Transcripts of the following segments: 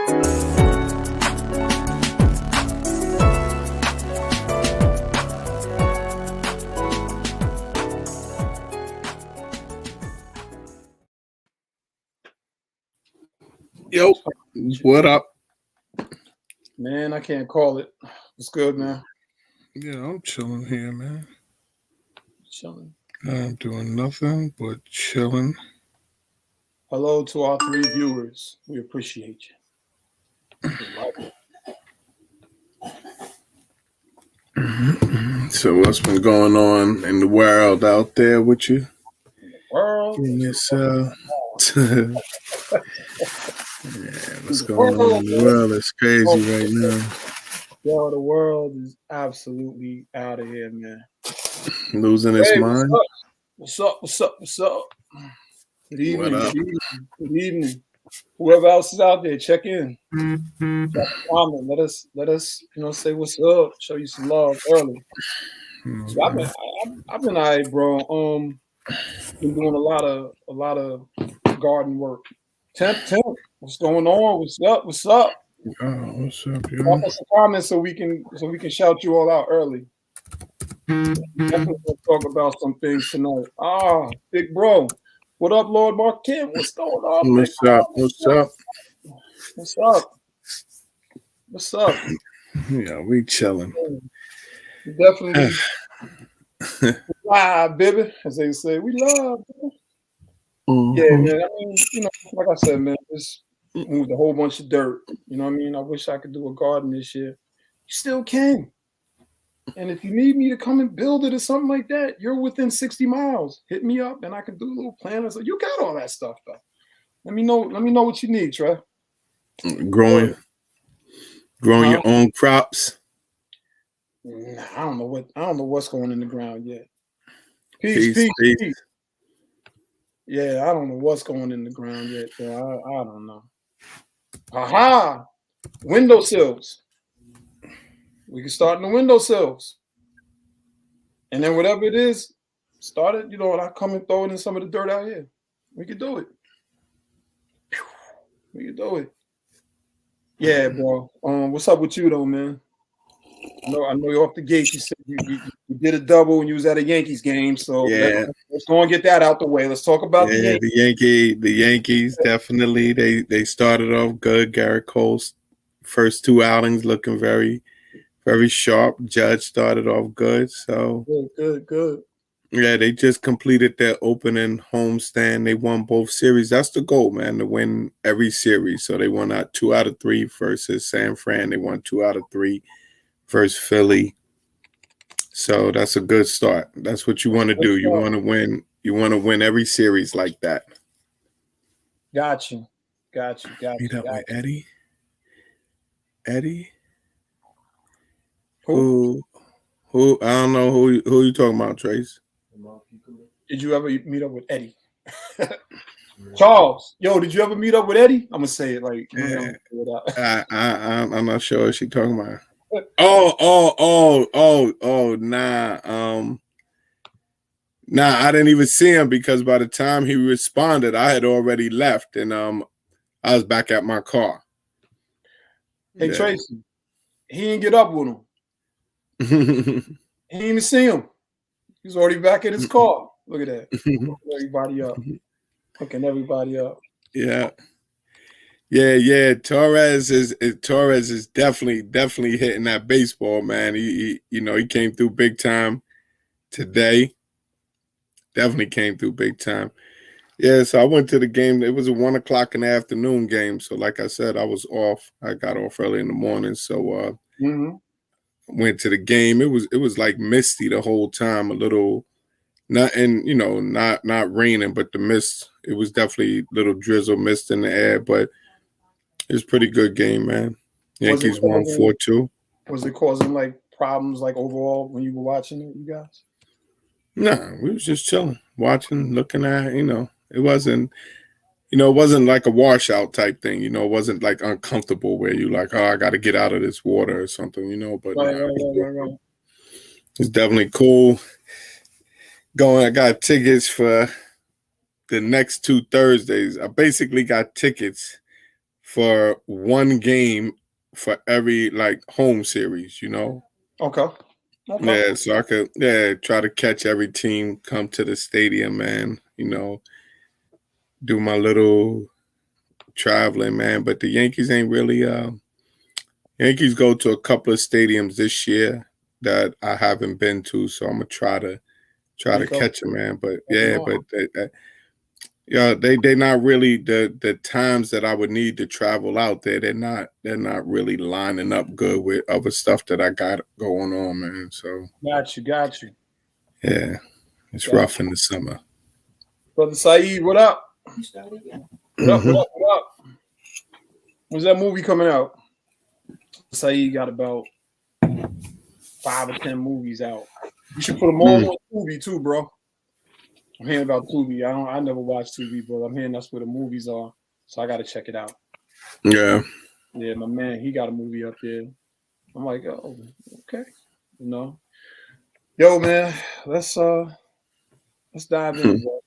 Yo, what up? Man, I can't call it. What's good, man? Yeah, I'm chilling here, man. Chilling. I'm doing nothing but chilling. Hello to our 3 viewers. We appreciate you. We love it. So, what's been going on in the world out there with you? World. In yourself. Yeah, what's going on in the world? It's crazy right now. Yo, the world is absolutely out of here, man. Losing its mind. What's up? What's up? What's up? Good evening. What up? Good evening. Good evening. Whoever else is out there, check in. Comment. Let us, say what's up. Show you some love early. So I've been all right, bro. Been doing a lot of garden work. Temp. What's going on? What's up? What's up? Oh, what's up, yo? Drop us a comment so we can shout you all out early. Definitely gonna talk about some things tonight. Big bro. What up, Lord Mark Kim? What's going on? What's up? What's up? What's up? What's up? Yeah, we chilling. Definitely live, baby. As they say, we love, baby. Yeah, man. I mean, like I said, man, just moved a whole bunch of dirt. You know what I mean? I wish I could do a garden this year. You still can. And if you need me to come and build it or something like that, you're within 60 miles. Hit me up and I can do a little plan. So you got all that stuff though. Let me know what you need, Trey. Growing your own crops. Nah, I don't know what's going in the ground yet. Peace. Yeah, I don't know what's going in the ground yet. So I don't know. Aha! Windowsills. We can start in the windowsills. And then whatever it is, start it, and I come and throw it in some of the dirt out here. We could do it. We could do it. Yeah, bro. What's up with you though, man? I know you're off the gate. You said you did a double and you was at a Yankees game. So yeah, let's go and get that out the way. Let's talk about the Yankees. The Yankees definitely they started off good. Garrett Cole's first 2 outings looking very, very sharp. Judge started off good. So good. Yeah, they just completed their opening homestand. They won both series. That's the goal, man, to win every series. So they won 2 out of 3 versus San Fran. They won 2 out of 3 versus Philly. So that's a good start. That's what you want to do. You want to win. You want to win every series like that. Got you. Meet up with Eddie. Eddie? Who? I don't know who you talking about, Trace. Did you ever meet up with Eddie? Charles, yo, did you ever meet up with Eddie? I'm gonna say it like. I'm not sure what she talking about. Nah, I didn't even see him because by the time he responded, I had already left and I was back at my car. Hey, Tracy, he didn't get up with him. He didn't even see him. He's already back in his car. Look at that. Hooking everybody up. Yeah. Torres is definitely hitting that baseball, man. He came through big time today. Definitely came through big time. Yeah, so I went to the game. It was a 1:00 in the afternoon game. So like I said, I was off. I got off early in the morning. So went to the game. It was like misty the whole time, a little not raining, but the mist, it was definitely little drizzle mist in the air, but it was a pretty good game, man. Yankees won 4-2. Was it causing like problems like overall when you were watching it, you guys? Nah, we was just chilling, watching, looking at, it wasn't like a washout type thing, it wasn't like uncomfortable where you like, oh, I got to get out of this water or something, but right. It's definitely cool. I got tickets for the next 2 Thursdays. I basically got tickets for one game for every like home series, you know. Okay. Okay. Yeah, so I could try to catch every team come to the stadium, man. You know, do my little traveling, man. But the Yankees ain't really. Yankees go to a couple of stadiums this year that I haven't been to, so I'm gonna try to catch them, man. But yeah, but yeah, they not really the times that I would need to travel out there. They're not really lining up good with other stuff that I got going on, man. So got you. Yeah, it's rough in the summer. Brother Saeed, what up? What up? When's that movie coming out? Saeed got about 5 or 10 movies out. You should put them all on Tubi too, bro. I'm hearing about Tubi. I never watched Tubi, but I'm hearing that's where the movies are. So I got to check it out. Yeah. Yeah, my man, he got a movie up there. I'm like, oh, okay. You know. Yo, man, let's dive in, bro.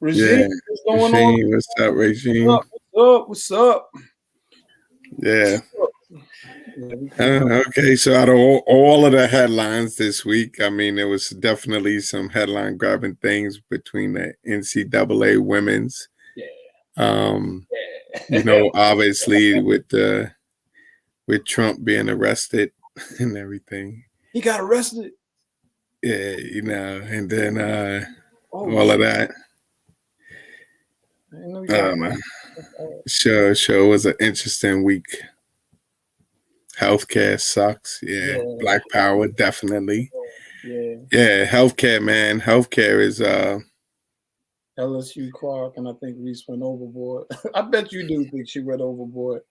Regime, what's going on? What's up, Regime? What's up? Yeah. Okay, so out of all of the headlines this week, I mean, there was definitely some headline grabbing things between the NCAA women's. You know, obviously with Trump being arrested and everything. He got arrested. Yeah, you know, and then all of that. Sure was an interesting week. Healthcare sucks. Yeah. Black power, definitely. Yeah, healthcare, man. Healthcare is LSU Clark, and I think Reese went overboard. I bet you do think she went overboard.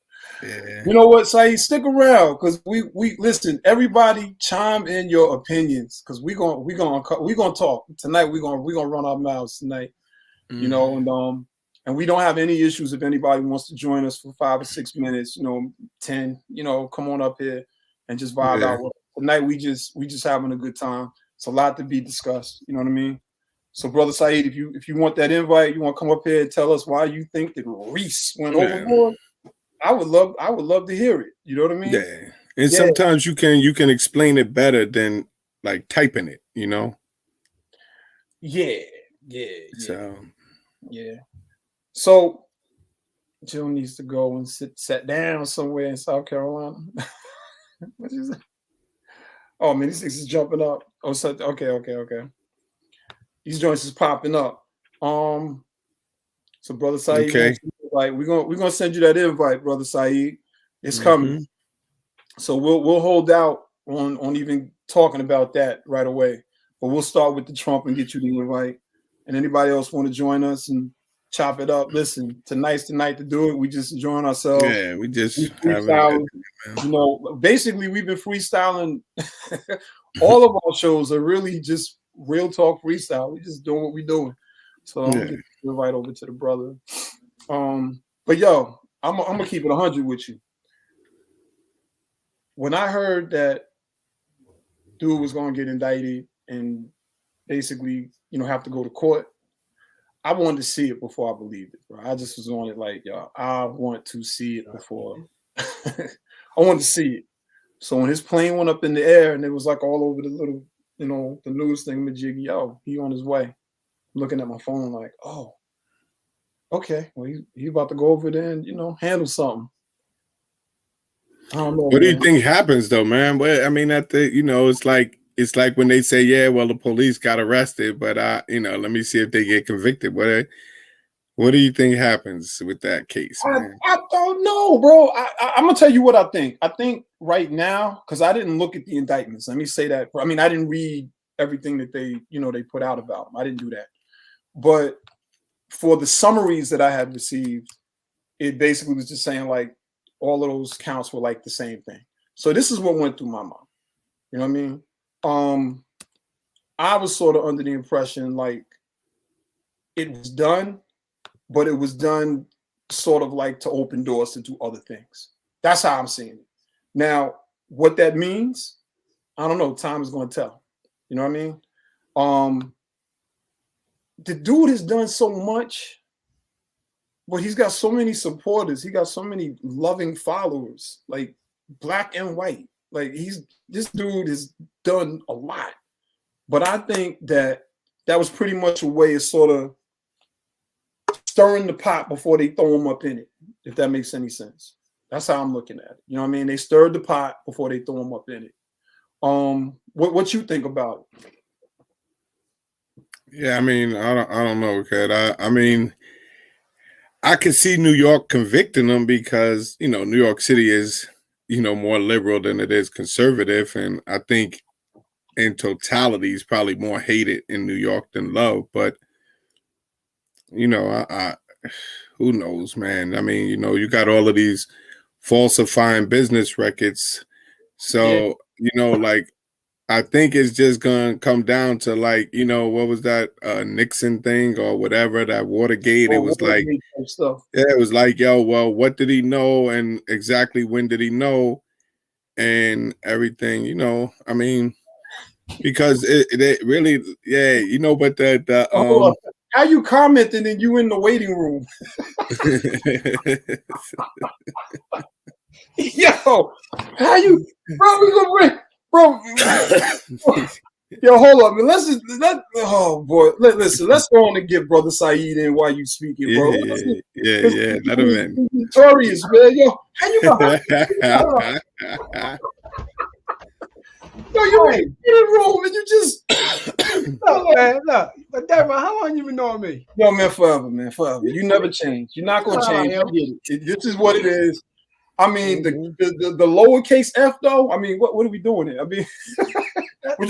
Yeah. You know what, Saeed? Stick around because we listen. Everybody, chime in your opinions because we gonna talk tonight. We gonna run our mouths tonight. You know, and we don't have any issues if anybody wants to join us for 5 or 6 minutes. You know, 10. You know, come on up here and just vibe out. Tonight we just having a good time. It's a lot to be discussed. You know what I mean? So, Brother Saeed, if you want that invite, you want to come up here and tell us why you think that Reese went overboard. I would love to hear it. You know what I mean? Yeah. And sometimes you can explain it better than like typing it, you know? Yeah. So Jill needs to go and sit down somewhere in South Carolina. What is that? Oh man, these things is jumping up. Oh, so okay. These joints is popping up. So Brother Saeed, like we're gonna send you that invite, Brother Saeed. It's coming. So we'll hold out on even talking about that right away. But we'll start with the Trump and get you the invite. And anybody else want to join us and chop it up? Listen, tonight's the night to do it. We just enjoying ourselves. Yeah, we just freestyling. You know, basically we've been freestyling. All of our shows are really just real talk freestyle. We just doing what we're doing. So I'm gonna get you right over to the brother. But yo, I'm gonna keep it 100 with you. When I heard that dude was gonna get indicted and basically, you know, have to go to court, I wanted to see it before I believed it, bro. I just was on it like, yo, I want to see it before. I wanted to see it. So when his plane went up in the air and it was like all over the little, you know, the news thing, majiggy, yo, he on his way. I'm looking at my phone like, oh, okay, well, he about to go over there and, you know, handle something. I don't know. What do you think happens though, man? Well, I mean, it's like when they say, yeah, well, the police got arrested, but let me see if they get convicted. What do you think happens with that case, man? I don't know, bro. I'm gonna tell you what I think. I think right now, because I didn't look at the indictments. Let me say that. I mean, I didn't read everything that they put out about him. I didn't do that. But for the summaries that I had received, it basically was just saying like all of those counts were like the same thing. So this is what went through my mind. You know what I mean? I was sort of under the impression like it was done, but it was done sort of like to open doors to do other things. That's how I'm seeing it. Now, what that means, I don't know. Time is going to tell. You know what I mean? The dude has done so much but he's got so many supporters. He got so many loving followers, like black and white. Like this dude has done a lot. But I think that was pretty much a way of sort of stirring the pot before they throw him up in it, if that makes any sense. That's how I'm looking at it. You know what I mean? They stirred the pot before they throw him up in it. What you think about it? Yeah, I mean, I don't know, kid. I mean, I could see New York convicting them because, you know, New York City is, you know, more liberal than it is conservative. And I think in totality is probably more hated in New York than loved. But, you know, I who knows, man? I mean, you know, you got all of these falsifying business records. So, you know, like, I think it's just gonna come down to, like, you know, what was that Nixon thing or whatever, that Watergate? It was like, yeah, it was like, yo, well, what did he know and exactly when did he know and everything, you know? I mean, because it really, yeah, you know, but how you commenting and you in the waiting room? Yo, how you, bro? We gonna bring, bro. Yo, hold up, man. Oh boy, listen. Let's go on and get Brother Saeed in while you speaking, bro. Yeah. Let him in. Notorious, man. Yo, how you know? Yo, you in the room and you just look, man, look. But Devin, how long you been knowing me? Yo, man, forever, man, forever. You never change. You're not gonna change. I get it. This is what it is. I mean, the lowercase f though. I mean, what are we doing here? I mean, he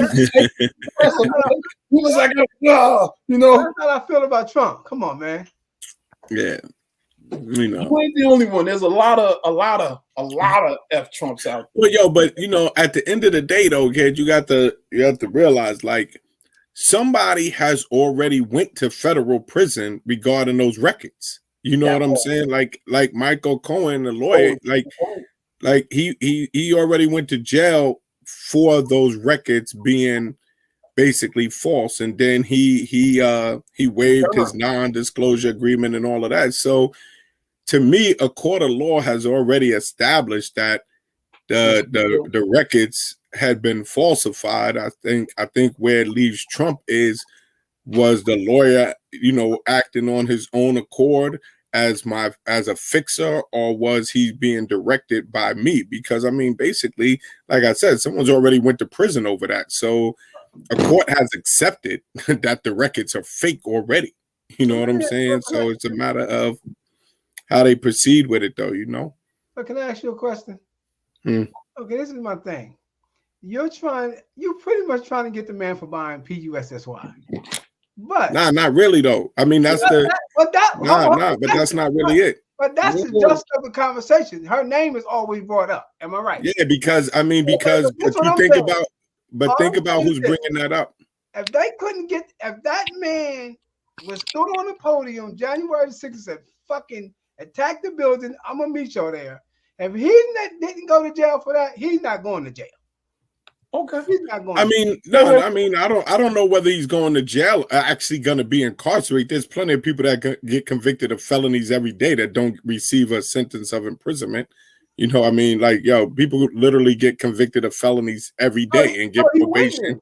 was like, no, you know. That's how I feel about Trump. Come on, man. Yeah, you know, you ain't the only one. There's a lot of F Trumps out there. Well, yo, but you know, at the end of the day, though, kid, you have to realize, like, somebody has already went to federal prison regarding those records. You know what I'm saying? Like Michael Cohen, the lawyer, like he already went to jail for those records being basically false, and then he waived his non-disclosure agreement and all of that. So, to me, a court of law has already established that the records had been falsified. I think where it leaves Trump was the lawyer, you know, acting on his own accord as a fixer, or was he being directed by me? Because I mean, basically, like I said, someone's already went to prison over that. So a court has accepted that the records are fake already. You know what I'm saying? So it's a matter of how they proceed with it, though, you know. But can I ask you a question? Okay, this is my thing. You're pretty much trying to get the man for buying PUSSY. But not really though. I mean, that's but that's not really it. But that's the gist of the conversation. Her name is always brought up. Am I right? Yeah, because think about who's bringing that up. If that man was stood on the podium January 6th and said, "Fucking attack the building, I'm gonna meet you there." If he didn't go to jail for that, he's not going to jail. Okay, he's not going. I mean, I don't know whether he's going to jail. Actually, going to be incarcerated. There's plenty of people that get convicted of felonies every day that don't receive a sentence of imprisonment. You know, I mean, like, yo, people literally get convicted of felonies every day and get probation.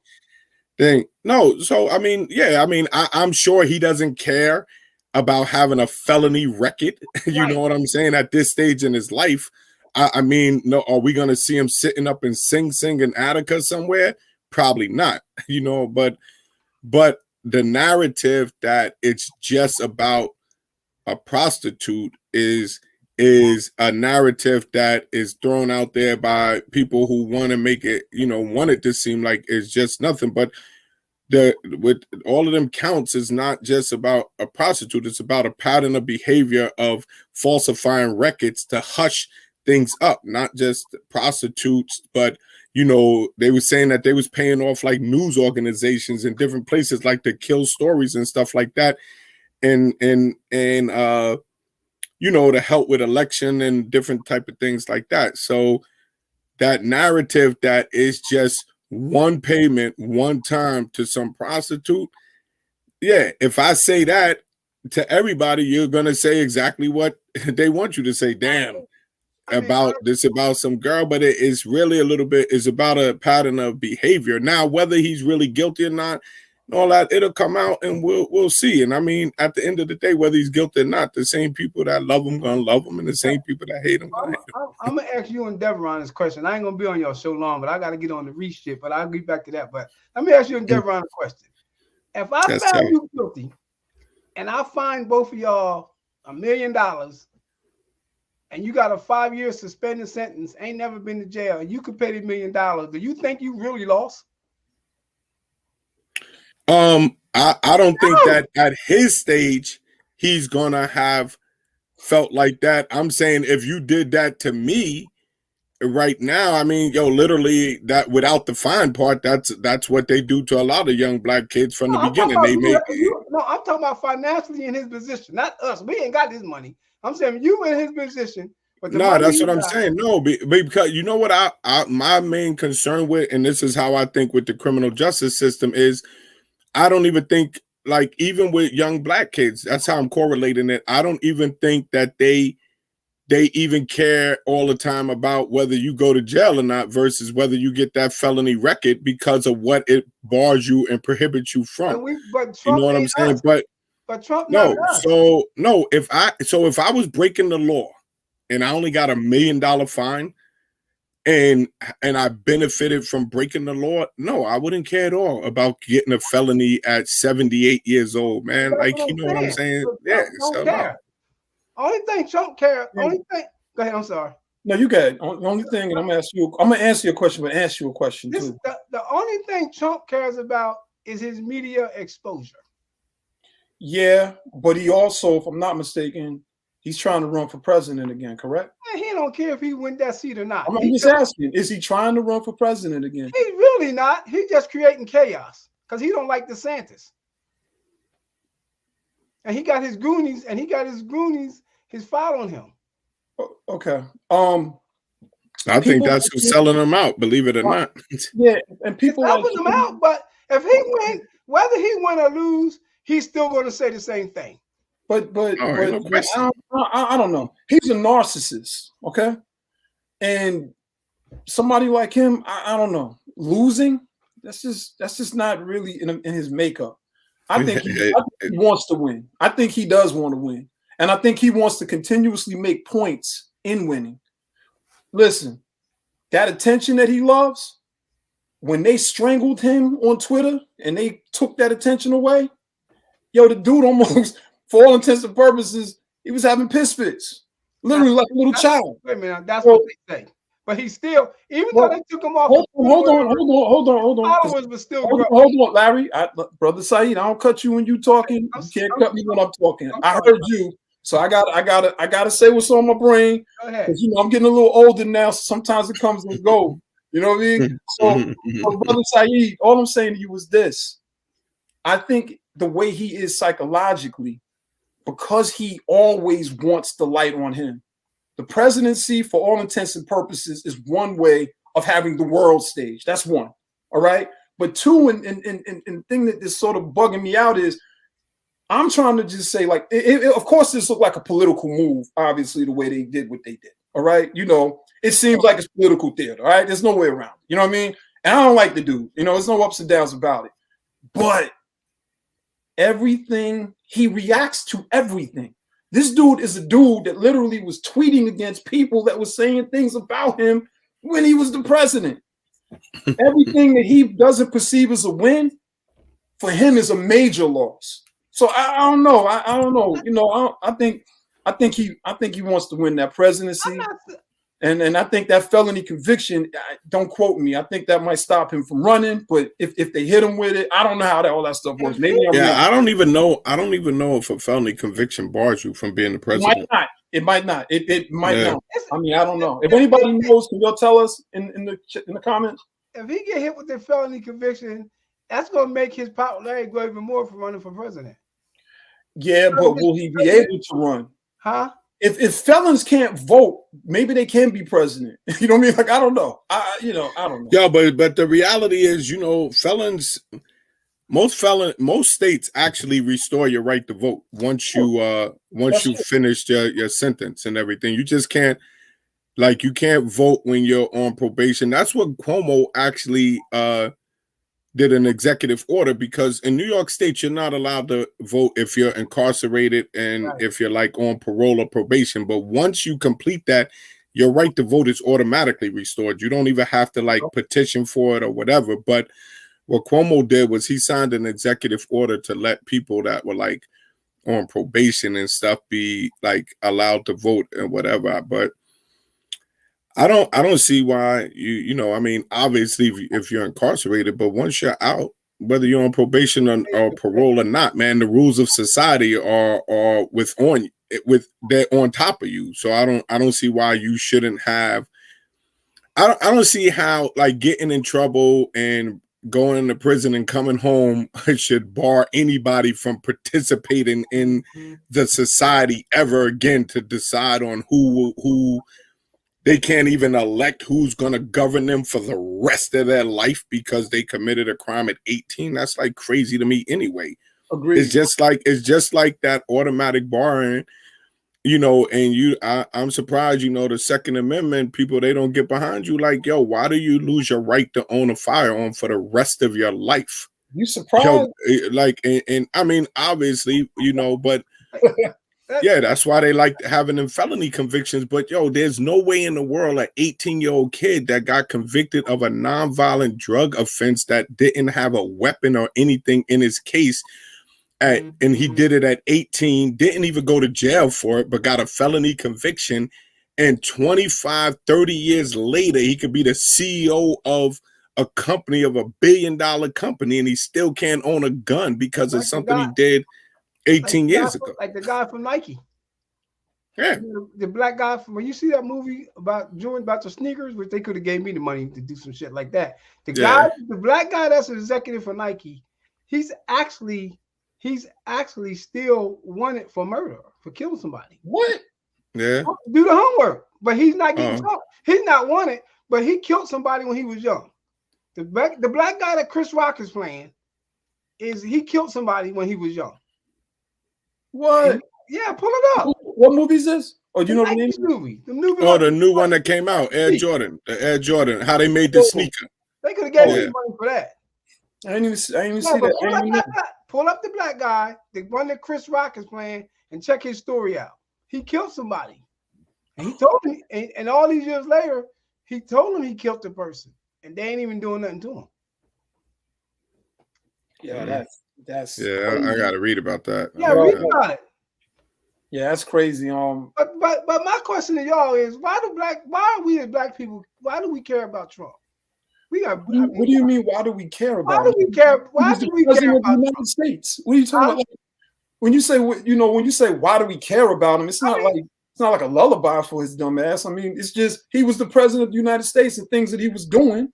No, so I mean, yeah, I mean, I'm sure he doesn't care about having a felony record. You know what I'm saying? At this stage in his life. I mean, no, are we going to see him sitting up in Sing Sing in Attica somewhere? Probably not, you know, but the narrative that it's just about a prostitute is a narrative that is thrown out there by people who want to make it, you know, want it to seem like it's just nothing. But with all of them counts is not just about a prostitute. It's about a pattern of behavior of falsifying records to hush things up, not just prostitutes, but, you know, they were saying that they was paying off like news organizations in different places, like to kill stories and stuff like that, and you know, to help with election and different type of things like that. So that narrative that is just one payment one time to some prostitute, yeah, if I say that, to everybody, you're gonna say exactly what they want you to say. Damn, about some girl, but it is really a little bit. It's about a pattern of behavior. Now, whether he's really guilty or not, and all that, it'll come out, and we'll see. And I mean, at the end of the day, whether he's guilty or not, the same people that love him gonna love him, and the same people that hate him gonna hate him. I'm gonna ask you and Deveron this question. I ain't gonna be on y'all so long, but I gotta get on the Reese shit. But I'll get back to that. But let me ask you and Deveron a question. If I found you guilty, and I find both of y'all $1 million, and you got a 5-year suspended sentence, ain't never been to jail, and you could pay the $1 million, do you think you really lost? I don't think that at his stage he's gonna have felt like that. I'm saying if you did that to me right now, I mean, literally that without the fine part, that's what they do to a lot of young black kids from the beginning. I'm talking about financially in his position, not us. We ain't got this money. I'm saying you in his position. No, that's what I'm saying. No, because you know what my main concern with, and this is how I think with the criminal justice system is, I don't even think, like, even with young black kids, that's how I'm correlating it. I don't even think that they even care all the time about whether you go to jail or not versus whether you get that felony record because of what it bars you and prohibits you from. You know what I'm saying? But Trump if I was breaking the law and I only got $1 million fine and I benefited from breaking the law, no, I wouldn't care at all about getting a felony at 78 years old, man. Like, you know what I'm saying? Yeah. No. Only thing Trump cares. Only thing. Go ahead. I'm sorry. No, you got it. The only thing, and I'm gonna answer your question, but ask you a question too. The only thing Trump cares about is his media exposure. Yeah, but he also, if I'm not mistaken, he's trying to run for president again, correct? Man, he don't care if he win that seat or not. I'm just asking, is he trying to run for president again? He's really not. He's just creating chaos because he don't like DeSantis. And he got his Goonies, he's following him. Okay. I think that's who's selling them out, believe it or not. Yeah, and people selling them out, but if he win, whether he win or lose, he's still going to say the same thing. But I don't know. He's a narcissist, okay? And somebody like him, I don't know. Losing, that's just not really in his makeup. I think he wants to win. I think he does want to win. And I think he wants to continuously make points in winning. Listen, that attention that he loves, when they strangled him on Twitter and they took that attention away, the dude almost, for all intents and purposes, he was having piss fits. Literally like a little child. Wait a minute, that's what they say. But he still, even though they took him off. Hold on. Followers were still hold on, Larry. Brother Saeed, I don't cut you when you talking. You can't cut me when I'm talking. I heard you. So I gotta say what's on my brain. Because I'm getting a little older now. So sometimes it comes and goes. You know what I mean? So Brother Saeed, all I'm saying to you is this. I think the way he is psychologically, because he always wants the light on him. The presidency, for all intents and purposes, is one way of having the world stage. That's one. All right. But two, and thing that is sort of bugging me out is I'm trying to just say, like, of course, this looked like a political move, obviously, the way they did what they did. All right. It seems like it's political theater. All right. There's no way around it. You know what I mean? And I don't like the dude. There's no ups and downs about it. But everything, he reacts to everything. This dude is a dude that literally was tweeting against people that was saying things about him when he was the president. Everything that he doesn't perceive as a win, for him is a major loss. So I don't know. I don't know. I think he wants to win that presidency. And I think that felony conviction, don't quote me, I think that might stop him from running. But if they hit him with it, I don't know how all that stuff works. Maybe I'm wrong. I don't even know if a felony conviction bars you from being the president. It might not. It might not. I mean, I don't know. If anybody knows, can y'all tell us in the comments? If he get hit with the felony conviction, that's going to make his popularity go even more for running for president. Yeah, but will he be able to run? Huh? If felons can't vote, maybe they can be president. You know what I mean? Like, I don't know. I don't know. Yeah, but the reality is, felons, most states actually restore your right to vote once you finished your sentence and everything. You just can't, like, you can't vote when you're on probation. That's what Cuomo actually did, an executive order, because in New York State you're not allowed to vote if you're incarcerated and if you're like on parole or probation. But once you complete that, your right to vote is automatically restored. You don't even have to like petition for it or whatever. But what Cuomo did was he signed an executive order to let people that were like on probation and stuff be like allowed to vote and whatever. But I don't see why you know, I mean, obviously if you're incarcerated, but once you're out, whether you're on probation or parole or not, man, the rules of society are they're on top of you. So I don't see why you shouldn't have. I don't see how like getting in trouble and going to prison and coming home should bar anybody from participating in the society ever again to decide on who they can't even elect who's going to govern them for the rest of their life because they committed a crime at 18. That's like crazy to me anyway. Agreed. It's just like that automatic barring, you know, and I'm surprised, you know, the Second Amendment people, they don't get behind you like, yo, why do you lose your right to own a firearm for the rest of your life? You surprised? Yo, like, and I mean, obviously, you know, but yeah, that's why they like having them felony convictions. But yo, there's no way in the world an 18-year-old kid that got convicted of a nonviolent drug offense that didn't have a weapon or anything in his case, and he did it at 18, didn't even go to jail for it, but got a felony conviction. And 25, 30 years later, he could be the CEO of a company, of $1 billion company, and he still can't own a gun because of something he did 18 years ago. Like the guy from Nike. Yeah. The black guy from, when you see that movie about Jordan, about the sneakers, which they could have gave me the money to do some shit like that. The black guy that's an executive for Nike, he's actually still wanted for murder, for killing somebody. What? Yeah. Do the homework, but he's not getting caught. He's not wanted, but he killed somebody when he was young. The black guy that Chris Rock is playing he killed somebody when he was young. What? Yeah, pull it up. What movie is this? Or do you know the name? Movie. The movie. Oh, the new one that came out, Air Jordan. The Air Jordan. How they made the sneaker. They could have gave me money for that. I didn't even see that. Pull up the black guy, the one that Chris Rock is playing, and check his story out. He killed somebody. And he told me, and all these years later, he told him he killed the person. And they ain't even doing nothing to him. Yeah, that's yeah, I gotta read about that. Yeah, read about it. Yeah, that's crazy. But my question to y'all is, why are we as black people, why do we care about Trump? What do you mean? Why do we care about? Why do we care about the United States? What are you talking about? When you say why do we care about him? It's not like a lullaby for his dumb ass. I mean, it's just he was the president of the United States, and things that he was doing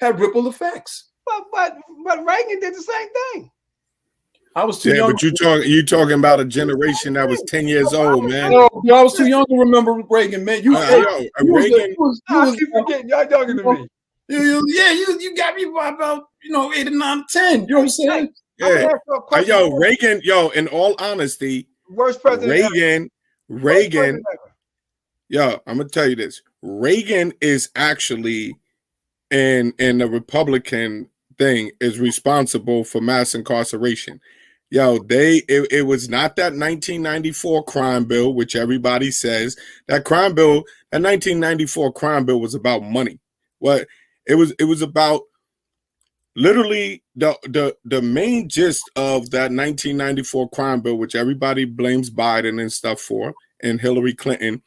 had ripple effects. But Reagan did the same thing. I was too young. But you talking about a generation that was 10 years old, man. I was too young to remember Reagan, man. Reagan. I keep forgetting y'all younger than me. You got me by about 8 or 9, 10. You know what I'm saying? Yeah. Reagan. In all honesty, worst president. Reagan. I'm gonna tell you this. Reagan is actually in the Republican thing is responsible for mass incarceration. It was not that 1994 crime bill, which everybody says that 1994 crime bill was about money. What it was about, literally the main gist of that 1994 crime bill, which everybody blames Biden and stuff for, and Hillary Clinton.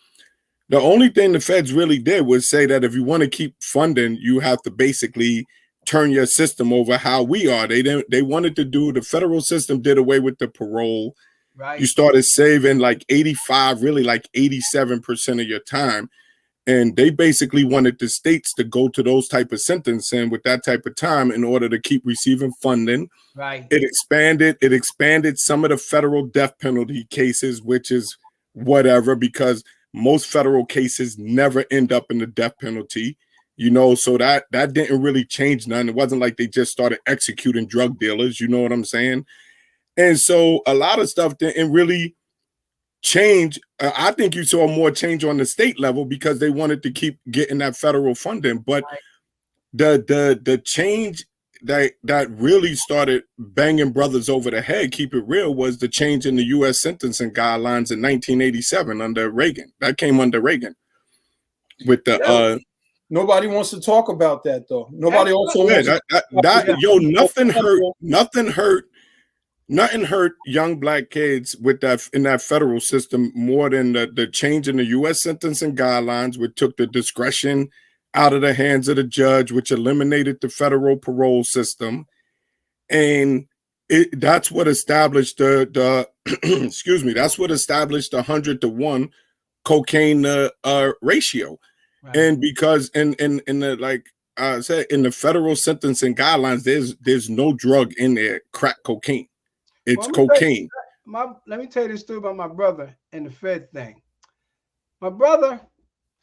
The only thing the feds really did was say that if you want to keep funding, you have to basically turn your system over how we are. They wanted to do, the federal system did away with the parole. Right. You started saving like 85, really like 87% of your time. And they basically wanted the states to go to those type of sentencing with that type of time in order to keep receiving funding. Right. It expanded some of the federal death penalty cases, which is whatever, because most federal cases never end up in the death penalty. You know, so that didn't really change none. It wasn't like they just started executing drug dealers. You know what I'm saying? And so a lot of stuff didn't really change. I think you saw more change on the state level because they wanted to keep getting that federal funding. But the change that really started banging brothers over the head, keep it real, was the change in the U.S. sentencing guidelines in 1987 under Reagan. That came under Reagan with the nobody wants to talk about that though. Nobody also nothing hurt young black kids with that in that federal system more than the change in the U.S. sentencing guidelines, which took the discretion out of the hands of the judge, which eliminated the federal parole system. And that's what established the excuse me, that's what established the 100-to-1 cocaine ratio. Right. And because in the, like I said, in the federal sentencing guidelines, there's no drug in there, crack cocaine. It's cocaine. Let me tell you this story about my brother and the Fed thing. My brother,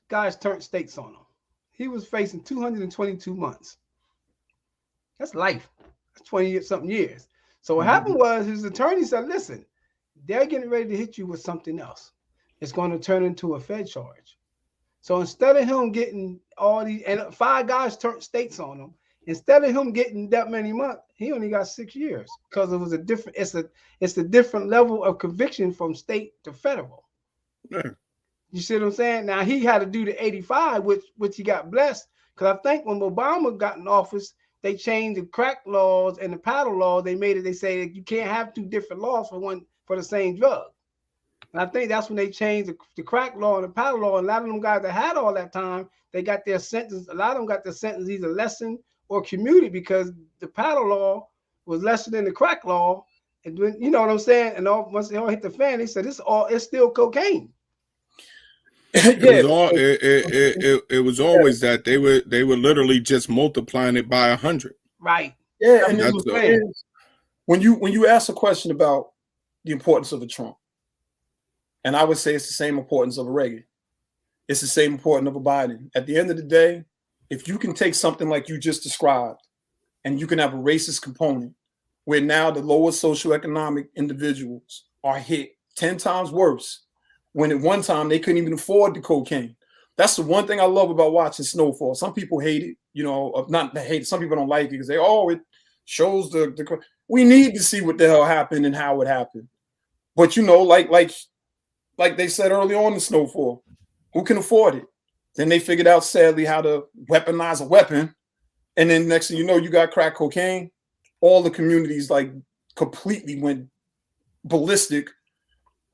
guys turned states on him. He was facing 222 months. That's life. That's 20-something years. So what happened was his attorney said, listen, they're getting ready to hit you with something else. It's going to turn into a Fed charge. So instead of him getting all these, and 5 guys turned states on him, instead of him getting that many months, he only got 6 years because it was a different, it's a different level of conviction from state to federal. Yeah. You see what I'm saying? Now he had to do the 85, which he got blessed. Because I think when Obama got in office, they changed the crack laws and the paddle laws. They made it, they say that you can't have 2 different laws for the same drug. And I think that's when they changed the crack law and the paddle law. And a lot of them guys that had all that time, they got their sentence. A lot of them got their sentence either lessened or commuted because the paddle law was lesser than the crack law. And when, you know what I'm saying? And once they all hit the fan, they said it's still cocaine. It was always that they were literally just multiplying it by 100. Right. Yeah. And when you ask a question about the importance of a Trump, and I would say it's the same importance of a Reagan. It's the same importance of a Biden. At the end of the day, if you can take something like you just described and you can have a racist component where now the lower socioeconomic individuals are hit 10 times worse when at one time they couldn't even afford the cocaine. That's the one thing I love about watching Snowfall. Some people hate it, you know, not hate it. Some people don't like it because it shows the we need to see what the hell happened and how it happened. But you know, like they said early on in Snowfall, who can afford it? Then they figured out, sadly, how to weaponize a weapon. And then next thing you know, you got crack cocaine. All the communities like completely went ballistic.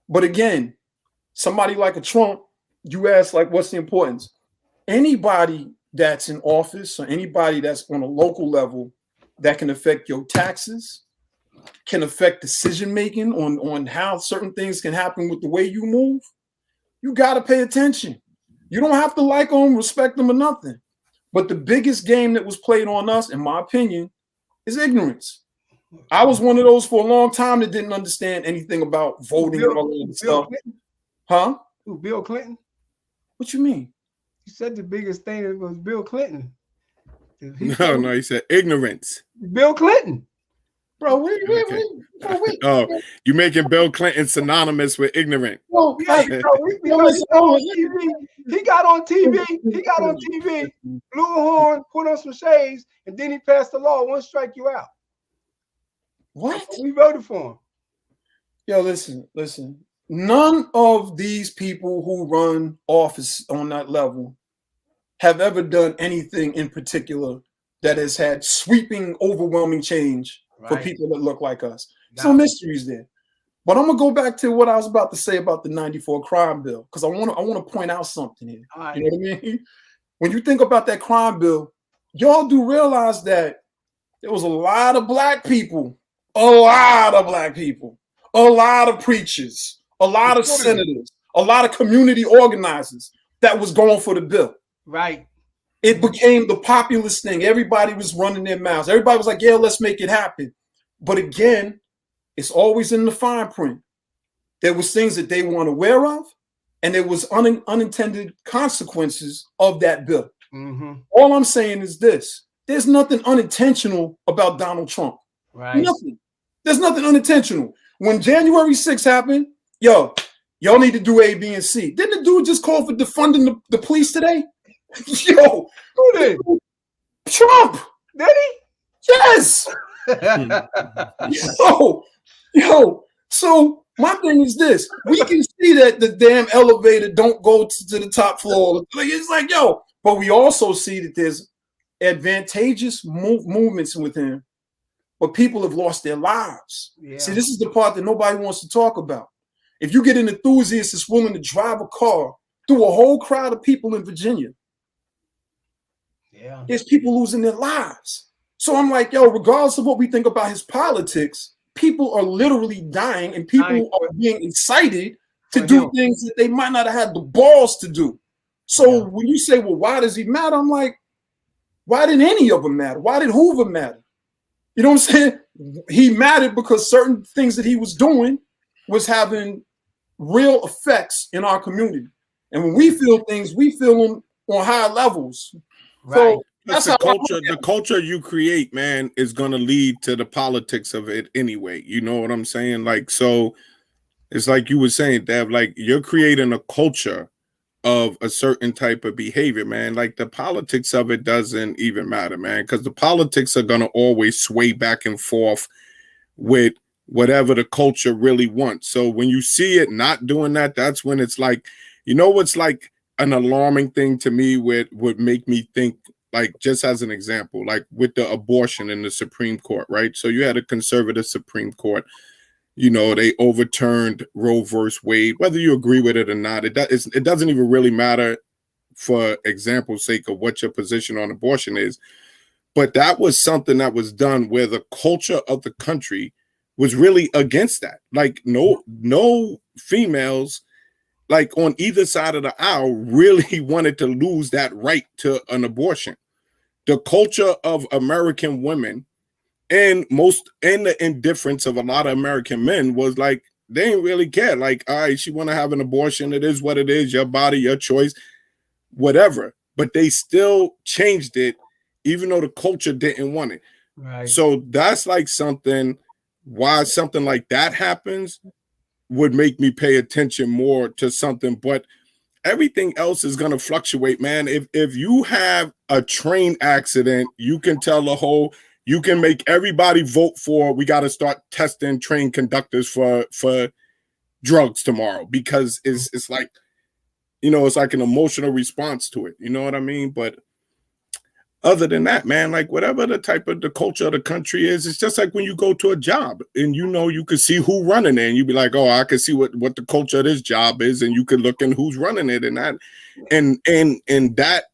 But again, somebody like a Trump, you ask like, what's the importance? Anybody that's in office or anybody that's on a local level that can affect your taxes, can affect decision-making on how certain things can happen with the way you move, you got to pay attention. You don't have to like them, respect them or nothing. But the biggest game that was played on us, in my opinion, is ignorance. I was one of those for a long time that didn't understand anything about voting and all that stuff. Clinton? Huh? Who, Bill Clinton? What you mean? You said the biggest thing was Bill Clinton. No, he said ignorance. Bill Clinton. Bro, wait. Oh, you making Bill Clinton synonymous with ignorant. No, he got on TV. He got on TV, blew a horn, put on some shades, and then he passed the law. One strike you out. What? We voted for him. Yo, listen. None of these people who run office on that level have ever done anything in particular that has had sweeping, overwhelming change for people that look like us. No mysteries there. But I'm gonna go back to what I was about to say about the '94 crime bill because I want to point out something here. Right. You know what I mean? When you think about that crime bill, y'all do realize that there was a lot of black people, a lot of preachers, a lot of senators, a lot of community organizers that was going for the bill. Right. It became the populist thing. Everybody was running their mouths. Everybody was like, yeah, let's make it happen. But again, it's always in the fine print. There was things that they weren't aware of, and there was unintended consequences of that bill. All I'm saying is this. There's nothing unintentional about Donald Trump. Right. Nothing. There's nothing unintentional. When January 6th happened, y'all need to do A, B, and C. Didn't the dude just call for defunding the police today? Yo. Who did? Trump. Did he? Yes. Yo. So my thing is this. We can see that the damn elevator don't go to the top floor. It's like, yo. But we also see that there's advantageous movements with him. But people have lost their lives. Yeah. See, this is the part that nobody wants to talk about. If you get an enthusiast that's willing to drive a car through a whole crowd of people in Virginia, there's people losing their lives. So I'm like, yo, regardless of what we think about his politics, people are literally dying and people are being excited to do things that they might not have had the balls to do. So when you say, well, why does he matter? I'm like, why didn't any of them matter? Why did Hoover matter? You know what I'm saying? He mattered because certain things that he was doing was having real effects in our community. And when we feel things, we feel them on higher levels. Right. So that's the culture. The culture you create, man, is going to lead to the politics of it anyway. You know what I'm saying? Like, so it's like you were saying, Dev, like you're creating a culture of a certain type of behavior, man. Like the politics of it doesn't even matter, man, because the politics are going to always sway back and forth with whatever the culture really wants. So when you see it not doing that, that's when it's like, you know, what's like an alarming thing to me would make me think, like, just as an example, like with the abortion in the Supreme Court, right? So you had a conservative Supreme Court. You know, they overturned Roe versus Wade. Whether you agree with it or not, it doesn't even really matter for example's sake of what your position on abortion is. But that was something that was done where the culture of the country was really against that. Like no females, like on either side of the aisle, really wanted to lose that right to an abortion. The culture of American women and the indifference of a lot of American men was like, they didn't really care. Like, all right, she want to have an abortion. It is what it is. Your body, your choice, whatever. But they still changed it, even though the culture didn't want it. Right. So that's like why something like that happens would make me pay attention more to something. But everything else is going to fluctuate, man. If you have a train accident, you can tell you can make everybody vote for, we got to start testing train conductors for drugs tomorrow, because it's like, you know, it's like an emotional response to it. You know what I mean? But other than that, man, like whatever the type of the culture of the country is, it's just like when you go to a job and, you know, you can see who running it and you be like, oh, I can see what the culture of this job is. And you can look in who's running it and that, and that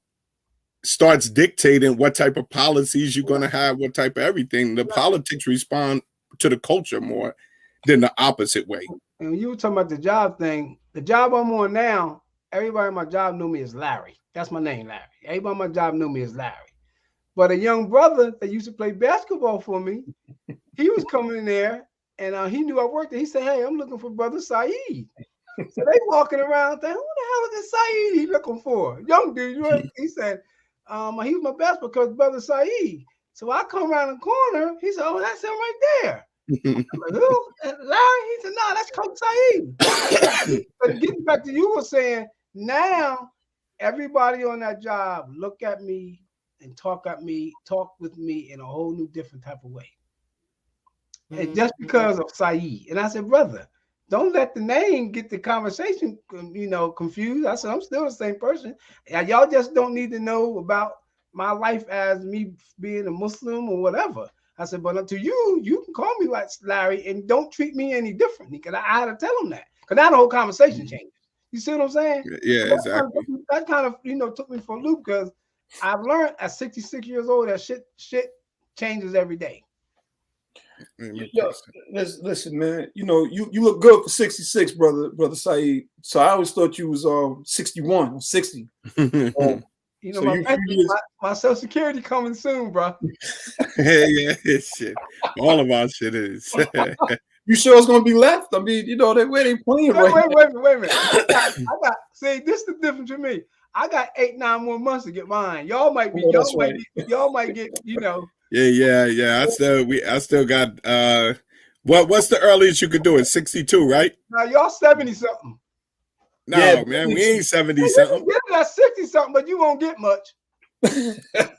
starts dictating what type of policies you're going to have, what type of everything. The politics respond to the culture more than the opposite way. And when you were talking about the job thing, the job I'm on now, everybody in my job knew me as Larry. That's my name, Larry. Everybody in my job knew me as Larry. But a young brother that used to play basketball for me, he was coming in there and he knew I worked there. He said, hey, I'm looking for Brother Saeed. So they walking around thinking, who the hell is this Saeed he looking for? Young dude, right? He said, he was my basketball coach, Brother Saeed. So I come around the corner. He said, oh, that's him right there. I'm like, who? Larry? He said, no, that's Coach Saeed. But getting back to you were saying, now everybody on that job look at me and talk with me in a whole new different type of way. And just because of Saeed. And I said, brother, don't let the name get the conversation, you know, confused. I said, I'm still the same person. Y'all just don't need to know about my life as me being a Muslim or whatever. I said, but to you, you can call me like Larry and don't treat me any differently. Because I had to tell him that. Because now the whole conversation changes. You see what I'm saying? Yeah, exactly. That kind of, you know, took me for a loop because I've learned at 66 years old that shit changes every day. Yo, listen, man. You know, you look good for 66, brother Saeed. So I always thought you was 61 or 60. You know, my Social Security coming soon, bro. yeah, shit. All of our shit is. You sure it's gonna be left? I mean, you know, where they playing right now. Wait a minute. I got see, this is the difference with me. I got 8-9 more months to get mine. Y'all might be. Oh, Y'all that's might. right. Y'all might get. You know. Yeah. I still got what's the earliest you could do it? 62, right? Now y'all 70 something. No, Yeah, man, we ain't 70 You something. can get it at 60 something, but you won't get much.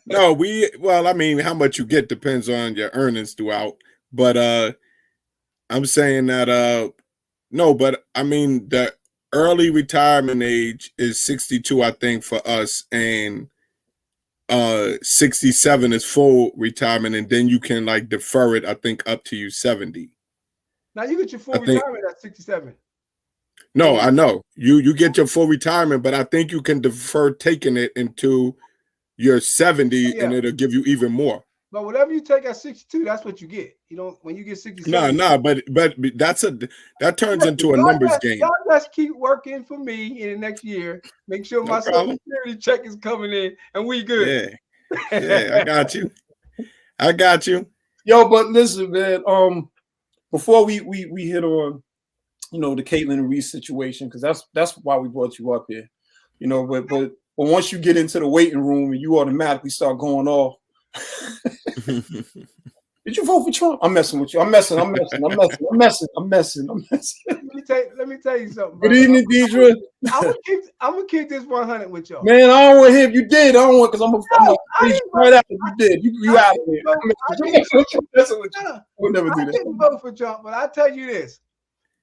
No, I mean, how much you get depends on your earnings throughout. But I'm saying that no, but I mean the early retirement age is 62, I think, for us, and 67 is full retirement, and then you can like defer it, I think, up to you 70. Now you get your full I think retirement at 67. no, I know. You get your full retirement, but I think you can defer taking it into your 70 and it'll give you even more. But whatever you take at 62, that's what you get. You don't when you get 67. No, but that turns into a numbers game. Y'all just keep working for me in the next year. Make sure my Social Security check is coming in and we good. Yeah, I got you. Yo, but listen, man. Before we hit on, the Caitlin and Reese situation, because that's why we brought you up here. But once you get into the waiting room and you automatically start going off. Did you vote for Trump? I'm messing with you. I'm messing. Let me tell you something. Good evening, Deidre. I'm gonna keep this 100 with y'all. Man, I don't want him. You did. I don't want because I'm gonna right after you did. You out of here. We'll never do I didn't vote for Trump, but I tell you this: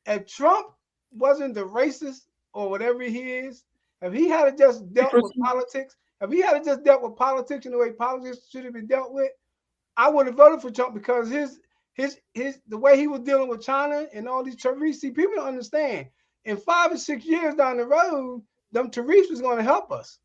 if Trump wasn't the racist or whatever he is, if he had just dealt with politics, in the way politics should have been dealt with, I would have voted for Trump because the way he was dealing with China and all these tariffs. See, people don't understand. In 5 or 6 years down the road, them tariffs was going to help us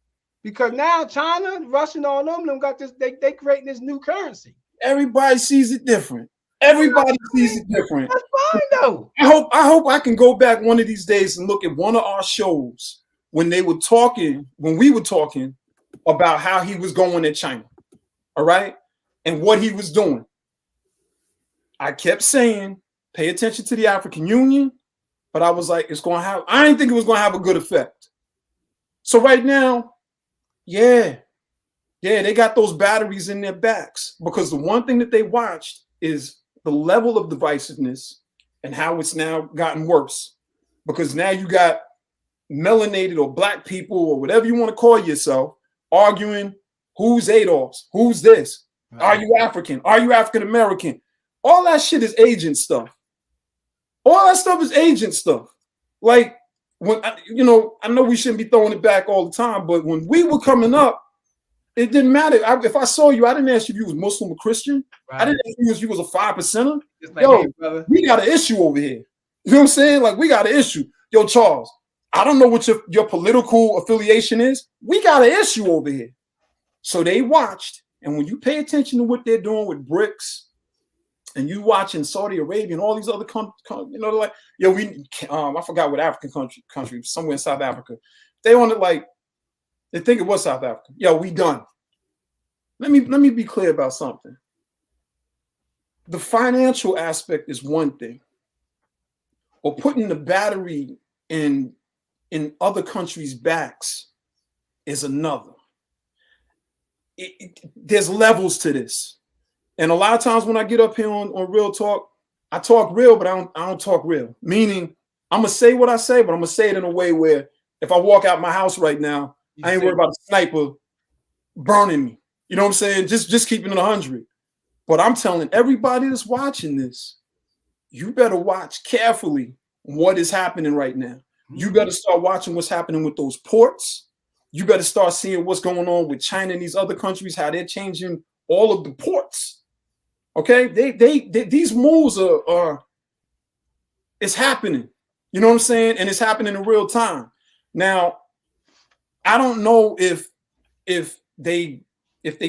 because now China, Russia, and all them got this. They creating this new currency. Everybody sees it different. Everybody sees it different. That's fine though. I hope I can go back one of these days and look at one of our shows when we were talking about how he was going in China. All right. And what he was doing. I kept saying, pay attention to the African Union, but I was like, I didn't think it was going to have a good effect. So right now, yeah, they got those batteries in their backs because the one thing that they watched is the level of divisiveness and how it's now gotten worse because now you got melanated or black people or whatever you want to call yourself arguing who's Adolf's, who's this. Are you African? Are you African American? All that shit is agent stuff. All that stuff is agent stuff. Like when I know we shouldn't be throwing it back all the time, but when we were coming up, it didn't matter. If I saw you, I didn't ask you if you was Muslim or Christian. Right. I didn't ask you if you was a 5%er. Like, yo, hey, we got an issue over here. You know what I'm saying? Like we got an issue. Yo, Charles, I don't know what your political affiliation is. We got an issue over here. So they watched. And when you pay attention to what they're doing with BRICS, and you watching Saudi Arabia and all these other countries, I forgot what African country, somewhere in South Africa. They want to they think it was South Africa. Yo, we done. Let me be clear about something. The financial aspect is one thing, or putting the battery in other countries' backs is another. There's levels to this. And a lot of times when I get up here on Real Talk, I talk real, but I don't talk real. Meaning I'm going to say what I say, but I'm going to say it in a way where if I walk out my house right now, I ain't worried about a sniper burning me. You know what I'm saying? Just keeping it 100. But I'm telling everybody that's watching this, you better watch carefully what is happening right now. You better start watching what's happening with those ports. You better start seeing what's going on with China and these other countries, how they're changing all of the ports. Okay, they these moves are it's happening. You know what I'm saying? And it's happening in real time. Now, I don't know if they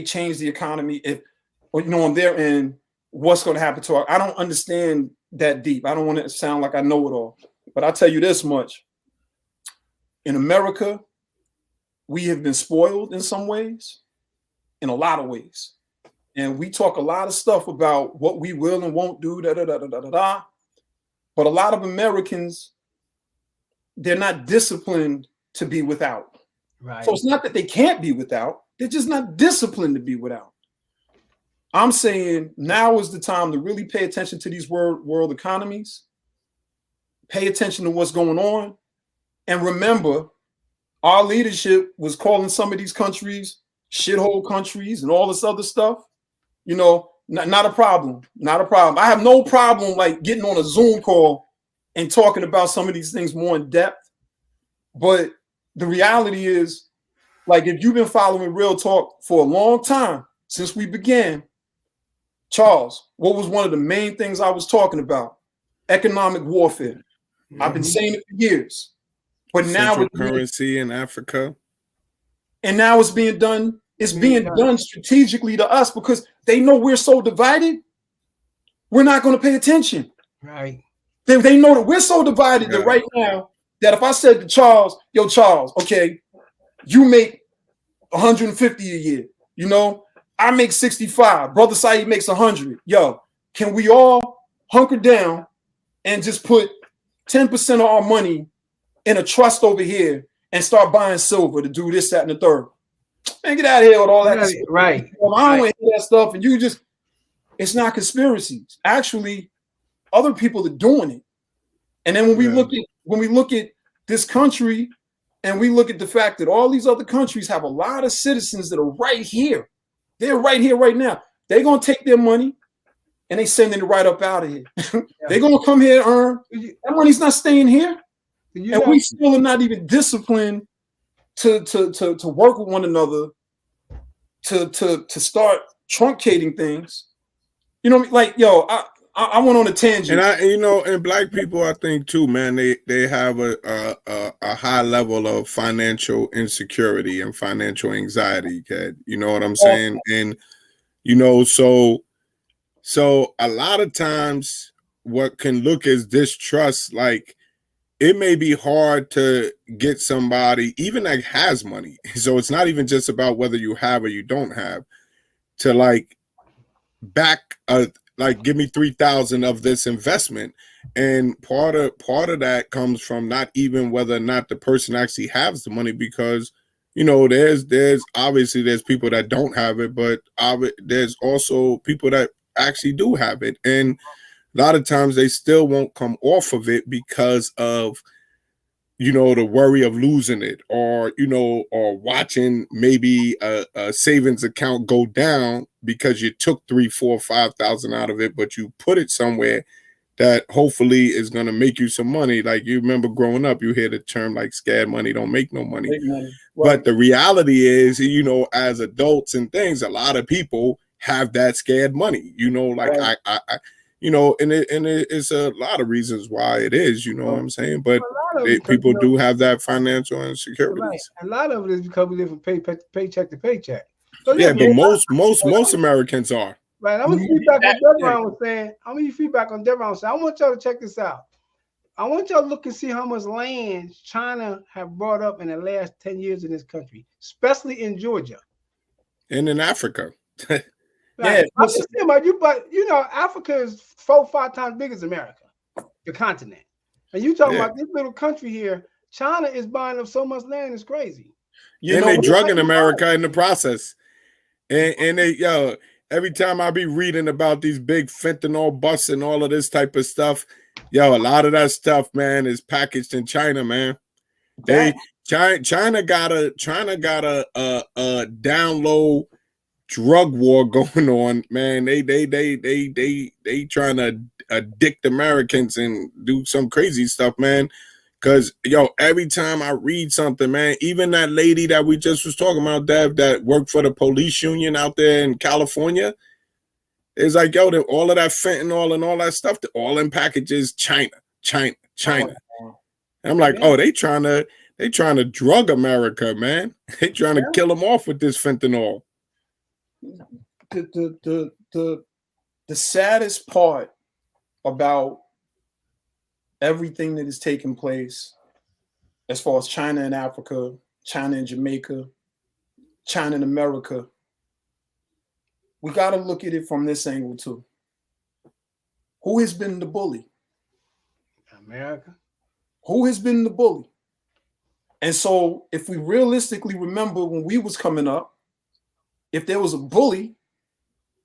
change the economy, on their end, what's going to happen to our. I don't understand that deep. I don't want to sound like I know it all, but I'll tell you this much: in America, we have been spoiled in some ways, in a lot of ways. And we talk a lot of stuff about what we will and won't do, But a lot of Americans, they're not disciplined to be without. Right. So it's not that they can't be without. They're just not disciplined to be without. I'm saying now is the time to really pay attention to these world economies, pay attention to what's going on, and remember, our leadership was calling some of these countries shithole countries and all this other stuff. You know, not a problem. Not a problem. I have no problem like getting on a Zoom call and talking about some of these things more in depth. But the reality is, like, if you've been following Real Talk for a long time since we began, Charles, what was one of the main things I was talking about? Economic warfare. I've been saying it for years. But now Central currency in Africa. And now it's being done. It's being done strategically to us because they know we're so divided. We're not going to pay attention. Right. They know that we're so divided that right now that if I said to Charles, yo, Charles, okay, you make 150 a year, you know, I make 65. Brother Saeed makes 100. Yo, can we all hunker down and just put 10% of our money in a trust over here and start buying silver to do this, that, and the third? Man, get out of here with all that. Right. I don't want to hear that stuff. And you just, it's not conspiracies. Actually, other people are doing it. And then when we look at this country and we look at the fact that all these other countries have a lot of citizens that are right here. They're right here right now. They're going to take their money and they sending it right up out of here. They're going to come here and earn. That money's not staying here. And we still are not even disciplined to work with one another to start truncating things. You know, like, yo, I went on a tangent. And and black people, I think too, man, they have a high level of financial insecurity and financial anxiety, kid. You know what I'm saying? And so a lot of times what can look as distrust, like, it may be hard to get somebody, even that has money. So it's not even just about whether you have or you don't have, to like give me 3,000 of this investment. And part of that comes from not even whether or not the person actually has the money, because there's obviously there's people that don't have it, but there's also people that actually do have it. And a lot of times they still won't come off of it because of, the worry of losing it, or watching maybe a savings account go down because you took 3,000, 4,000, 5,000 out of it, but you put it somewhere that hopefully is going to make you some money. Like, you remember growing up, you hear the term like scared money don't make no money. Right. But the reality is, as adults and things, a lot of people have that scared money, like right. It's a lot of reasons why it is, what I'm saying? But people do have that financial insecurities. Right. A lot of it is because we live from paycheck to paycheck. So but most Americans are. Right. I'm gonna feedback on Devon was saying. I want y'all to check this out. I want y'all to look and see how much land China have brought up in the last 10 years in this country, especially in Georgia. And in Africa. Right. I'm just saying about you, but Africa is 4-5 times bigger as America, the continent. And you talking about this little country here, China is buying up so much land, it's crazy. And they drugging America in the process. And they, every time I be reading about these big fentanyl busts and all of this type of stuff, a lot of that stuff, man, is packaged in China, man. China got a down low drug war going on, man. They trying to addict Americans and do some crazy stuff, man. Because every time I read something, man, even that lady that we just was talking about, Dev, that worked for the police union out there in California, it's like, all of that fentanyl and all that stuff, all in packages, China. And I'm like, they trying to drug America, man. They trying to kill them off with this fentanyl. The saddest part about everything that is taking place as far as China and Africa, China and Jamaica, China and America, we got to look at it from this angle too. Who has been the bully? America. Who has been the bully? And so if we realistically remember when we was coming up, if there was a bully,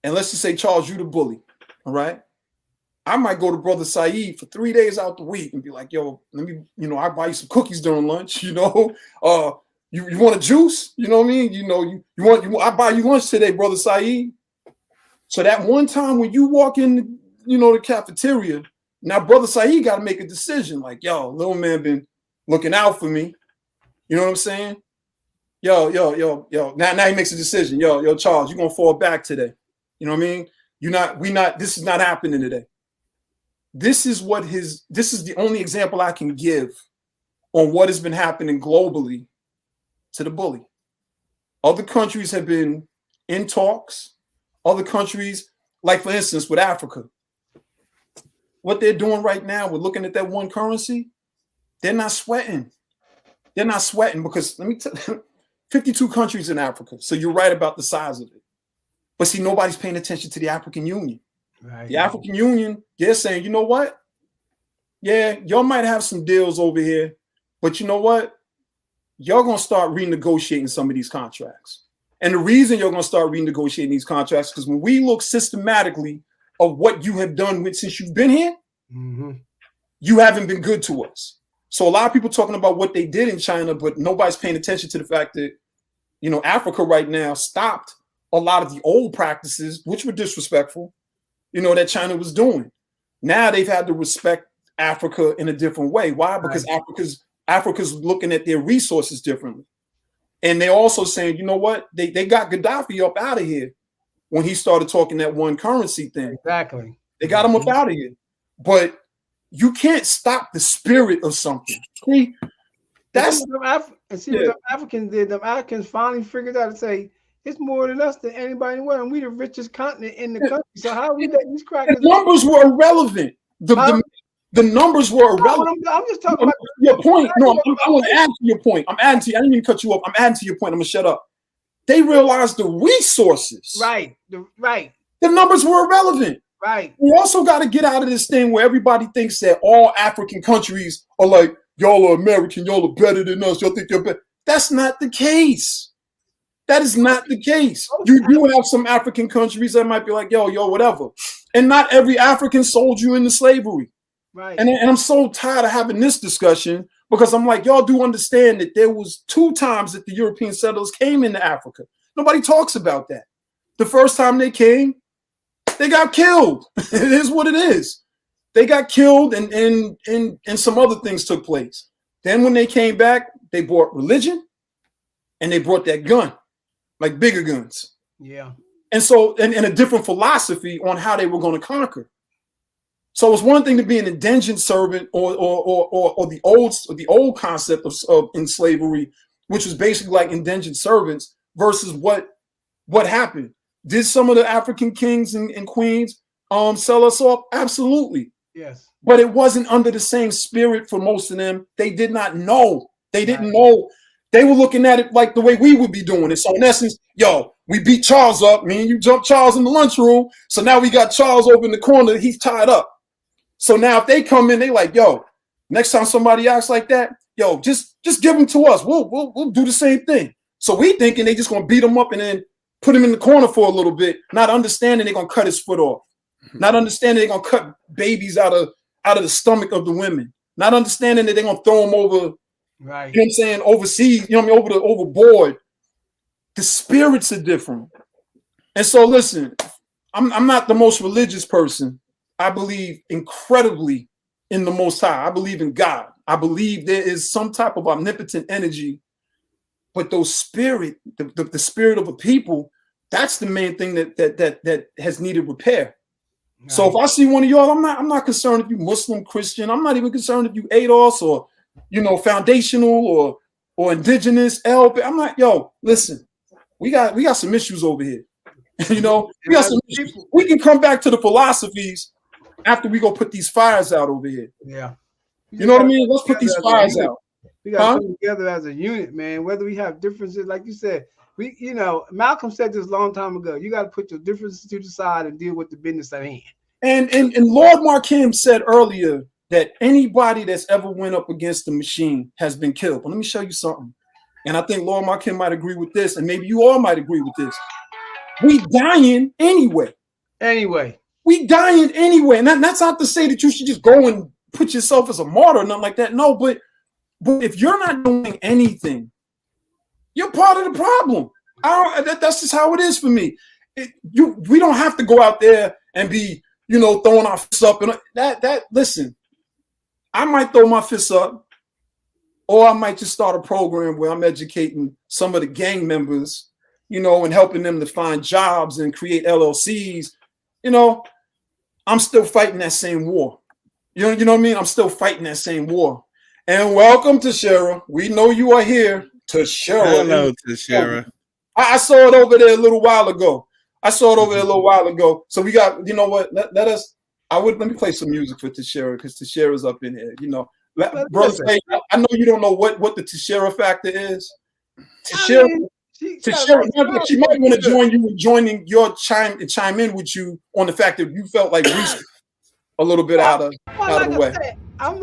and let's just say, Charles, you the bully, all right? I might go to Brother Saeed for 3 days out the week and be like, yo, let me, I buy you some cookies during lunch, you want a juice? You know what I mean? You want I buy you lunch today, Brother Saeed. So that one time when you walk in, the cafeteria, now Brother Saeed got to make a decision like, yo, little man been looking out for me. You know what I'm saying? Yo. Now he makes a decision. Yo, Charles, you're going to fall back today. You know what I mean? This is not happening today. This is the only example I can give on what has been happening globally to the bully. Other countries have been in talks. Other countries, like for instance, with Africa, what they're doing right now, we're looking at that one currency. They're not sweating. They're not sweating because let me tell you, 52 countries in Africa. So you're right about the size of it. But see, nobody's paying attention to the African Union. Right. The African Union, they're saying, you know what? Yeah, y'all might have some deals over here, but you know what? Y'all going to start renegotiating some of these contracts. And the reason you're going to start renegotiating these contracts, because when we look systematically of what you have done since you've been here, you haven't been good to us. So a lot of people talking about what they did in China, but nobody's paying attention to the fact that, Africa right now stopped a lot of the old practices, which were disrespectful, that China was doing. Now they've had to respect Africa in a different way. Why? Because Africa's looking at their resources differently. And they're also saying, you know what? They got Gaddafi up out of here when he started talking that one currency thing. Exactly. They got him up out of here. But you can't stop the spirit of something. See, that's what the Africans did. The Africans finally figured out to say, it's more than us than anybody in the world, and we the richest continent in the country. So how are we letting these crackers? The numbers were irrelevant. The numbers were irrelevant. I'm just talking about your point. No, I want to add to your point. I'm adding to you. I didn't even cut you off. I'm adding to your point. I'm gonna shut up. They realized the resources. Right. The numbers were irrelevant. Right. We also got to get out of this thing where everybody thinks that all African countries are like, y'all are American, y'all are better than us. Y'all think you're better. That's not the case. That is not the case. You do have some African countries that might be like, yo, whatever. And not every African sold you into slavery. Right. And I'm so tired of having this discussion because I'm like, y'all do understand that there was 2 times that the European settlers came into Africa. Nobody talks about that. The first time they came, they got killed. It is what it is. They got killed and some other things took place. Then when they came back, they brought religion and they brought that gun. Like bigger guns. Yeah. And so, and a different philosophy on how they were going to conquer. So it's one thing to be an indentured servant or the old concept of in slavery, which was basically like indentured servants versus what happened. Did some of the African kings and queens sell us off? Absolutely. Yes. But it wasn't under the same spirit for most of them. They did not know. They didn't know. They were looking at it like the way we would be doing it. So in essence, we beat Charles up. Me and you jumped Charles in the lunchroom. So now we got Charles over in the corner. He's tied up. So now if they come in, they like, next time somebody acts like that, just give them to us. We'll do the same thing. So we thinking they just gonna beat him up and then put him in the corner for a little bit, not understanding they're gonna cut his foot off, not understanding they're gonna cut babies out of the stomach of the women, not understanding that they're gonna throw them over. Right. You know what I'm saying? Overseas, overboard. The spirits are different. And so listen, I'm not the most religious person. I believe incredibly in the Most High. I believe in God. I believe there is some type of omnipotent energy, but those spirit, the spirit of a people, that's the main thing that has needed repair. Right. So if I see one of y'all, I'm not concerned if you Muslim, Christian. I'm not even concerned if you ADOS or foundational or indigenous LP. I'm like, listen, we got some issues over here. We got some issues. We can come back to the philosophies after we go put these fires out over here. Yeah. You know what I mean? Let's put these fires out. We got to come together as a unit, man. Whether we have differences, like you said, Malcolm said this a long time ago. You got to put your differences to the side and deal with the business at hand. And Lord Markham said earlier that anybody that's ever went up against the machine has been killed. But let me show you something. And I think Laura Markin might agree with this, and maybe you all might agree with this. We dying anyway. We dying anyway. And that's not to say that you should just go and put yourself as a martyr or nothing like that. No, but if you're not doing anything, you're part of the problem. That's just how it is for me. We don't have to go out there and be, throwing our fists up and that. Listen, I might throw my fists up, or I might just start a program where I'm educating some of the gang members, and helping them to find jobs and create LLCs. I'm still fighting that same war. You know what I mean? I'm still fighting that same war. And welcome, Tashera. We know you are here, Tashera. Hello, Tashera. I saw it over there a little while ago. So we got, you know what? Let me play some music for Tashera, because Tashera's up in here. Brother, I know you don't know what the Tashera factor is. Tashera, she might want to join you in joining your chime in with you on the fact that you felt like Reese a little bit out of the way. I'm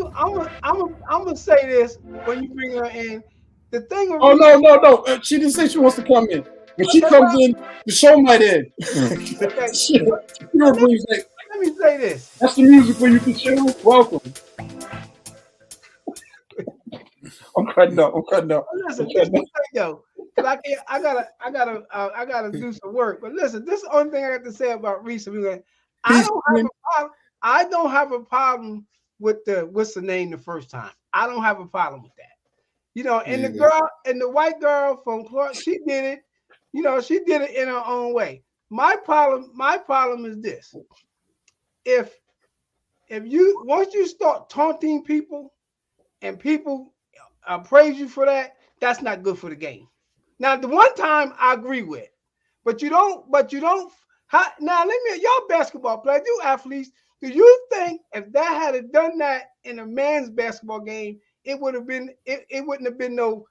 gonna say this when you bring her in. The thing. No. She didn't say she wants to come in. When she comes in, the show might end. Let me say this. That's the music for you, Tashera. Welcome. I'm cutting up. Listen, yo, because I gotta do some work. But listen, this is the only thing I got to say about Reese. I don't have a problem with what's the name the first time. I don't have a problem with that. And the white girl from Clark, she did it. She did it in her own way. My problem is this: if once you start taunting people and people praise you for that, that's not good for the game. Now, the one time I agree with, but you don't. Now, y'all basketball players, you athletes, do you think if that had done that in a man's basketball game, it wouldn't have been no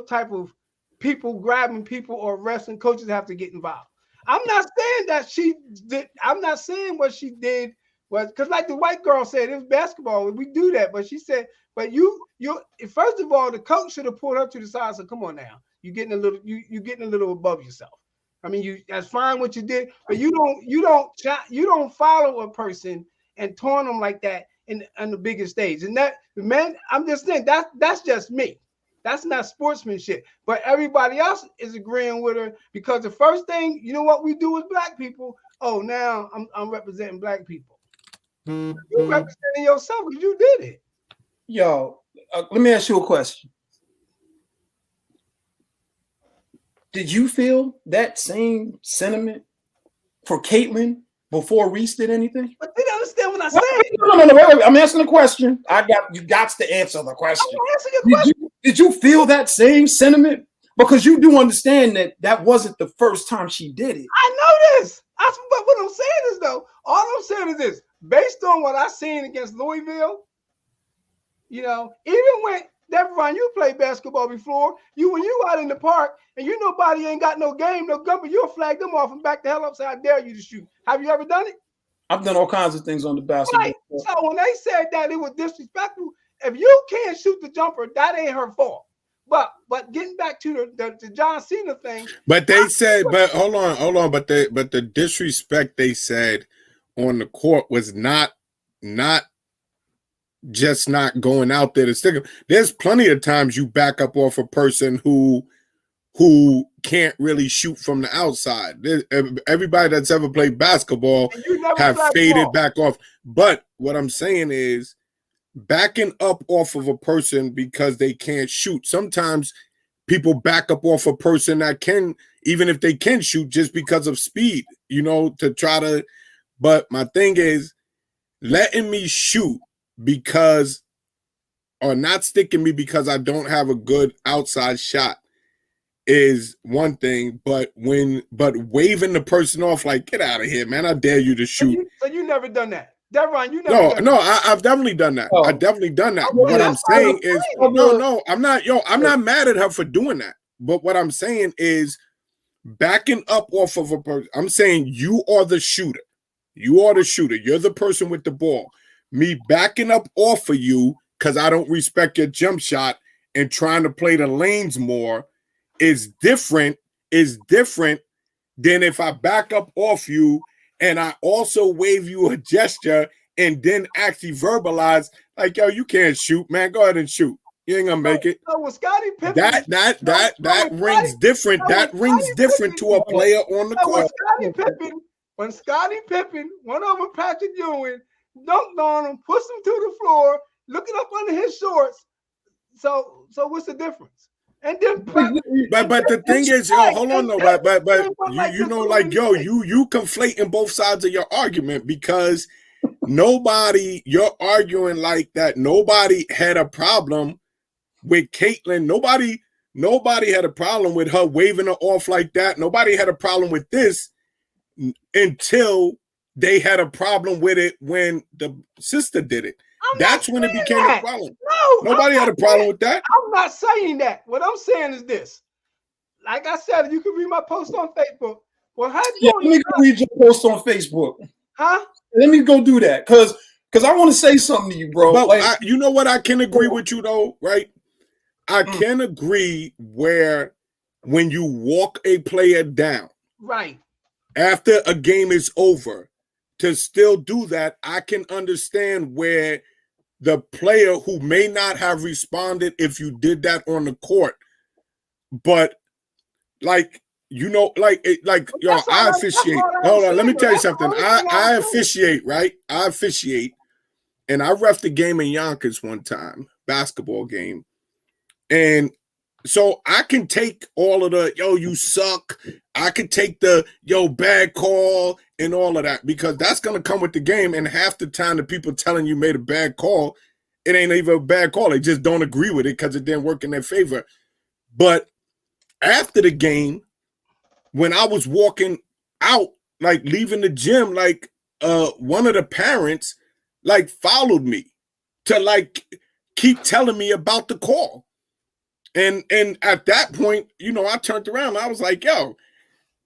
type of people grabbing people or wrestling coaches have to get involved? I'm not saying that she did. I'm not saying what she did was because, like the white girl said, it was basketball. We do that, but she said, but you first of all, the coach should have pulled her to the side and said, "Come on now, you're getting a little above yourself. I mean, that's fine what you did, but you don't follow a person and taunt them like that on the biggest stage." And that, man, I'm just saying that's just me. That's not sportsmanship. But everybody else is agreeing with her because the first thing, you know what we do as black people? Oh, now I'm representing black people. You're representing yourself because you did it. Yo, let me ask you a question. Did you feel that same sentiment for Caitlyn before Reese did anything? But they don't understand what I said. No, wait. I'm asking a question. You got to answer the question. I'm asking a question. Did you feel that same sentiment? Because you do understand that wasn't the first time she did it. I know this. But what I'm saying is, though, all I'm saying is this. Based on what I seen against Louisville, even when Devon, you played basketball before. When you out in the park and nobody ain't got no game, no gun, but you'll flag them off and back the hell up. So I dare you to shoot. Have you ever done it? I've done all kinds of things on the basketball. Right. So when they said that it was disrespectful, if you can't shoot the jumper, that ain't her fault. But getting back to the John Cena thing. But they said, but hold on. But the disrespect they said on the court was not just not going out there to stick them. There's plenty of times you back up off a person who can't really shoot from the outside. Everybody that's ever played basketball have faded back off. But what I'm saying is backing up off of a person because they can't shoot. Sometimes people back up off a person that can, even if they can shoot, just because of speed, to try to. But my thing is letting me shoot or not sticking me because I don't have a good outside shot is one thing, but waving the person off like, get out of here, man, I dare you to shoot. So you never done that. Devon, you never done that. I've definitely done that. Oh. I've definitely done that. What I'm saying is, I'm not mad at her for doing that. But what I'm saying is backing up off of a person. I'm saying you are the shooter. You are the shooter. You're the person with the ball. me backing up off of you because I don't respect your jump shot and trying to play the lanes more is different than if I back up off you and I also wave you a gesture and then actually verbalize like, yo, you can't shoot, man. Go ahead and shoot. You ain't gonna make it. So with Scottie Pippen, that rings different. That rings different to a player on the court. When Scottie Pippen went over Patrick Ewing, dunked on him, pushed him to the floor, looking up under his shorts. So what's the difference? And then, but the thing is, yo, hold on, no, but you know, like, yo, you conflating both sides of your argument because you're arguing like that. Nobody had a problem with Caitlyn. Nobody had a problem with her waving her off like that. Nobody had a problem with this until they had a problem with it when the sister did it. That's when it became a problem. No, nobody had a problem with that. I'm not saying that. What I'm saying is this. Like I said, you can read my post on Facebook. Well, let me go read your post on Facebook. Huh? Let me go do that because I want to say something to you, bro. But like, you know what? I can agree with you though, right? I can agree where when you walk a player down, right, after a game is over, to still do that, I can understand where the player who may not have responded if you did that on the court, but like, you know, like yo, I officiate. Hold on, let me tell you something. I officiate, right? I officiate, and I ref the game in Yonkers one time, basketball game, and so I can take all of the yo, you suck. I could take the yo, bad call and all of that because that's gonna come with the game. And half the time, the people telling you made a bad call, it ain't even a bad call. They just don't agree with it because it didn't work in their favor. But after the game, when I was walking out, like leaving the gym, like one of the parents like followed me to like keep telling me about the call. And at that point, you know, I turned around. I was like, yo,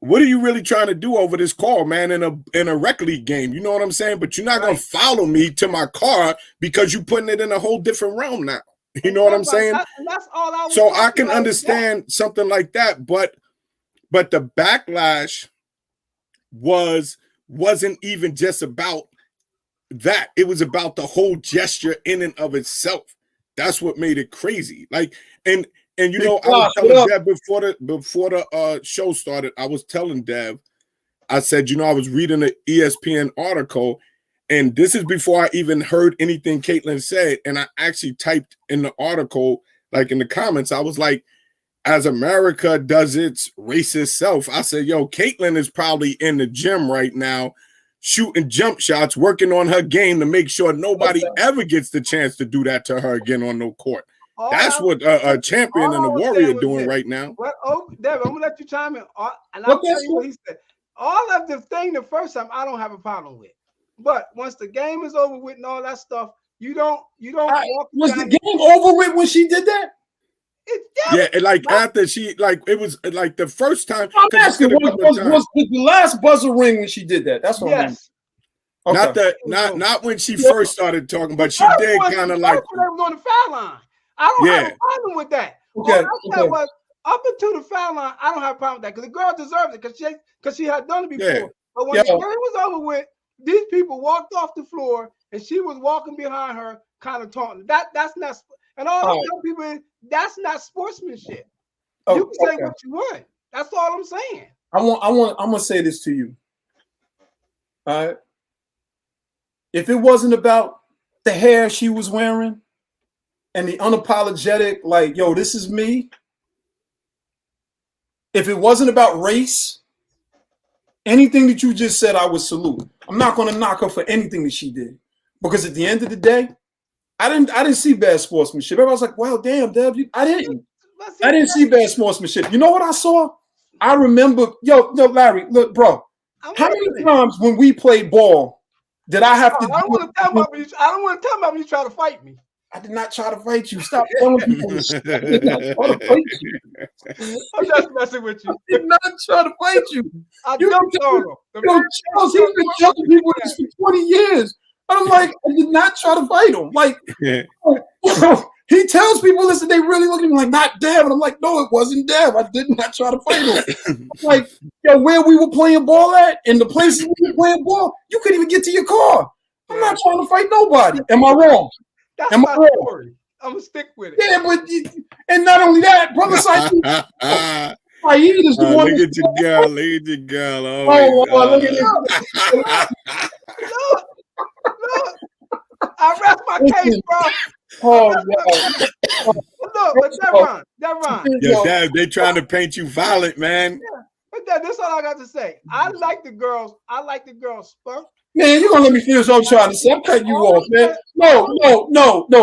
what are you really trying to do over this call, man, in a rec league game? You know what I'm saying? But you're not going to follow me to my car because you're putting it in a whole different realm now. You know what I'm saying? That's all I was so I can understand something like that. But the backlash wasn't even just about that. It was about the whole gesture in and of itself. That's what made it crazy. Like, and you know, I was telling Dev before the show started, I was telling Dev, I said, you know, I was reading an ESPN article, and this is before I even heard anything Caitlyn said. And I actually typed in the article, like in the comments, I was like, as America does its racist self, I said, yo, Caitlyn is probably in the gym right now, shooting jump shots, working on her game to make sure nobody ever gets the chance to do that to her again on no court. That's what a champion and a warrior doing right now. Well, Devin, I'm gonna let you chime in, and I'll tell you what he said. All of the thing the first time I don't have a problem with, but once the game is over with and all that stuff, you don't walk. Was the game over with when she did that? Yeah, and like after she, like it was like the first time. I'm asking, was the last buzzer ring when she did that? That's what I'm okay. Not when she first started talking, but she did kind of like when they was on the foul line. I don't have a problem with that. Okay. Was up until the foul line, I don't have a problem with that because the girl deserves it because she had done it before. Yeah. But when the game was over with, these people walked off the floor and she was walking behind her, kind of taunting. That's not. And all the young people, that's not sportsmanship. You can say what you want. That's all I'm saying. I'm gonna say this to you. All right. If it wasn't about the hair she was wearing and the unapologetic, like, yo, this is me. If it wasn't about race, anything that you just said, I would salute. I'm not gonna knock her for anything that she did. Because at the end of the day, I didn't see bad sportsmanship. Everybody was like, wow, damn, Deb, I didn't see bad sportsmanship. You know what I saw? I remember, yo, Larry, look, bro, how many times when we played ball did I have to I don't want to tell about when you try to fight me. I did not try to fight you. Stop telling people this shit. I did not try to fight you. I'm just messing with you. I did not try to fight you. I jumped on him. Yo, Charles, he's been telling people this for 20 years. I'm like, I did not try to fight him. Like, Yeah. he tells people, listen, they really look at me like, not Dev. And I'm like, no, it wasn't Dev. I did not try to fight him. I'm like, yo, where we were playing ball at, and the places we were playing ball, you couldn't even get to your car. I'm not trying to fight nobody. Am I wrong? That's Am my I wrong? story. I'm gonna stick with it. Yeah, but and not only that, brother Saeed is the one. Look at your girl. Look at your girl. Oh, look at this. Look, I rest my case, bro. Oh, Look, but Devron. Yo, Dad, they trying to paint you violent, man. But that's all I got to say. I like the girls spunk. man, you're gonna let me finish what I'm trying to say. I'm cutting you off, man. No.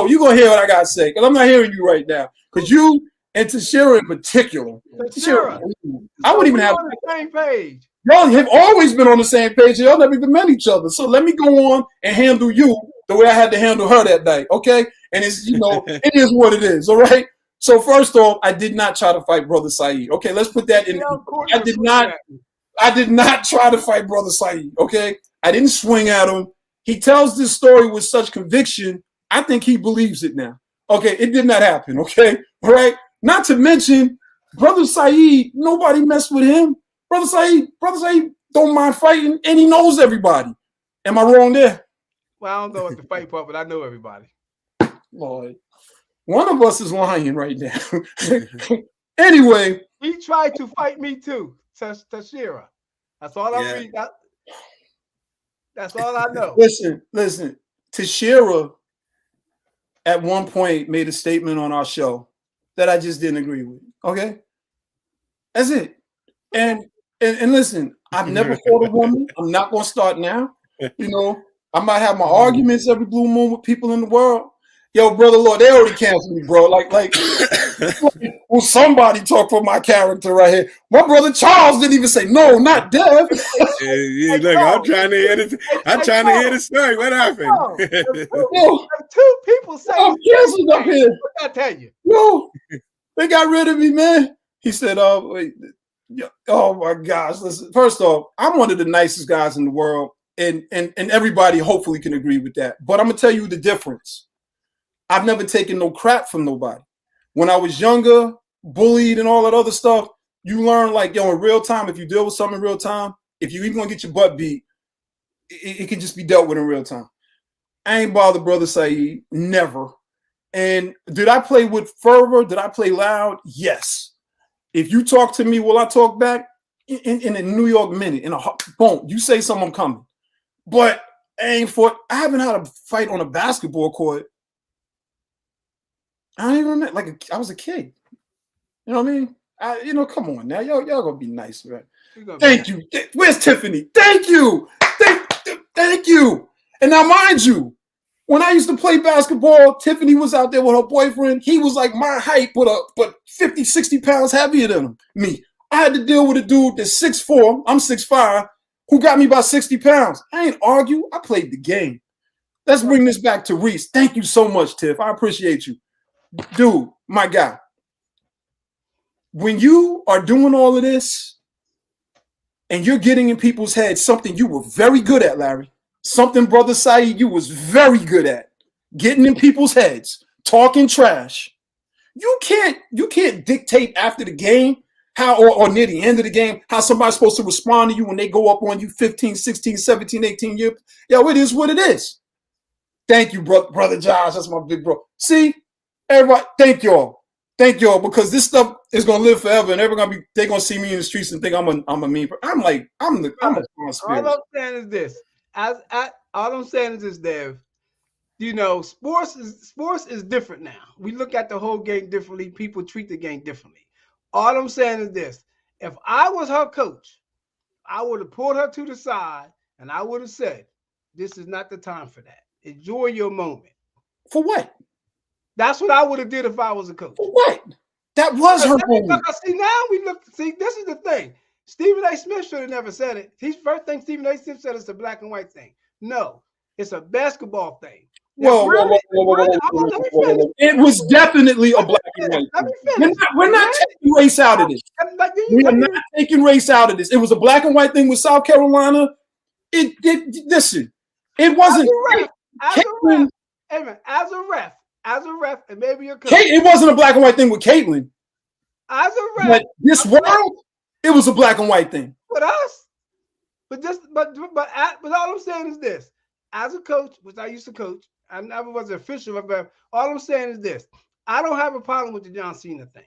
You're gonna hear what I gotta say, because I'm not hearing you right now. Because you and Tashira in particular. Tashira. I wouldn't even have on the same page. Y'all have always been on the same page. Y'all never even met each other. So let me go on and handle you the way I had to handle her that night, okay? And it's, it is what it is, all right? So first off, I did not try to fight Brother Saeed. Okay, let's put that in. I did not try to fight Brother Saeed, okay? I didn't swing at him. He tells this story with such conviction, I think he believes it now. Okay, it did not happen, okay? All right? Not to mention, Brother Saeed, nobody messed with him. Brother Saeed don't mind fighting, and he knows everybody. Am I wrong there? Well, I don't know what the fight part, but I know everybody. Lord, one of us is lying right now. Anyway. He tried to fight me too, Tashira. That's all I read. That's all I know. Listen. Tashira at one point made a statement on our show that I just didn't agree with. Okay? That's it. And listen, I've never fought a woman. I'm not going to start now. I might have my arguments every blue moon with people in the world. Yo, brother Lord, they already canceled me, bro. Like, will somebody talk for my character right here? My brother Charles didn't even say no, not Dev. Yeah, look, I'm trying to hear this. I'm trying to hear the story. What happened? Two people say I'm canceled up here. What I tell you? No, they got rid of me, man. He said, "Oh, wait. Oh my gosh! Listen. First off, I'm one of the nicest guys in the world, and everybody hopefully can agree with that. But I'm gonna tell you the difference. I've never taken no crap from nobody. When I was younger, bullied and all that other stuff, you learn like, in real time, if you deal with something in real time, if you even gonna get your butt beat, it can just be dealt with in real time. I ain't bothered Brother Saeed, never. And did I play with fervor? Did I play loud? Yes. If you talk to me, will I talk back? In a New York minute, in a boom, you say something, I'm coming. But I haven't had a fight on a basketball court. I don't even remember. I was a kid. You know what I mean? Come on now. Y'all gonna be nice, right? Thank you. Where's Tiffany? Thank you. Thank you. And now, mind you, when I used to play basketball, Tiffany was out there with her boyfriend. He was like my height, but 50, 60 pounds heavier than me. I had to deal with a dude that's 6'4", I'm 6'5", who got me about 60 pounds. I ain't argue. I played the game. Let's bring this back to Reese. Thank you so much, Tiff. I appreciate you. Dude, my guy, when you are doing all of this and you're getting in people's heads something you were very good at, Larry, something Brother Saeed you was very good at, getting in people's heads, talking trash. You can't dictate after the game how or near the end of the game how somebody's supposed to respond to you when they go up on you 15, 16, 17, 18 years. Yo, it is what it is. Thank you, brother Josh. That's my big bro. See? Everybody, thank y'all, because this stuff is gonna live forever, and they're gonna see me in the streets and think I'm a mean person. I'm a all I'm saying is this. All I'm saying is this, Dev. Sports is different now. We look at the whole game differently. People treat the game differently. All I'm saying is this: if I was her coach, I would have pulled her to the side and I would have said, "This is not the time for that. Enjoy your moment." For what? That's what I would have did if I was a coach. What? That was her moment. See, this is the thing. Stephen A. Smith should have never said it. His first thing Stephen A. Smith said is a black and white thing. No, it's a basketball thing. Whoa. It was definitely a black and white thing. We're not taking race out of this. We are not taking race out of this. It was a black and white thing with South Carolina. Listen, it wasn't. as a ref, amen, as a ref, and maybe you're it wasn't a black and white thing with Caitlyn. As a ref, but this world, it was a black and white thing. With us. But all I'm saying is this. As a coach, which I used to coach, I never was an official, but all I'm saying is this. I don't have a problem with the John Cena thing.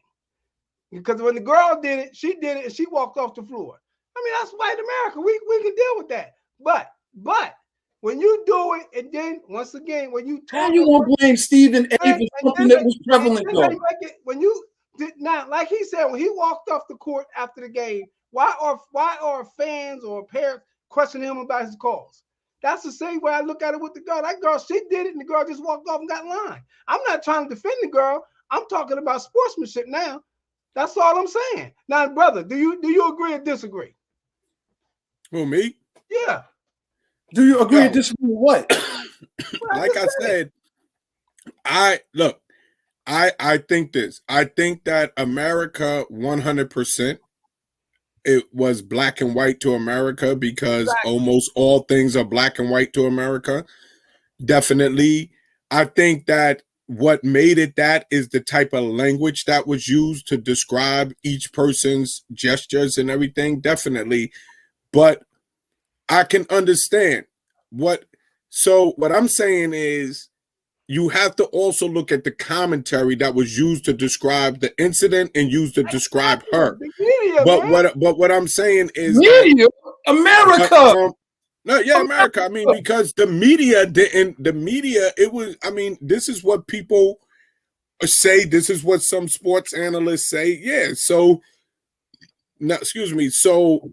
Because when the girl did it, and she walked off the floor. I mean, that's white America. We can deal with that. But when you do it, and then once again, when you talk, how you gonna blame Stephen A for something that was prevalent though? When you did not, like he said, when he walked off the court after the game, why are fans or parents questioning him about his calls? That's the same way I look at it with the girl. That girl, she did it, and the girl just walked off and got in line. I'm not trying to defend the girl. I'm talking about sportsmanship now. That's all I'm saying. Now, brother, do you agree or disagree? Who, me? Yeah. Do you agree or disagree with what? Like I said, I think this. I think that America 100%. It was black and white to America because almost all things are black and white to America. Definitely. I think that what made it that is the type of language that was used to describe each person's gestures and everything. Definitely. But I can understand what I'm saying is you have to also look at the commentary that was used to describe the incident and used to describe her. Media, but what I'm saying is media, America. America. I mean, because the media, it was, I mean, this is what people say. This is what some sports analysts say. Yeah. So, no, excuse me. So,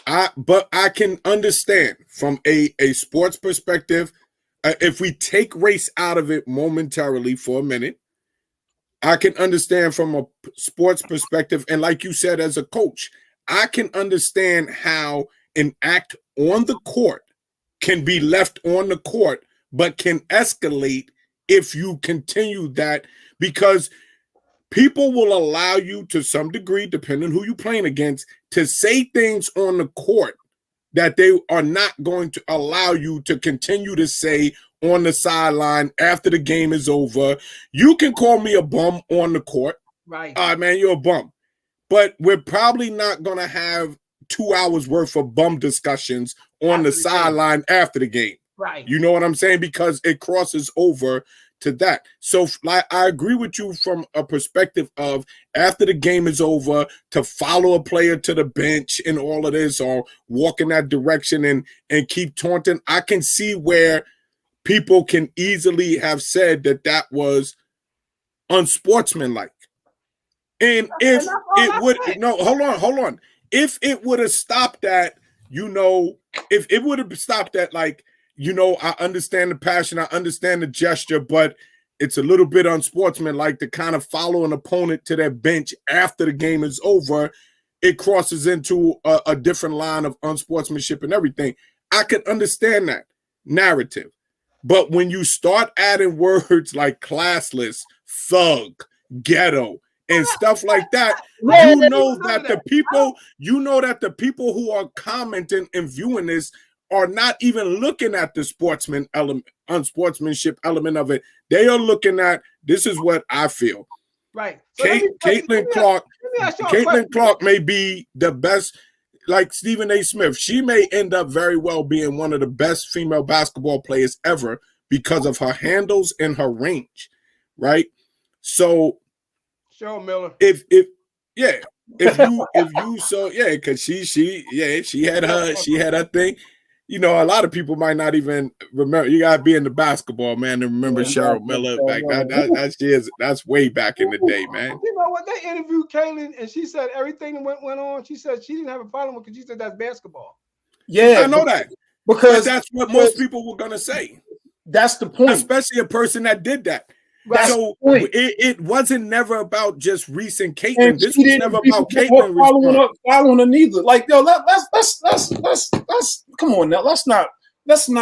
but I can understand from a sports perspective. If we take race out of it momentarily for a minute, I can understand from a sports perspective. And like you said, as a coach, I can understand how an act on the court can be left on the court, but can escalate if you continue that, because people will allow you to some degree, depending on who you're playing against, to say things on the court that they are not going to allow you to continue to say on the sideline after the game is over. You can call me a bum on the court. Right. All right, man, you're a bum. But we're probably not going to have 2 hours worth of bum discussions on the sideline after the game. Right. You know what I'm saying? Because it crosses over to that. So like, I agree with you from a perspective of after the game is over to follow a player to the bench and all of this, or walk in that direction and keep taunting. I can see where people can easily have said that was unsportsmanlike. And if it would, no, hold on. If it would have stopped that, if it would have stopped that, like, I understand the passion, I understand the gesture, but it's a little bit unsportsmanlike to kind of follow an opponent to their bench after the game is over. It crosses into a different line of unsportsmanship and everything. I could understand that narrative. But when you start adding words like classless, thug, ghetto, and stuff like that, you know that the people who are commenting and viewing this are not even looking at the unsportsmanship element of it. They are looking at, this is what I feel. Right. So Caitlin Clark may be the best, like Stephen A. Smith. She may end up very well being one of the best female basketball players ever because of her handles and her range, right? So, Cheryl Miller. If you so because she had her thing. A lot of people might not even remember. You gotta be in the basketball, man, to remember Cheryl Miller. Like that's way back in the day, man. You know what? They interviewed Caitlyn, and she said everything that went on. She said she didn't have a problem with, because she said that's basketball. Yeah, I know that, because that's what most people were gonna say. That's the point, especially a person that did that. Right. So it wasn't never about just Reese and Caitlyn. This was never about Caitlyn following her neither. Like, yo, let's come on now. Let's not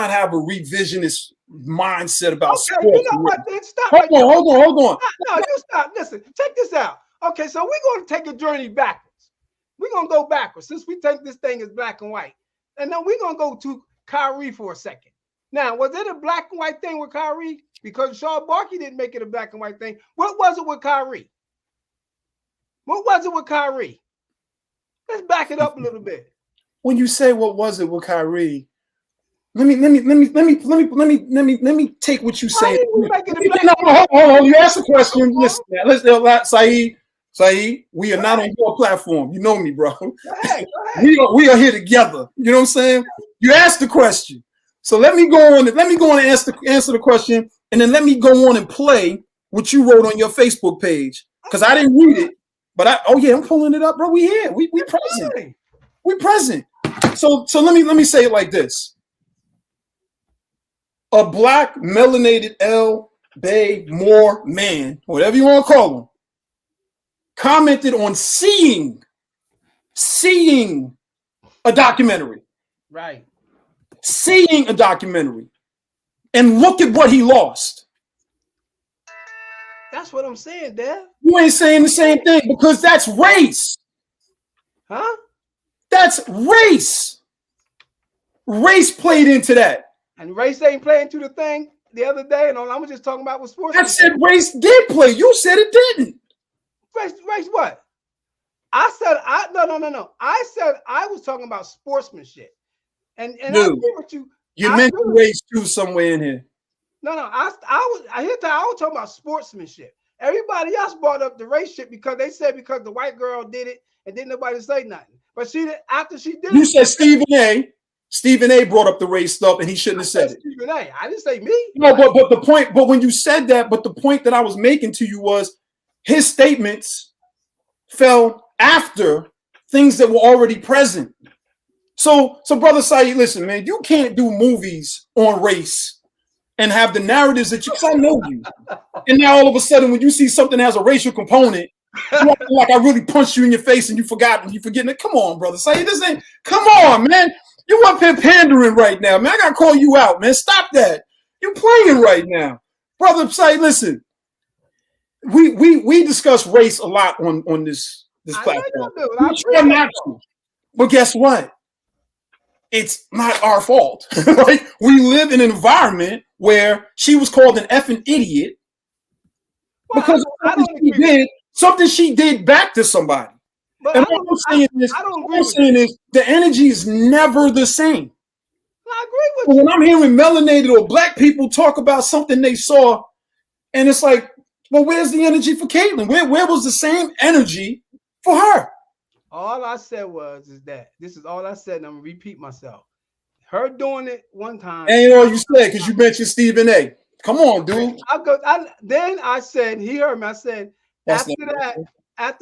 have a revisionist mindset about sports. You know what? Then stop. Hold on. No, you stop. Listen, check this out. Okay, so we're going to take a journey backwards. We're going to go backwards since we take this thing as black and white. And then we're going to go to Kyrie for a second. Now, was it a black and white thing with Kyrie? Because Sean Barkley didn't make it a black and white thing. What was it with Kyrie? What was it with Kyrie? Let's back it up a little bit. When you say what was it with Kyrie, let me take what you say. Hold on. You asked a question. Listen, let's Saeed, we are not on your platform. You know me, bro. Go ahead. We are here together. You know what I'm saying? You asked the question. So let me go on and answer the question, and then let me go on and play what you wrote on your Facebook page. Because I didn't read it. But I'm pulling it up, bro. We here. We present. We present. So let me say it like this. A black melanated L. Bay Moore man, whatever you want to call him, commented on seeing a documentary. Right. Seeing a documentary. And look at what he lost. That's what I'm saying, Dad. You ain't saying the same thing because that's race. Huh? That's race. Race played into that. And race ain't playing to the thing the other day, and all I was just talking about was sports. I said race did play. You said it didn't. Race what? I said no. I said I was talking about sportsmanship. And I agree with you. You mentioned race too somewhere in here. No. I was talking about sportsmanship. Everybody else brought up the race shit because they said because the white girl did it and didn't nobody say nothing. But after she did it. You said Stephen A. Stephen A. brought up the race stuff and he shouldn't have said it. Stephen A. I didn't say me. No, but when you said that, but the point that I was making to you was his statements fell after things that were already present. So brother Saeed, listen, man, you can't do movies on race and have the narratives that you, because I know you. And now all of a sudden, when you see something that has a racial component, you act like I really punched you in your face and you forgetting it. Come on, brother Saeed, come on, man. You up here pandering right now, man. I gotta call you out, man. Stop that. You're playing right now. Brother Saeed, listen. We discuss race a lot on this platform. But guess what? It's not our fault. Right? We live in an environment where she was called an effing idiot because something she did back to somebody. But and what I'm saying is the energy is never the same. I agree with you. When I'm hearing melanated or black people talk about something they saw, and it's like, well, where's the energy for Caitlyn? Where was the same energy for her? All I said is that this is all I said, and I'm gonna repeat myself. Her doing it one time. And all you said because you mentioned Stephen A. Come on, dude. Then I said, he heard me. I said, after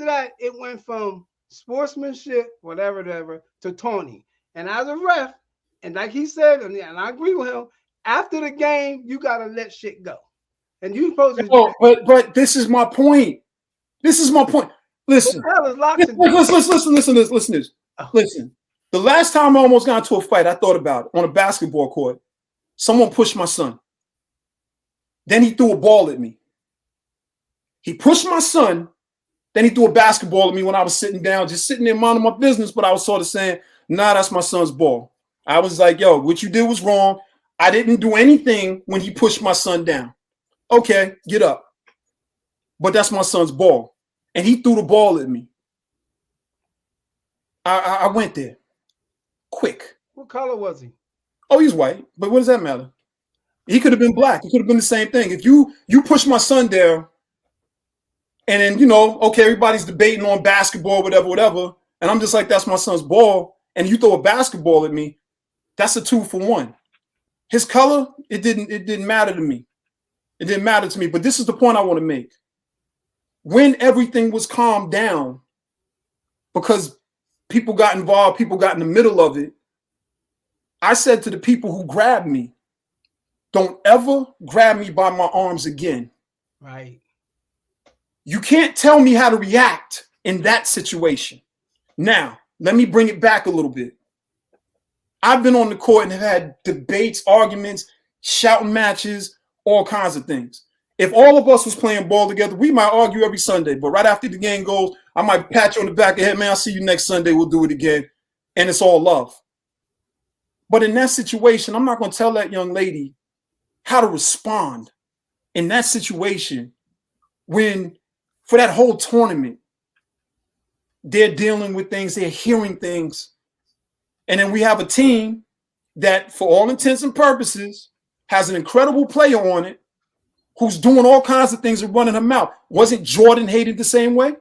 that, it went from sportsmanship, whatever, to Tony. And as a ref, and like he said, and I agree with him, after the game, you gotta let shit go. And you supposed to. But this is my point. Listen. Listen. The last time I almost got into a fight, I thought about it on a basketball court. Someone pushed my son. Then he threw a ball at me. He pushed my son. Then he threw a basketball at me when I was sitting down, just sitting there minding my business. But I was sort of saying, nah, that's my son's ball. I was like, yo, what you did was wrong. I didn't do anything when he pushed my son down. Okay, get up. But that's my son's ball. And he threw the ball at me. I went there. Quick. What color was he? Oh, he's white. But what does that matter? He could have been black. It could have been the same thing. If you push my son down, and then, okay, everybody's debating on basketball, whatever. And I'm just like, that's my son's ball. And you throw a basketball at me, that's a 2-for-1. His color, it didn't matter to me. It didn't matter to me. But this is the point I want to make. When everything was calmed down, because people got involved, people got in the middle of it, I said to the people who grabbed me, don't ever grab me by my arms again. Right. You can't tell me how to react in that situation. Now, let me bring it back a little bit. I've been on the court and have had debates, arguments, shouting matches, all kinds of things. If all of us was playing ball together, we might argue every Sunday. But right after the game goes, I might pat you on the back of the head, man, I'll see you next Sunday. We'll do it again. And it's all love. But in that situation, I'm not going to tell that young lady how to respond in that situation when, for that whole tournament, they're dealing with things, they're hearing things. And then we have a team that, for all intents and purposes, has an incredible player on it who's doing all kinds of things and running her mouth. Wasn't Jordan hated the same way?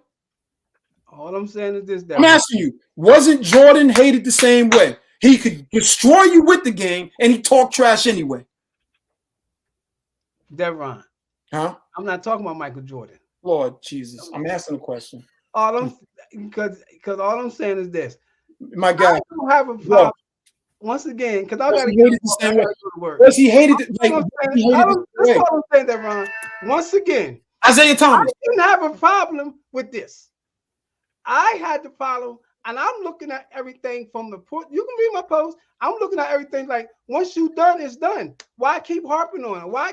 All I'm saying is this. I'm asking you, wasn't Jordan hated the same way? He could destroy you with the game, and he talked trash anyway. Devron. Huh? I'm not talking about Michael Jordan. Lord Jesus, I'm asking a question. Because all I'm saying is this. My God, I don't have a problem. Once again, because I got to get to work. Was he hated it? Like, that's what I'm saying, Devron. Once again, Isaiah Thomas. I didn't have a problem with this. I had the problem, and I'm looking at everything from the port. You can read my post. I'm looking at everything like once you're done, it's done. Why keep harping on it? Why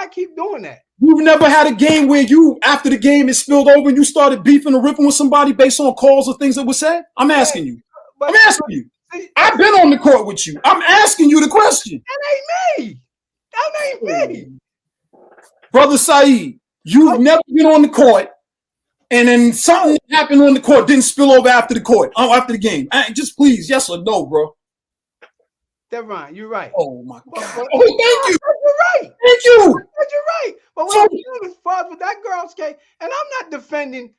keep doing that? You've never had a game where you, after the game is spilled over, and you started beefing or ripping with somebody based on calls or things that were said? I'm asking you. I'm asking you. I've been on the court with you. I'm asking you the question. That ain't me. That ain't me. Brother Saeed, you've never been on the court, and then something happened on the court didn't spill over after the court, after the game. Just please, yes or no, bro. Devron, you're right. Oh my God. Thank you. You're right. Thank you. You're right. But what I'm doing is far with that girl's case, and I'm not defending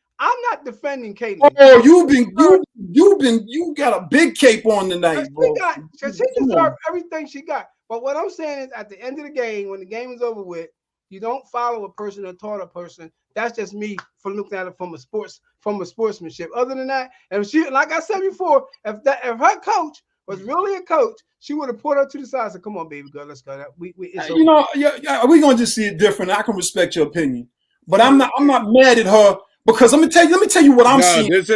Caitlyn. Oh, you got a big cape on tonight, bro. She deserves everything she got. But what I'm saying is, at the end of the game, when the game is over with, you don't follow a person or taught a person. That's just me for looking at it from a sportsmanship. Other than that, and she, like I said before, if her coach was really a coach, she would have put her to the side and said, "Come on, baby girl, let's go." We're gonna just see it different. I can respect your opinion, but I'm not mad at her. Because let me tell you what I'm seeing. This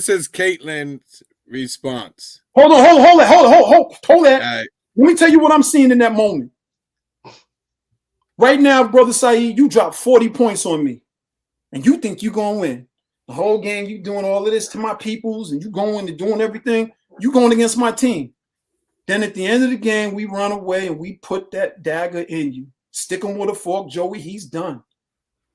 is Caitlyn's response. Hold that. Right. Let me tell you what I'm seeing in that moment. Right now, Brother Saeed, you dropped 40 points on me. And you think you're gonna win. The whole game, you doing all of this to my peoples, and you going and doing everything. You going against my team. Then at the end of the game, we run away and we put that dagger in you. Stick him with a fork, Joey, he's done.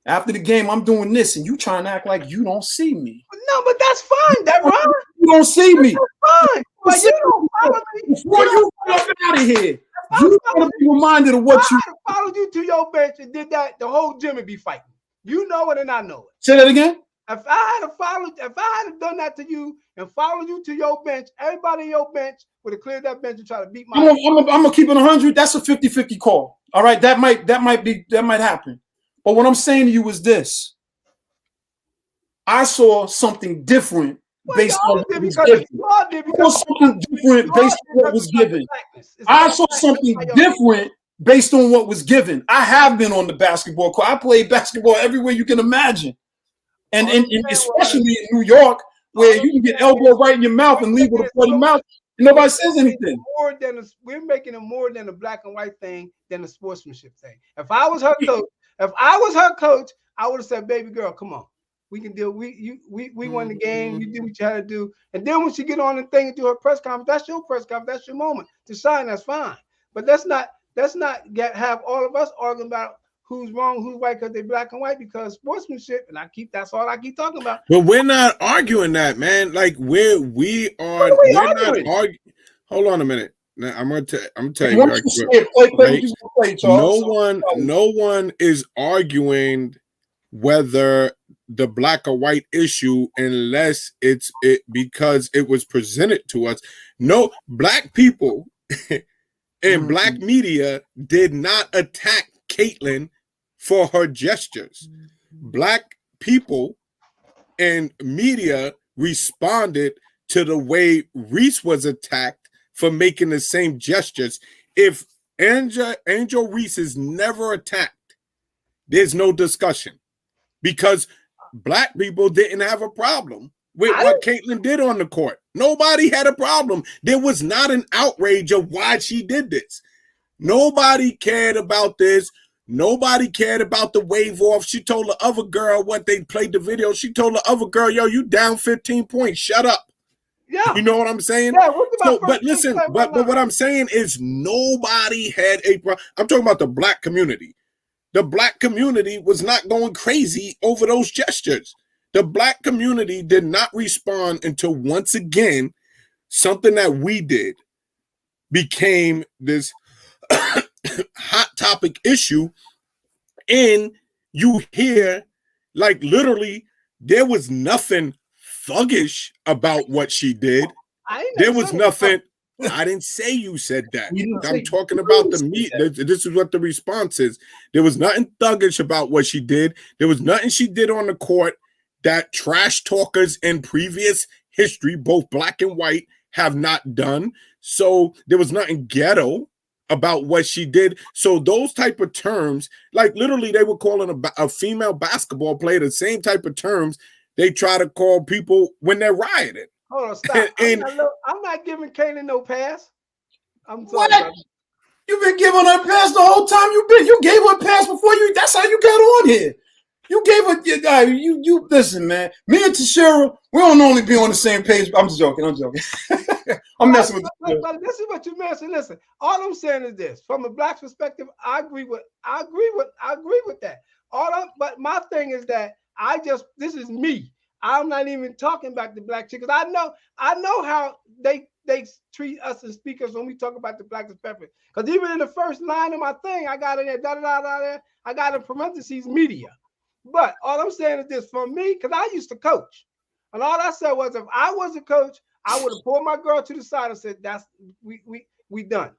After the game, I'm doing this, and you trying to act like you don't see me. No, but that's fine. That's right. You don't see me. That's fine. But you don't follow me. Before you get out of here, you want to be reminded of what you followed you to your bench and did that. The whole gym would be fighting. You know it, and I know it. Say that again. If I had done that to you and followed you to your bench, everybody in your bench would have cleared that bench and try to beat my. I'm gonna keep it 100. That's a 50-50 call. All right, that might happen. But what I'm saying to you is this. I saw something different based on what was given. I saw something different based on what was given. I saw something different based on what was given. I have been on the basketball court. I played basketball everywhere you can imagine. And especially in New York, where you can get elbow right in your mouth and leave with a bloody mouth. And nobody says anything. We're making it more than a black and white thing than a sportsmanship thing. If I was her coach, I would have said, "Baby girl, come on, we can deal. We won the game. You do what you had to do." And then when she get on the thing and do her press conference, that's your press conference. That's your moment to shine. That's fine. But let's not have all of us arguing about who's wrong, who's right, because they're black and white, because sportsmanship, and that's all I keep talking about. But we're not arguing that, man. Like we're not arguing. Hold on a minute. Now, I'm gonna tell you. No one is arguing whether the black or white issue unless it's because it was presented to us. No, black people and black media did not attack Caitlyn for her gestures. Black people and media responded to the way Reese was attacked for making the same gestures. If Angel Reese is never attacked, there's no discussion, because black people didn't have a problem with what Caitlyn did on the court. Nobody had a problem. There was not an outrage of why she did this. Nobody cared about this. Nobody cared about the wave off. She told the other girl what they played the video. She told the other girl, "Yo, you down 15 points. Shut up." Yeah. You know what I'm saying? Yeah, what's my So, first but listen, thing but what I'm saying is nobody had a problem. I'm talking about the black community. The black community was not going crazy over those gestures. The black community did not respond until once again, something that we did became this hot topic issue. And you hear, like, literally, there was nothing thuggish about what she did. There was nothing. I didn't say you said that. I'm talking about the meat. This is what the response is. There was nothing thuggish about what she did. There was nothing she did on the court that trash talkers in previous history, both black and white, have not done. So there was nothing ghetto about what she did. So those type of terms, like literally they were calling a female basketball player the same type of terms they try to call people when they're rioting. Hold on, stop. I'm not giving Kanan no pass. I'm sorry. What? You've been giving her a pass the whole time you've been. You gave her a pass before you. That's how you got on here. You gave her. You listen, man. Me and Tashira, we don't only be on the same page. I'm just joking. I'm messing with you. But this is what you mentioned. Listen, all I'm saying is this: from a black perspective, I agree with that. But my thing is that this is me. I'm not even talking about the black chick, because I know how they treat us as speakers when we talk about the black perspective. Because even in the first line of my thing, I got in there, I got in parentheses media. But all I'm saying is this: for me, because I used to coach, and all I said was, if I was a coach, I would have pulled my girl to the side and said, "That's we done."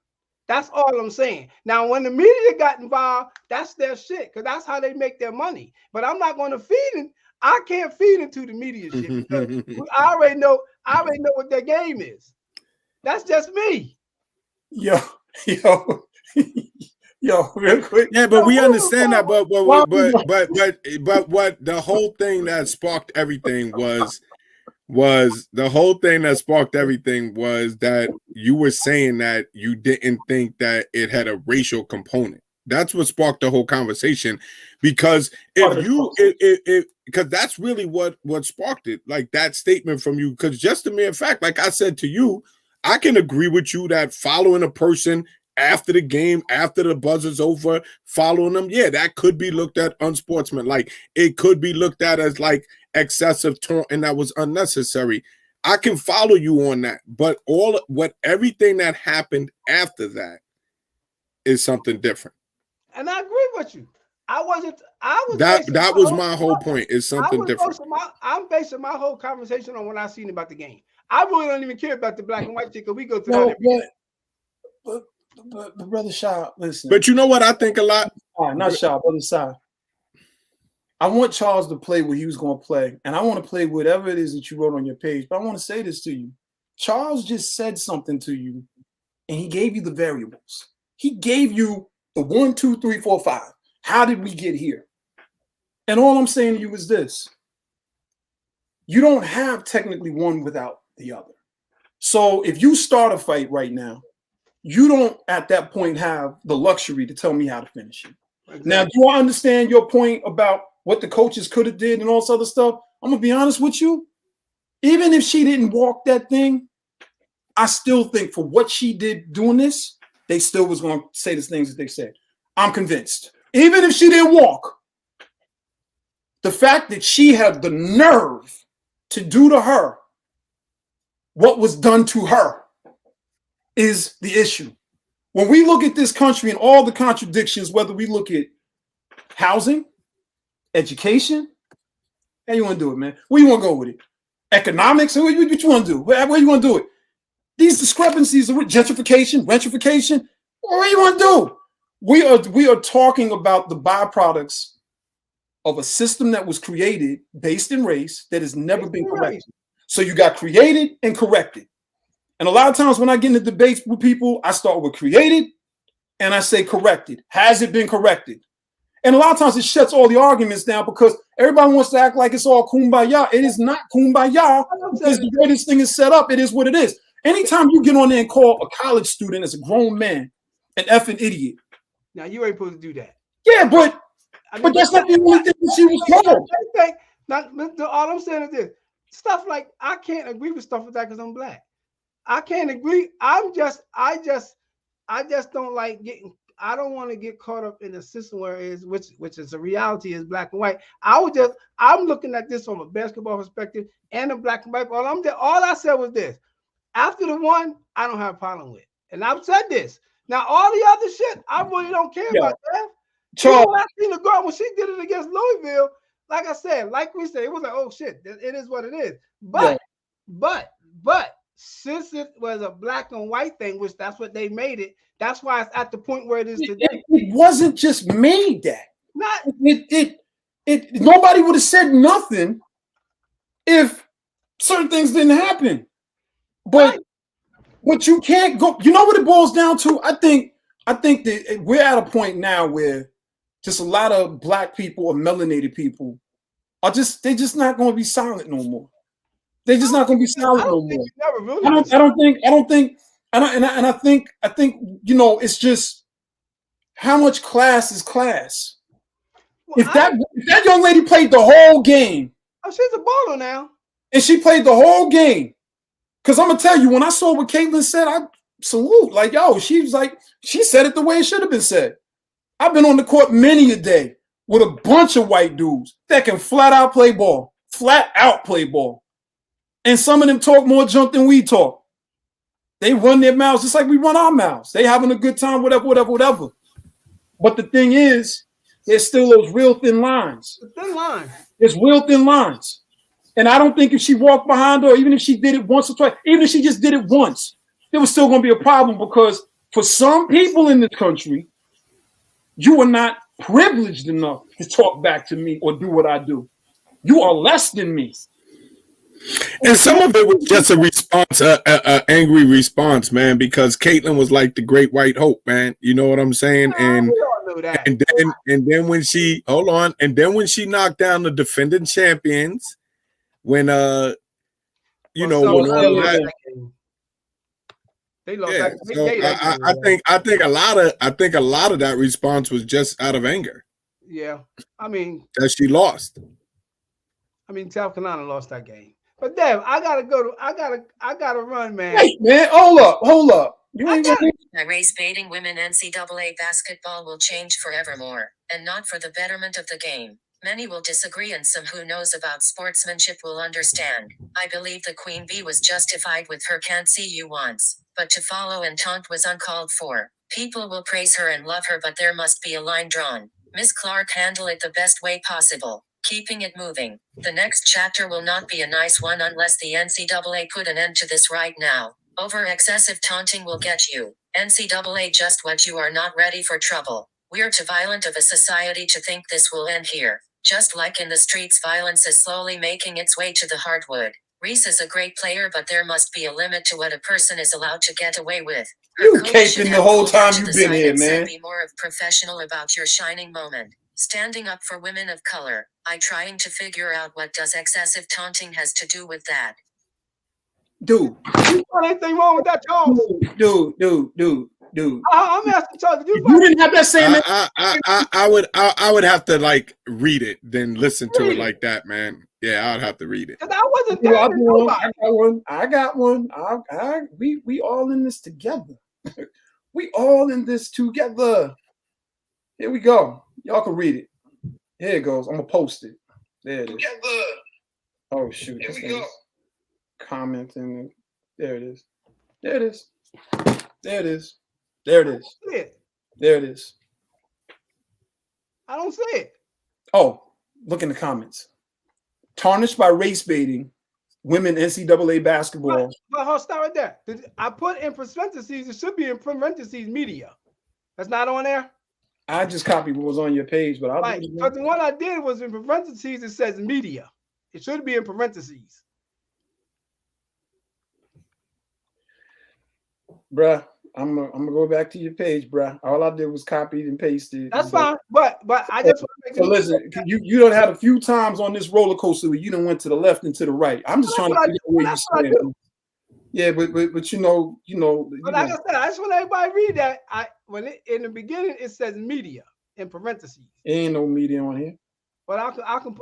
That's all I'm saying. Now, when the media got involved, that's their shit, because that's how they make their money. But I'm not going to feed in. I can't feed into the media shit, because I already know what their game is. That's just me. Yo, real quick. Yeah, but we understand that. But what the whole thing that sparked everything was that you were saying that you didn't think that it had a racial component. That's what sparked the whole conversation, because because that's really what sparked it, like that statement from you. Because just a mere fact, like I said to you, I can agree with you that following a person after the game, after the buzzer's over, following them, yeah, that could be looked at unsportsmanlike. It could be looked at as like excessive taunt, and that was unnecessary. I can follow you on that, but everything that happened after that is something different. And I agree with you. That was my whole point. Is something different. I'm basing my whole conversation on what I've seen about the game. I really don't even care about the black and white chick, because we go through that every day. But Brother Shaw, listen. But you know what I think a lot? Not Shaw, Brother Shaw. I want Charles to play what he was going to play, and I want to play whatever it is that you wrote on your page. But I want to say this to you. Charles just said something to you, and he gave you the variables. He gave you the 1, 2, 3, 4, 5. How did we get here? And all I'm saying to you is this. You don't have technically one without the other. So if you start a fight right now, you don't at that point have the luxury to tell me how to finish it. Exactly. Now, do I understand your point about what the coaches could have did and all this other stuff? I'm going to be honest with you. Even if she didn't walk that thing, I still think for what she did doing this, they still was going to say the things that they said. I'm convinced. Even if she didn't walk, the fact that she had the nerve to do to her what was done to her is the issue. When we look at this country and all the contradictions, whether we look at housing, education, how you want to do it, man? Where you want to go with it? Economics? What you want to do? Where you want to do it? These discrepancies are gentrification, rentification. What do you want to do? We are talking about the byproducts of a system that was created based in race that has never been corrected. So you got created and corrected. And a lot of times when I get into debates with people, I start with created and I say corrected. Has it been corrected? And a lot of times it shuts all the arguments down, because everybody wants to act like it's all kumbaya. It is not kumbaya, because the way this thing is set up, it is what it is. Anytime you get on there and call a college student as a grown man an effing idiot. Now, you ain't supposed to do that. Yeah, but that's not the only thing that she was told. All I'm saying is this. stuff like I can't agree with stuff like that because I'm black. I can't agree. I just don't like getting. I don't want to get caught up in a system where it is, which is a reality, is black and white. I'm looking at this from a basketball perspective and a black and white. All I said was this: after the one, I don't have a problem with, and I've said this. Now all the other shit, I really don't care about that. Charles, I seen the girl when she did it against Louisville. Like I said, like we said, it was like, oh shit, it is what it is. But since it was a black and white thing, which that's what they made it, that's why it's at the point where it is today. It wasn't just made that. Not it. Nobody would have said nothing if certain things didn't happen. But you can't go. You know what it boils down to? I think that we're at a point now where just a lot of black people or melanated people are they're just not going to be silent no more. They're just not going to be silent no more. I think you know, it's just how much class is class. Well, if that young lady played the whole game, oh, she's a baller now, and she played the whole game. Because I'm gonna tell you, when I saw what Caitlin said, I salute. Like, yo, she said it the way it should have been said. I've been on the court many a day with a bunch of white dudes that can flat out play ball. And some of them talk more junk than we talk. They run their mouths just like we run our mouths. They having a good time, whatever. But the thing is, there's still those real thin lines. The thin line. There's real thin lines. And I don't think if she walked behind her, even if she did it once or twice, even if she just did it once, there was still going to be a problem, because for some people in this country, you are not privileged enough to talk back to me or do what I do. You are less than me. And some of it was just a response, an angry response, man, because Caitlin was like the great white hope, man. You know what I'm saying? And then when she knocked down the defending champions, when they lost. I think a lot of that response was just out of anger. Yeah, I mean that she lost. I mean, South Carolina lost that game. But Dev, I gotta run, man. Hey, man, hold up. By race baiting women, NCAA basketball will change forevermore, and not for the betterment of the game. Many will disagree, and some who knows about sportsmanship will understand. I believe the Queen Bee was justified with her "can't see you" once, but to follow and taunt was uncalled for. People will praise her and love her, but there must be a line drawn. Miss Clark handled it the best way possible, keeping it moving. The next chapter will not be a nice one unless the NCAA put an end to this right now. Over excessive taunting will get you, NCAA, just what you are not ready for trouble. We're too violent of a society to think this will end here. Just like in the streets, violence is slowly making its way to the hardwood. Reese is a great player, but there must be a limit to what a person is allowed to get away with. You caping the whole time you've been here, man. Be more of professional about your shining moment. Standing up for women of color. Trying to figure out what does excessive taunting has to do with that. Dude. Anything wrong with that, Charles? Dude. I'm asking Charles. You didn't have that same. I would have to like read it, then listen to it like that, man. Yeah, I'd have to read it. Because I wasn't there. I got one. We all in this together. We all in this together. Here we go. Y'all can read it. Here it goes. I'm gonna post it. There it is. Together. Oh shoot. Here we go. Commenting. There it is. There it is. There it is. There it is. There it is. I don't see it. Oh, look in the comments. Tarnished by race baiting, women NCAA basketball. But hold, start right there. I put in parentheses. It should be in parentheses media. That's not on there. I just copied what was on your page, but but the one I did was in parentheses. It says media. It should be in parentheses. Bruh, I'm gonna go back to your page, bruh. All I did was copy and paste it. That's fine, but I just want to make listen. You don't have a few times on this roller coaster where you done went to the left and to the right. I'm just trying to figure out where you stand. Yeah, but you know. But like I said, I just want everybody to read that. In the beginning it says media in parentheses. Ain't no media on here. But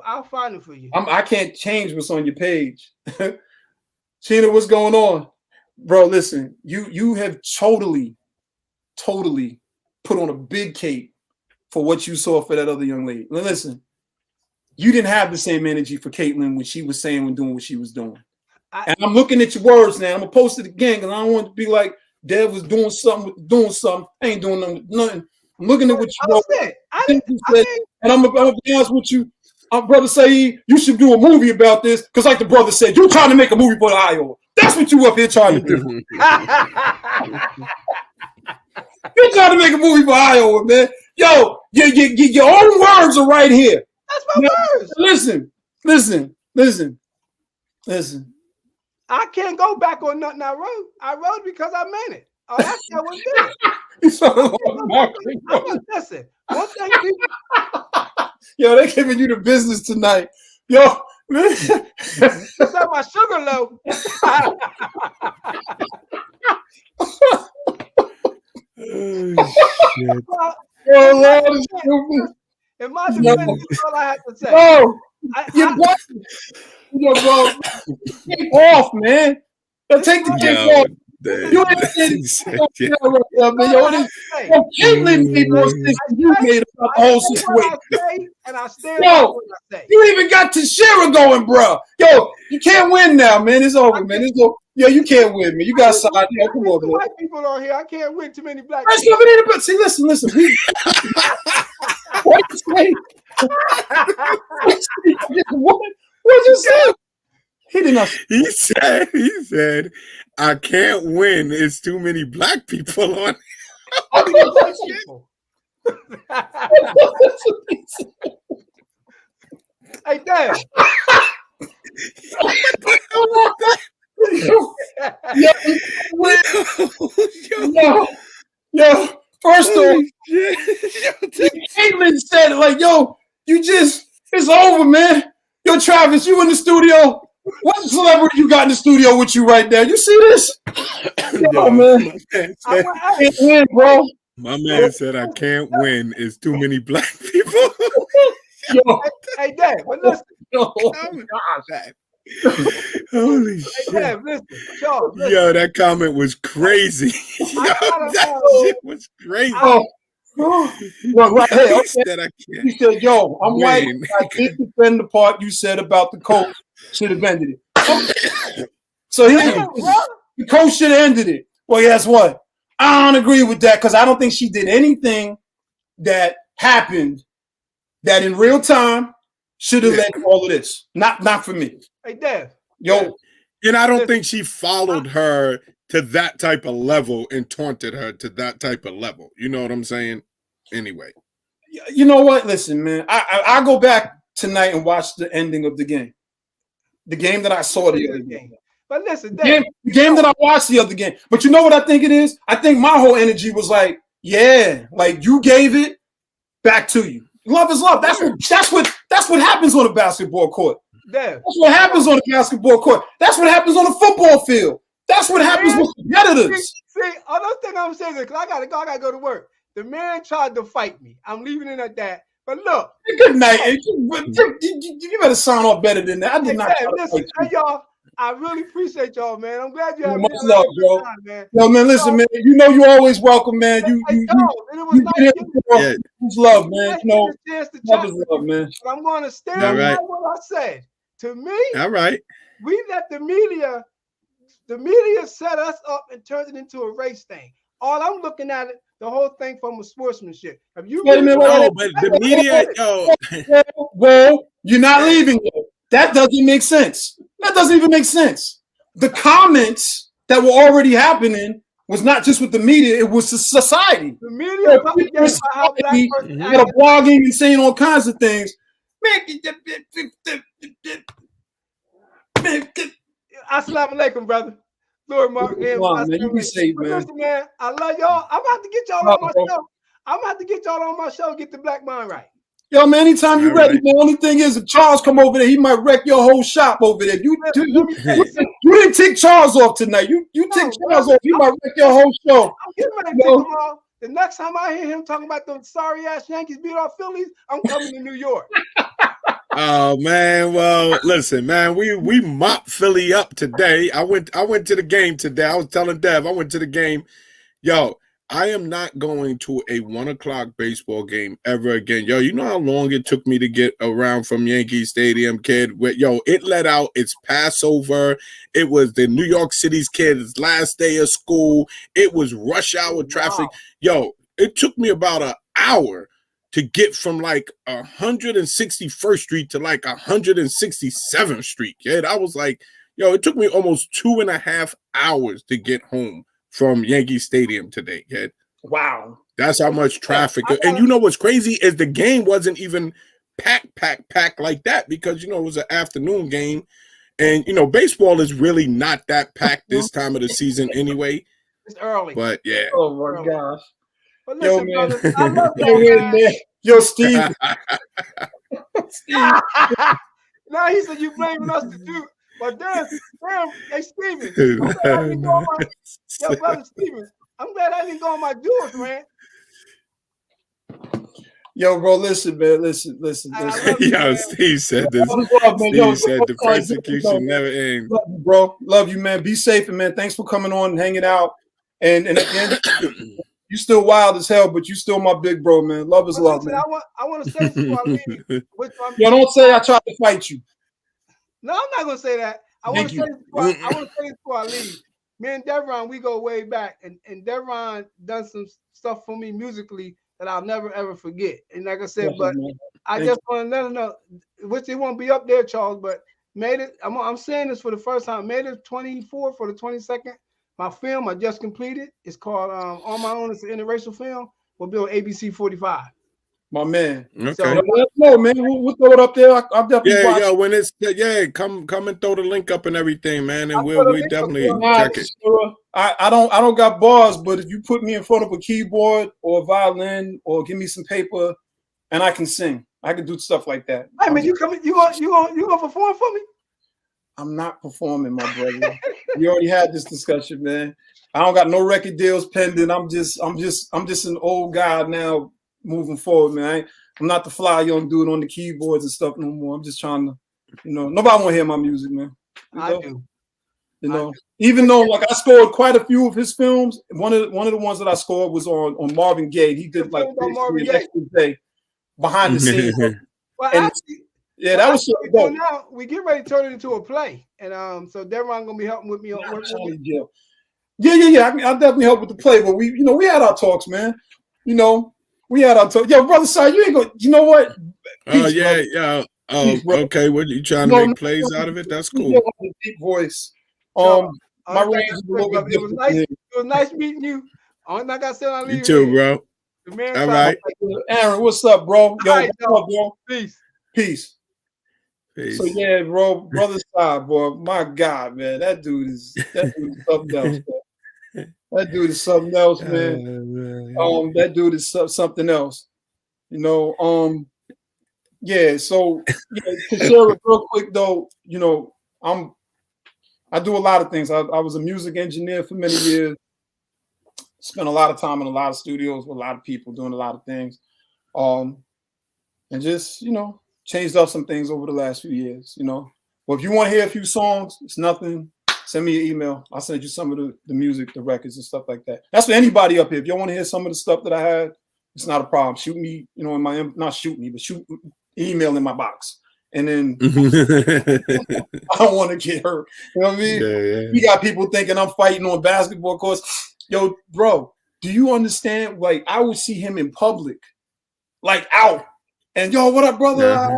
I'll find it for you. I can't change what's on your page. Sheena, what's going on? Bro, listen, you have totally put on a big cape for what you saw for that other young lady. Now listen, you didn't have the same energy for Caitlyn when she was saying and doing what she was doing. And I'm looking at your words now. I'm gonna post it again because I don't want to be like Dev was doing something. I ain't doing nothing. I'm looking at what you wrote. And I'm gonna be honest with you, brother Saeed, you should do a movie about this because, like the brother said, you're trying to make a movie for Iowa. That's what you up here trying to do. You're trying to make a movie for Iowa, man. Yo, your own words are right here. That's my words. Listen. I can't go back on nothing I wrote. I wrote because I meant it. Oh, that's how we do it. Listen, one thing people. Yo, they giving you the business tonight. Yo, it's on my sugar low. Oh, shit. In my defense, that's all I have to say. Bro, take off, man. Yo, take the kick off. You Caitlyn made more sense than you made about the whole situation. And I stand by what I say. You even got Tashira going, bro. Yo, you can't win now, man. It's over, man. It's over. Yo, you can't win, man. You got side. Yo, come on, man. White people on here. I can't win too many black people. See, listen. What you say? What'd you say? He did not. He said, I can't win. It's too many black people on. Hey, damn. Yo. First off, Caitlyn said, like, yo, it's over, man. Yo, Travis, you in the studio. What celebrity you got in the studio with you right now? You see this? Yo, man. Bro. My man said, I can't win. It's too many black people. Yo. Hey, Dad, but listen. Holy shit. Hey, Dad, listen. Yo, that comment was crazy. That shit was crazy. Right here. He said, yo, I'm white. I did defend the part you said about the coach. Should have ended it. So the coach should have ended it. Well, guess what? I don't agree with that because I don't think she did anything that happened that in real time should have led to all of this. Not for me. Hey, Dad. Yo. And I don't think she followed her to that type of level and taunted her to that type of level. You know what I'm saying? Anyway. You know what? Listen, man. I'll go back tonight and watch the ending of the game. The game that I saw the other game. But listen, the game that I watched the other game. But you know what I think it is? I think my whole energy was like, yeah, like you gave it back to you. Love is love. That's what happens on a basketball court. That's what happens on a basketball court. That's what happens on a football field. That's what happens with competitors. See, another thing I'm saying is because I gotta go to work. The man tried to fight me. I'm leaving it at that. But look, good night. You better sign off better than that. I did not. Listen, hey, y'all. I really appreciate y'all, man. I'm glad you have much love, bro. Time, man. Yo, man, listen, man. You know you're always welcome, man. It's love, man. You know, love is love, man. But I'm going to stand by what I said. To me, all right, we let the media set us up and turned it into a race thing. All I'm looking at it, the whole thing from a sportsmanship. Have you? But the media, well, you're not leaving it. That doesn't make sense. That doesn't even make sense. The comments that were already happening was not just with the media; it was the society. The media that are blogging and saying all kinds of things. Assalamu alaikum, brother. Lord Mark, man, you be safe, man. Listen, man, I love y'all. I'm about to get y'all on my show. I'm about to get y'all on my show. Get the black mind right. Yo, man, anytime you're ready, the only thing is if Charles come over there, he might wreck your whole shop over there. You didn't take Charles off tonight. You take Charles off, he might wreck your whole show. I'm getting ready to take him off. The next time I hear him talking about those sorry ass Yankees beat off Phillies, I'm coming to New York. Oh man, well, listen, man, we mopped Philly up today. I went to the game today. I was telling Dev, I went to the game. Yo, I am not going to a 1 o'clock baseball game ever again. Yo, you know how long it took me to get around from Yankee Stadium, kid? Yo, it let out. It's Passover. It was the New York City's kids' last day of school. It was rush hour traffic. Wow. Yo, it took me about an hour to get from like 161st Street to like 167th Street. Yeah, I was like, yo, it took me almost 2.5 hours to get home from Yankee Stadium today, kid. Wow. That's how much traffic. And you know what's crazy is the game wasn't even packed like that because, you know, it was an afternoon game. And, you know, baseball is really not that packed this time of the season anyway. It's early. But, yeah. Oh, my gosh. But listen, Yo, man. brother, I love Yo, that, man. Yo, Steve. Steve. Now he said you blaming us to do. But damn, hey Steven, I'm glad I didn't go on my, yo, brother Steven, I'm glad I didn't go on my duels, man. Yo, bro, listen, man. Listen. Yo, Steve said this. Steve said the persecution never ends. Love you, bro. Love you, man. Be safe, and man. Thanks for coming on and hanging out. And again, you still wild as hell, but you still my big bro, man. Love is love, man. I want to say this before I leave. Yo, don't say I tried to fight you. No, I'm not gonna say that. I want to say this before I leave. Me and Devron, we go way back, and Devron done some stuff for me musically that I'll never ever forget. And like I said, but I just want to let him know, which it won't be up there, Charles, but made it. I'm saying this for the first time. Made it 24 for the 22nd. My film I just completed. It's called On My Own. It's an interracial film. We'll be on ABC 45. My man. Okay. So, let us know, man. We'll throw it up there. I'll definitely watch. Yo, when it's come and throw the link up and everything, man, and we'll definitely check it. I don't got bars, but if you put me in front of a keyboard or a violin or give me some paper, and I can sing, I can do stuff like that. I mean, you gonna perform for me? I'm not performing, my brother. We already had this discussion, man. I don't got no record deals pending. I'm just an old guy now. Moving forward, man. I'm not the fly young dude on the keyboards and stuff no more. I'm just trying to, nobody want to hear my music, man. I do. Even though like I scored quite a few of his films. One of the ones that I scored was on Marvin Gaye. He did like Marvin Gaye behind the scenes. Well, actually, yeah, that was so dope. Now we get ready to turn it into a play, and so Devron gonna be helping with me on work. Yeah. I'll definitely help with the play, but we had our talks, man. We had our talk. Yo, brother, sorry, you ain't going. You know what? Oh yeah. Oh, okay. What you trying to make plays out of it? That's cool. Deep voice. My range is a little bit different. It was nice meeting you. Like I said, I leave you too, bro. All right, Aaron, what's up, bro? Yo, right, what's up, bro? Peace. So yeah, bro, brother side, boy. My God, man, that dude is something else. Man. That dude is something else, man. That dude is something else. Yeah. So to share it real quick though, I do a lot of things. I was a music engineer for many years. Spent a lot of time in a lot of studios with a lot of people doing a lot of things, and just changed up some things over the last few years. Well, if you want to hear a few songs, it's nothing. Send me an email. I'll send you some of the music, the records, and stuff like that. That's for anybody up here. If you want to hear some of the stuff that I had, it's not a problem. Shoot me, in my not shoot me, but shoot email in my box. And then I don't want to get hurt. You know what I mean? Yeah. We got people thinking I'm fighting on basketball courts. Yo, bro, do you understand? Like, I would see him in public, like out. And yo, what up, brother?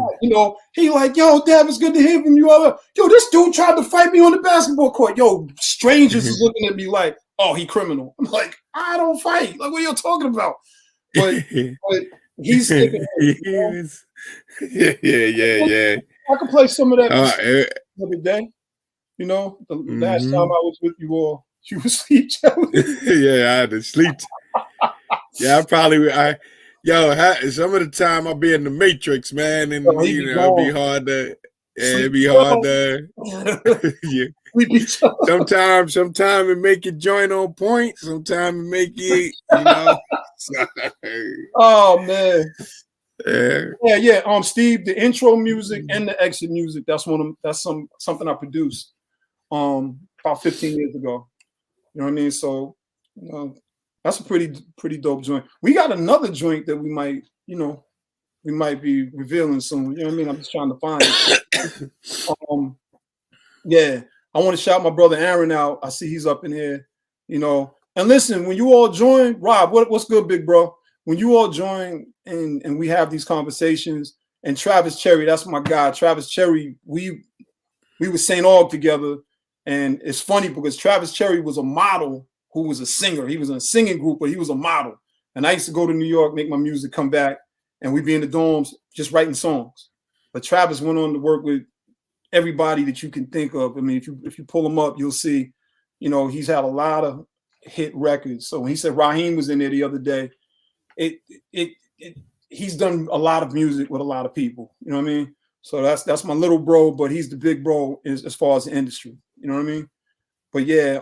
He like, yo, Dad, it's good to hear from you. Yo, this dude tried to fight me on the basketball court. Yo, strangers is looking at me like, oh, he criminal. I'm like, I don't fight. Like, what are you talking about? But he's sticking. Yeah. I could play some of that the other day. The last time I was with you all, you were asleep. Yeah, I had to sleep. Yeah, some of the time I'll be in the Matrix, man, and it'd be hard to. Yeah, it'd be hard to. Yeah. Sometimes it make you joint on point. Sometimes it make you, Oh man. Yeah. Yeah. Steve, the intro music and the exit music, that's something I produced about 15 years ago. You know what I mean? So that's a pretty dope joint. We got another joint that we might be revealing soon. You know what I mean? I'm just trying to find it. Yeah, I want to shout my brother Aaron out. I see he's up in here, And listen, when you all join, Rob, what's good, big bro? When you all join and we have these conversations, and Travis Cherry, that's my guy. Travis Cherry, we were St. Aug together, and it's funny because Travis Cherry was a model who was a singer. He was in a singing group, but he was a model. And I used to go to New York, make my music, come back, and we'd be in the dorms just writing songs. But Travis went on to work with everybody that you can think of. I mean, if you pull him up, you'll see, he's had a lot of hit records. So when he said Raheem was in there the other day, he's done a lot of music with a lot of people. You know what I mean? So that's my little bro, but he's the big bro as far as the industry. You know what I mean? But yeah,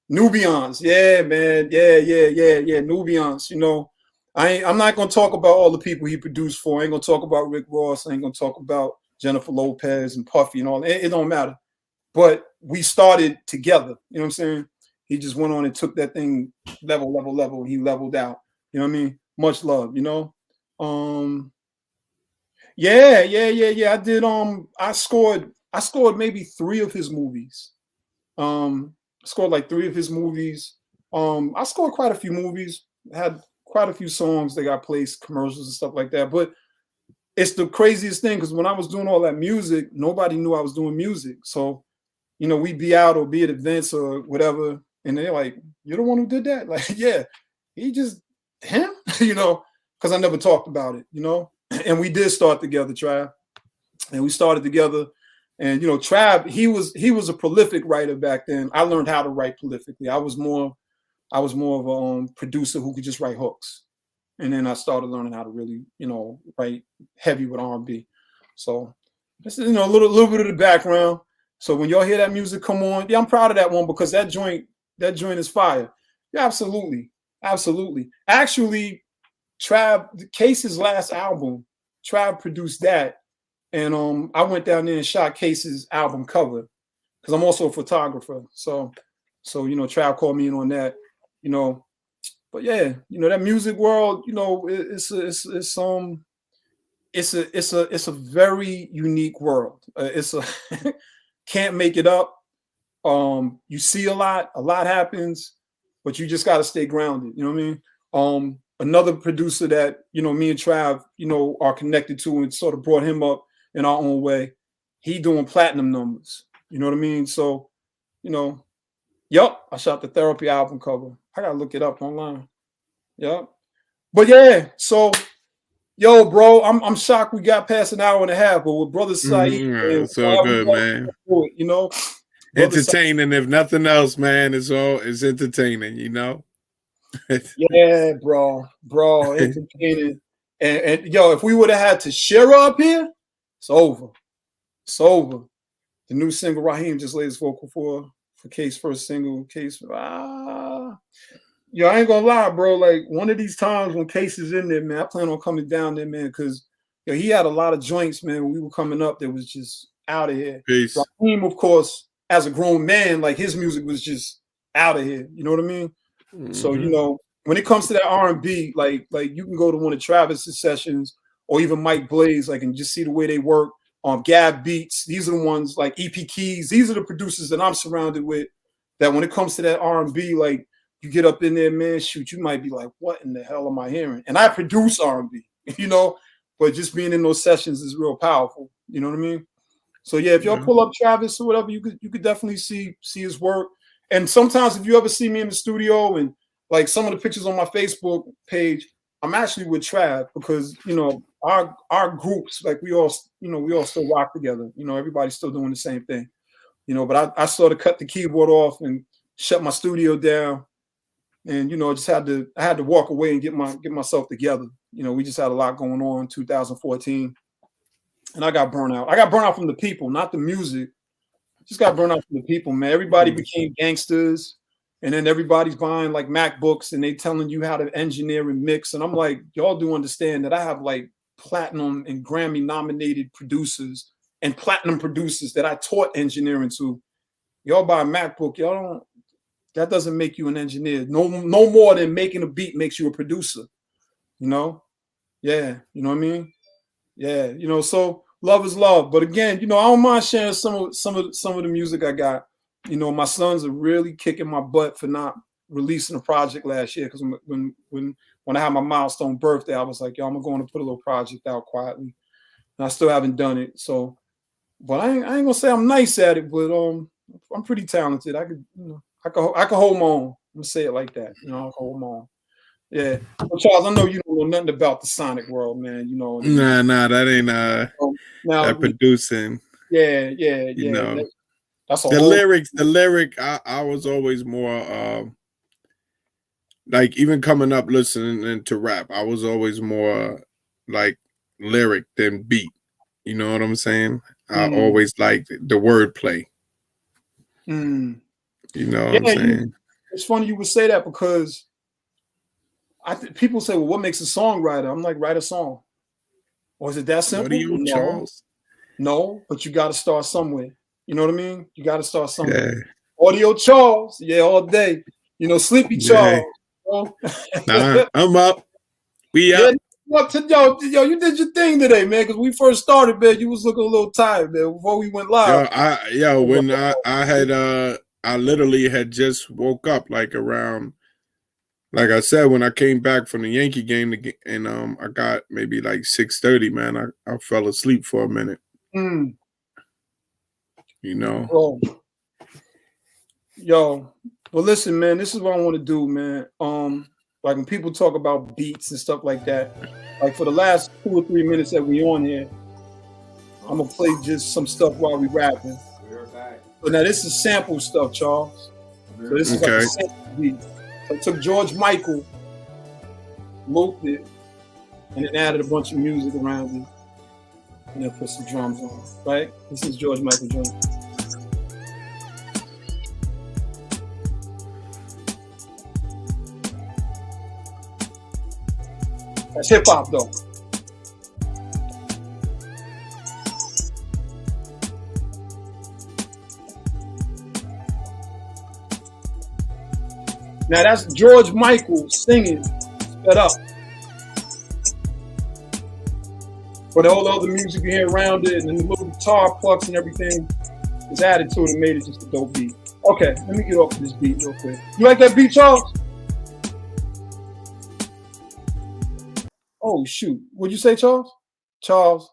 Nubians, yeah, man, yeah, Nubians. I'm not gonna talk about all the people he produced for. I ain't gonna talk about Rick Ross. I ain't gonna talk about Jennifer Lopez and Puffy and all. It don't matter. But we started together. You know what I'm saying? He just went on and took that thing level. And he leveled out. You know what I mean? Much love. Yeah. I did. I scored maybe 3 of his movies. I scored like 3 of his movies. I scored quite a few movies. Had quite a few songs that got placed, commercials and stuff like that. But it's the craziest thing because when I was doing all that music, nobody knew I was doing music. So, we'd be out or be at events or whatever, and they're like, "You're the one who did that?" Like, yeah, him, because I never talked about it, And we did start together, Trav, and we started together. And Trav, he was a prolific writer back then. I learned how to write prolifically. I was more of a producer who could just write hooks. And then I started learning how to really, write heavy with R&B. So this is, a little bit of the background. So when y'all hear that music come on, yeah, I'm proud of that one because that joint is fire. Yeah, absolutely. Actually, Case's last album, Trav produced that. And I went down there and shot Case's album cover because I'm also a photographer. So Trav called me in on that, But yeah, that music world, it's a very unique world. Can't make it up. You see a lot happens, but you just got to stay grounded. You know what I mean? Another producer that, me and Trav, are connected to and sort of brought him up in our own way. He doing platinum numbers. You know what I mean? So, I shot the Therapy album cover. I gotta look it up online. Yep. But yeah, so yo, bro, I'm shocked we got past an hour and a half, but with Brother Saeed, it's all good, man. Entertaining, if nothing else, man. It's entertaining, Yeah, bro, entertaining. And yo, if we would have had to share up here, it's over. The new single Raheem just laid his vocal for Case first single. Case. Yo, I ain't gonna lie, bro. Like one of these times when Case is in there, man, I plan on coming down there, man, because he had a lot of joints, man. When we were coming up, that was just out of here. Peace. Raheem, of course, as a grown man, like his music was just out of here. You know what I mean? Mm-hmm. So when it comes to that R&B, like you can go to one of Travis's sessions or even Mike Blaze, like, and just see the way they work on Gab Beats. These are the ones like EP Keys. These are the producers that I'm surrounded with. That when it comes to that R&B, like. You get up in there, man, shoot, you might be like, what in the hell am I hearing? And I produce R&B, but just being in those sessions is real powerful. You know what I mean? So yeah, if y'all pull up Travis or whatever, you could definitely see his work. And sometimes if you ever see me in the studio and like some of the pictures on my Facebook page, I'm actually with Trav because, our groups, like we all still rock together. Everybody's still doing the same thing, but I sort of cut the keyboard off and shut my studio down. And I had to walk away and get myself together. We just had a lot going on in 2014, and I got burnt out. I got burnt out from the people, not the music. Just got burnt out from the people, man. Everybody became gangsters. And then everybody's buying like MacBooks and they telling you how to engineer and mix. And I'm like, y'all do understand that I have like platinum and Grammy nominated producers and platinum producers that I taught engineering to. Y'all buy a MacBook, y'all don't, that doesn't make you an engineer. No more than making a beat makes you a producer. You know? Yeah, you know what I mean? Yeah, you know, so love is love. But again, you know, I don't mind sharing some of the music I got. You know, my sons are really kicking my butt for not releasing a project last year, because when I had my milestone birthday, I was like, yo, I'm going to put a little project out quietly. And I still haven't done it. So, but I ain't gonna say I'm nice at it, but I'm pretty talented. I could hold my own. I'm gonna say it like that. You know, I can hold my own. Yeah. Well, Charles, I know you don't know nothing about the Sonic world, man. You know. Nah, that ain't now, that producing. Yeah. You know. That's the lyric. I was always more like, even coming up listening to rap, I was always more like lyric than beat. You know what I'm saying? I always liked the wordplay. You know what I'm saying? It's funny you would say that, because people say, well, what makes a songwriter? I'm like, write a song. Or is it that simple? What are you, Charles? No, but you got to start somewhere. You know what I mean? You got to start somewhere. Yeah. Audio Charles, yeah, all day. You know, Sleepy Charles. Yeah. Nah, I'm up. We up. Yo, you did your thing today, man. Because we first started, man, you was looking a little tired, man. Before we went live. When I literally had just woke up, like around, like I said, when I came back from the Yankee game, and I got maybe like 6:30, man. I fell asleep for a minute. You know. Yo, well, listen, man. This is what I want to do, man. Like when people talk about beats and stuff like that, like for the last 2 or 3 minutes that we on here, I'm gonna play just some stuff while we rapping. We're back. But now this is sample stuff, Charles. So this is like a sample beat. So I took George Michael, looped it, and then added a bunch of music around it, and then put some drums on. Right? This is George Michael drums. That's hip hop, though. Now that's George Michael singing sped up. But all the other music you hear around it, and the little guitar plucks and everything is added to it and made it just a dope beat. Okay, let me get off this beat real quick. You like that beat, Charles? Oh, shoot. What'd you say, Charles? Charles,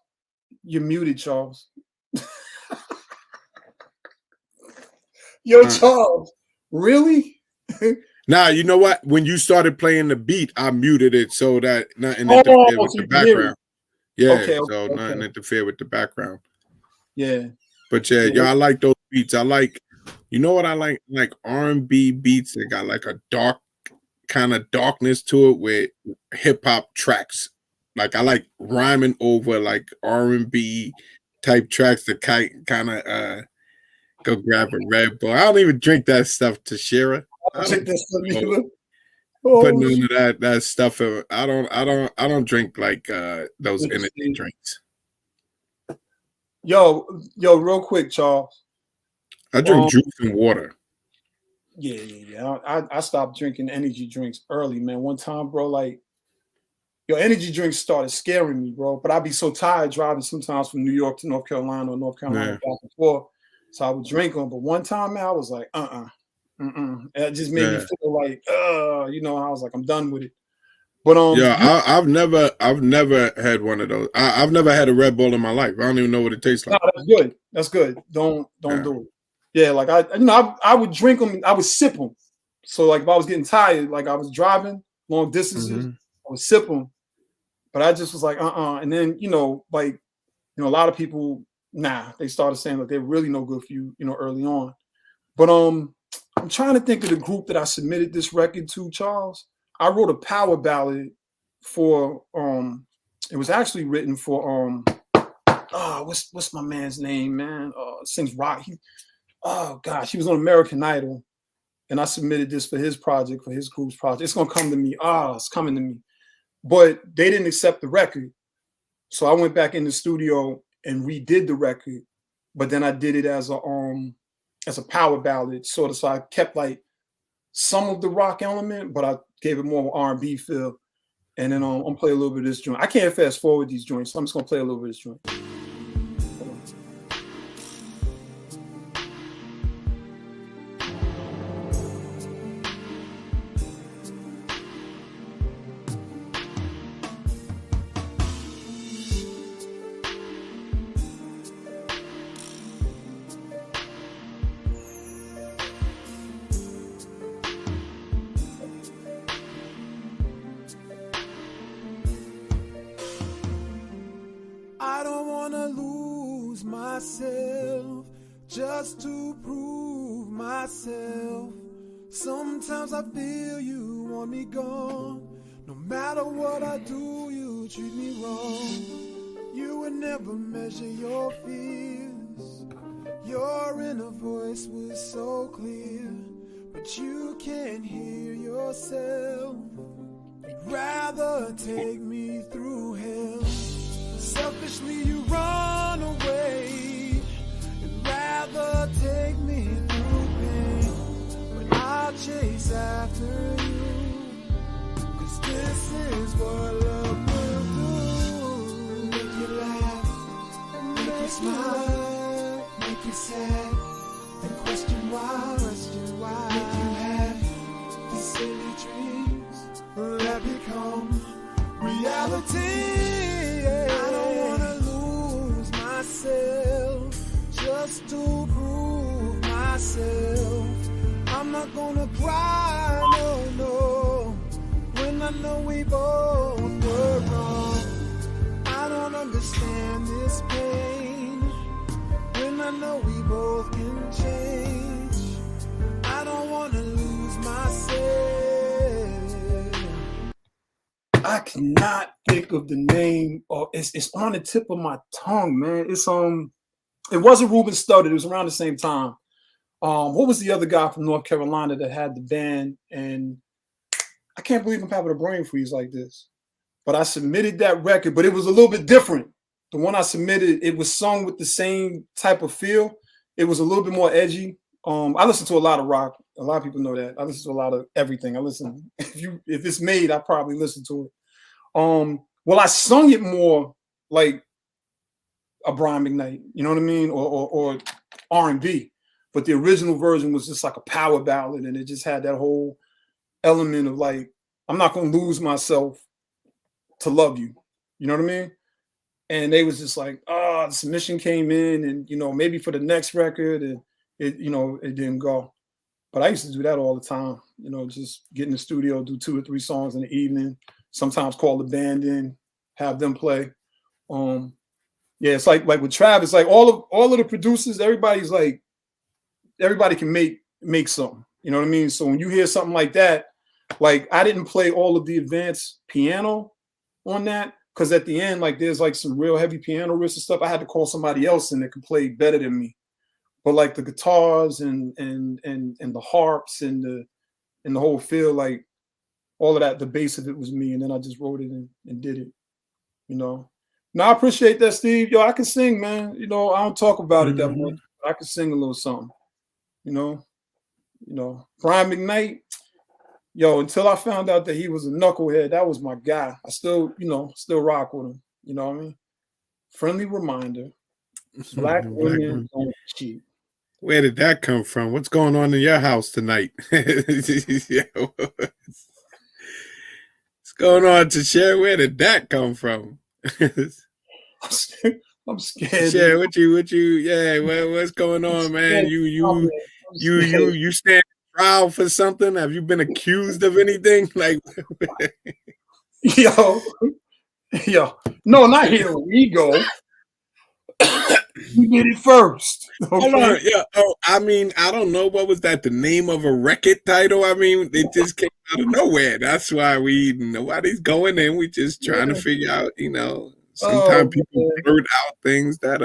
you're muted, Charles. Yo, Charles, really? Nah, you know what? When you started playing the beat, I muted it so that nothing interfered with the background. Yeah, nothing interfered with the background. Yeah. But yeah, I like those beats. I like, you know what I like? Like R&B beats that got like a dark kind of darkness to it with hip hop tracks. Like I like rhyming over like R&B type tracks that kind of go grab a Red Bull. I don't even drink that stuff, Tashira. But none of that stuff. I don't drink like those energy drinks. Yo, real quick, Charles. I drink juice and water. Yeah. I stopped drinking energy drinks early, man. One time, bro, like, energy drinks started scaring me, bro. But I'd be so tired driving sometimes from New York to North Carolina or North Carolina back and forth. So I would drink them. But one time, man, I was like, It just made me feel like, I was like, I'm done with it. But I've never had one of those. I've never had a Red Bull in my life. I don't even know what it tastes like. No, that's good. Don't do it. Yeah, like I would drink them. I would sip them. So like if I was getting tired, like I was driving long distances, I would sip them. But I just was like, And then a lot of people, they started saying that they're really no good for you, early on. But I'm trying to think of the group that I submitted this record to, Charles. I wrote a power ballad for it was actually written for what's my man's name, man? Sings rock. He was on American Idol. and I submitted this for his project, for his group's project. It's gonna come to me. It's coming to me. But they didn't accept the record. So I went back in the studio and redid the record, but then I did it as a power ballad, sort of. So I kept like some of the rock element, but I gave it more R&B feel. And then I'm play a little bit of this joint. I can't fast forward these joints, so I'm just gonna play a little bit of this joint. I don't wanna lose myself just to prove myself. Sometimes I feel you want me gone. No matter what I do, you treat me wrong. You would never measure your fears. Your inner voice was so clear, but you can't hear yourself. You'd rather take me through hell. Selfishly you run away and rather take me through pain, but I'll chase after you, 'cause this is what love will do. Make you laugh, make you smile, make you sad, and question why, make you have these silly dreams that become reality. I don't wanna lose myself just to prove myself. I'm not gonna cry, no, when I know we both were wrong. I don't understand this pain when I know we both can change. I don't wanna lose myself. I cannot think of the name, or it's on the tip of my tongue, man. It wasn't Ruben Studdard. It was around the same time. What was the other guy from North Carolina that had the band? And I can't believe I'm having a brain freeze like this. But I submitted that record, but it was a little bit different. The one I submitted, it was sung with the same type of feel. It was a little bit more edgy. I listen to a lot of rock. A lot of people know that. I listen to a lot of everything. I listen. If it's made, I probably listen to it. Well, I sung it more like a Brian McKnight, you know what I mean, or R&B. But the original version was just like a power ballad, and it just had that whole element of like, I'm not gonna lose myself to love you. You know what I mean? And they was just like, the submission came in, and maybe for the next record, and it didn't go. But I used to do that all the time. Just get in the studio, do 2 or 3 songs in the evening. Sometimes call the band in, have them play. It's like with Travis, like all of the producers, everybody can make something. You know what I mean? So when you hear something like that, like I didn't play all of the advanced piano on that, because at the end, like there's like some real heavy piano riffs and stuff. I had to call somebody else in that could play better than me. But like the guitars and the harps and the whole feel, like all of that, the bass of it was me, and then I just wrote it and did it. Now I appreciate that, Steve. Yo, I can sing, man. I don't talk about it that much, but I can sing a little something. Brian McKnight. Yo, until I found out that he was a knucklehead, that was my guy. I still rock with him. You know what I mean? Friendly reminder: Black women don't cheat. Where did that come from? What's going on in your house tonight? What's going on, to share? Where did that come from? I'm scared. Share what you what's going on, man? You stand trial for something? Have you been accused of anything? Like yo, no, not here. We go. You did it first. Okay? Hold on, yeah. Oh, I mean, I don't know, what was that? The name of a record title? I mean, it just came out of nowhere. That's why nobody's going in. We just trying to figure out, sometimes people blurt out things that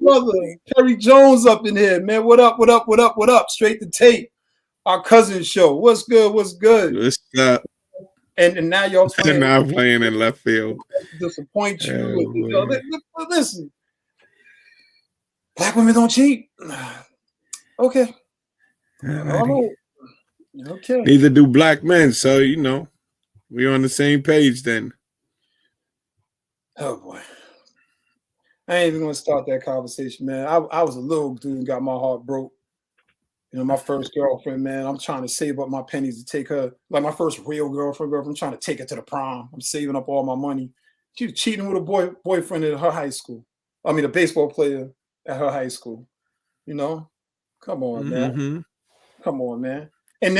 brother, Terry Jones up in here, man. What up? Straight to tape. our cousin show. What's good? What's good? What's up? And now y'all playing. Now playing in left field. Disappoint you. Oh, Listen, black women don't cheat. Okay. All right. Okay. Neither do black men. So, you know, we're on the same page then. Oh, boy. I ain't even going to start that conversation, man. I was a little dude and got my heart broke. You know, my first girlfriend, man, I'm trying to save up my pennies to take her, like my first real girlfriend, I'm trying to take her to the prom. I'm saving up all my money. She was cheating with a boyfriend at her high school. I mean, a baseball player at her high school. You know? Come on, man. Come on, man. And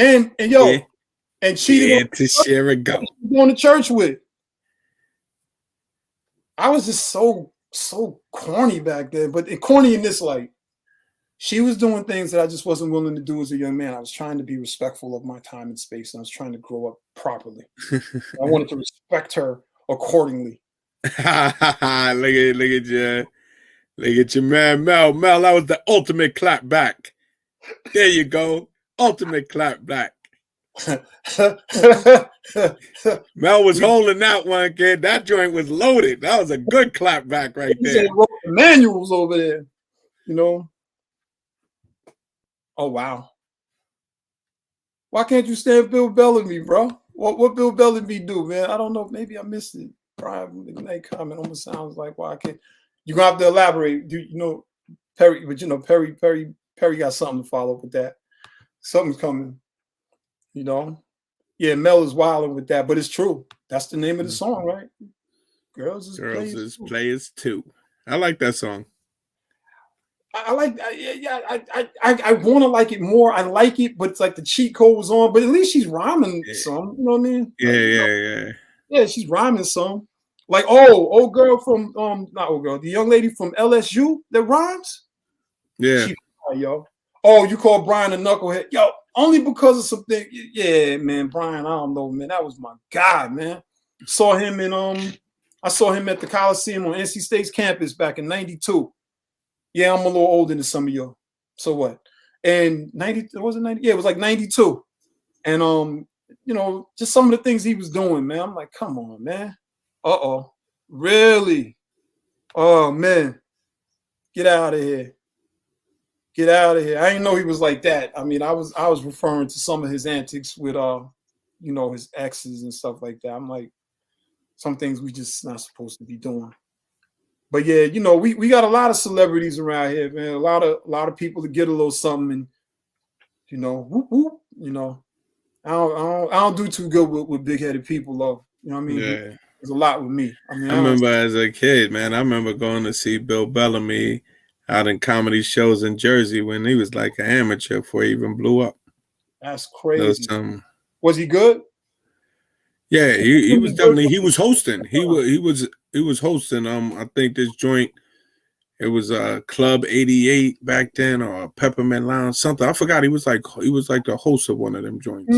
cheating on to share a go. Going to church with. I was just so corny back then, but corny in this light. She was doing things that I just wasn't willing to do as a young man. I was trying to be respectful of my time and space, and I was trying to grow up properly. I wanted to respect her accordingly. Look at your man, Mel. Mel, that was the ultimate clap back. There you go. Ultimate clap back. Mel was holding that one, kid. That joint was loaded. That was a good clap back right there. Wrote the manuals over there, you know. Oh wow. Why can't you stand Bill Bellamy, bro? What Bill Bellamy do, man? I don't know. Maybe I missed it. Probably comment almost sounds like why I can't. You're gonna have to elaborate. Do you know Perry? But you know Perry got something to follow up with that. Something's coming. You know. Yeah, Mel is wilding with that, but it's true. That's the name of the song, right? Girls is Players Too. I like that song. I like, I want to like it more. I like it, but it's like the cheat code was on. But at least she's rhyming some. You know what I mean? Yeah, she's rhyming some. Like old girl from not old girl, the young lady from LSU that rhymes. Yeah, yo. Oh, you call Brian a knucklehead, yo? Only because of something. Yeah, man, Brian. I don't know, man. That was my guy, man. Saw him I saw him at the Coliseum on NC State's campus back in '92. Yeah, I'm a little older than some of y'all. So what? And 90, was it 90? Yeah, it was like 92. And you know, just some of the things he was doing, man. I'm like, come on, man. Uh-oh. Really? Oh man. Get out of here. Get out of here. I didn't know he was like that. I mean, I was referring to some of his antics with you know, his exes and stuff like that. I'm like, some things we just not supposed to be doing. But yeah, you know, we got a lot of celebrities around here, man. A lot of people to get a little something, and you know, whoop, whoop, you know, I don't do too good with big-headed people, though. You know what I mean? Yeah. There's a lot with me. I mean, I remember as a kid, man. I remember going to see Bill Bellamy out in comedy shows in Jersey when he was like an amateur before he even blew up. That's crazy. Was he good? Yeah, he was definitely. He was hosting. He was hosting. I think this joint. It was Club 88 back then, or Peppermint Lounge, something. I forgot. He was like the host of one of them joints.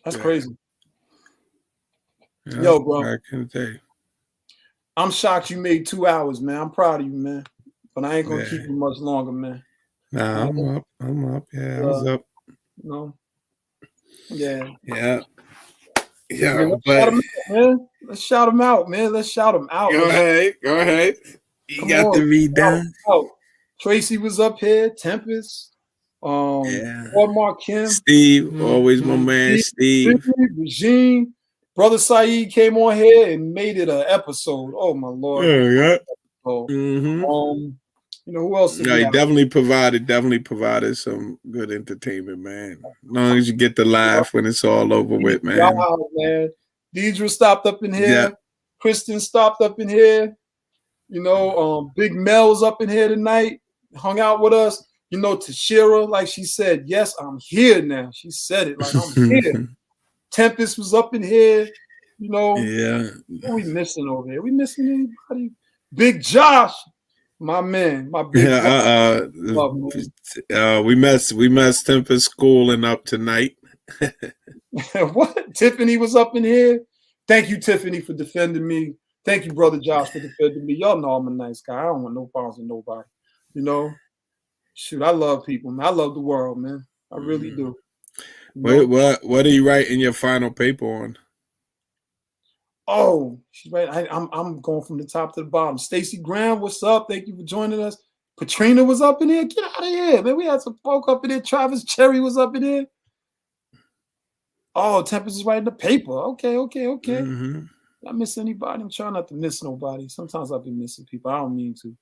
That's crazy. Yeah, yo, bro. Back in the day. I'm shocked you made 2 hours, man. I'm proud of you, man. But I ain't gonna keep you much longer, man. Nah, I'm up. Yeah, I was up. No. Yeah. Yeah. Let's shout him out, man. Let's shout him out. Go ahead. You got the read down. Tracy was up here. Tempest. Mark Kim. Steve, always my man. Steve. Regine. Brother Saeed came on here and made it an episode. Oh my Lord. Yeah. You know who else? No, he definitely provided some good entertainment, man. As long as you get to laugh when it's all over with, man. Wow, man. Deidre stopped up in here. Yeah. Kristen stopped up in here. You know, Big Mel's up in here tonight. Hung out with us. You know, Tashira, like she said, yes, I'm here now. She said it like I'm here. Tempest was up in here. You know, what we missing over here? We missing anybody? Big Josh. My man, my big we messed Tempest schooling up tonight. What? Tiffany was up in here. Thank you, Tiffany, for defending me. Thank you, brother Josh, for defending me. Y'all know I'm a nice guy. I don't want no problems with nobody. You know, Shoot, I love people, man. I love the world, man. I really do. What are you writing your final paper on? Oh, she's right. I'm going from the top to the bottom. Stacey Graham, what's up? Thank you for joining us. Katrina was up in there. Get out of here, man. We had some folk up in there. Travis Cherry was up in there. Oh, Tempest is writing the paper. Okay. Mm-hmm. Not miss anybody. I'm trying not to miss nobody. Sometimes I'll be missing people. I don't mean to.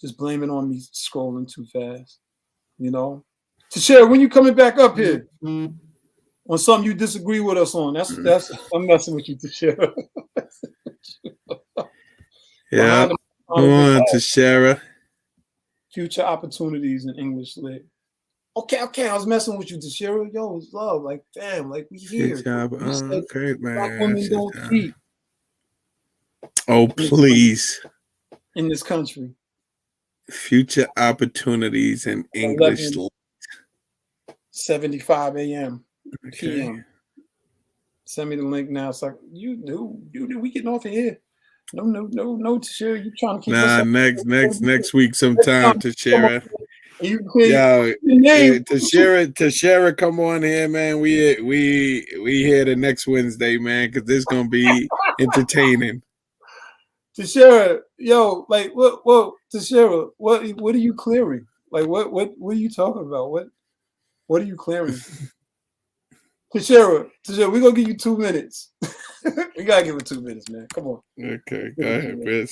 Just blame it on me scrolling too fast. You know? Tashara, when you coming back up here? On something you disagree with us on. That's I'm messing with you, Tashara. Yeah. Come on, Tashara. Future opportunities in English lit. Okay. I was messing with you, Tashara. Yo, it's love. Like, damn, like we here. Good job. Okay, man. Black women don't cheat. Oh, please. In this country. Future opportunities in English. 75 a.m. Okay. PM. Send me the link now. It's like you do. We getting off of here. No, Tashara. You trying to keep us up? Next week sometime, Tashara. Yo, Tashara, come on here, man. We here the next Wednesday, man, because this gonna be entertaining. Tashara, yo, like what Tashara, what are you clearing? Like what are you talking about? What are you clearing? Tashara, we're gonna give you 2 minutes. We gotta give it 2 minutes, man. Come on. Okay, go ahead, man.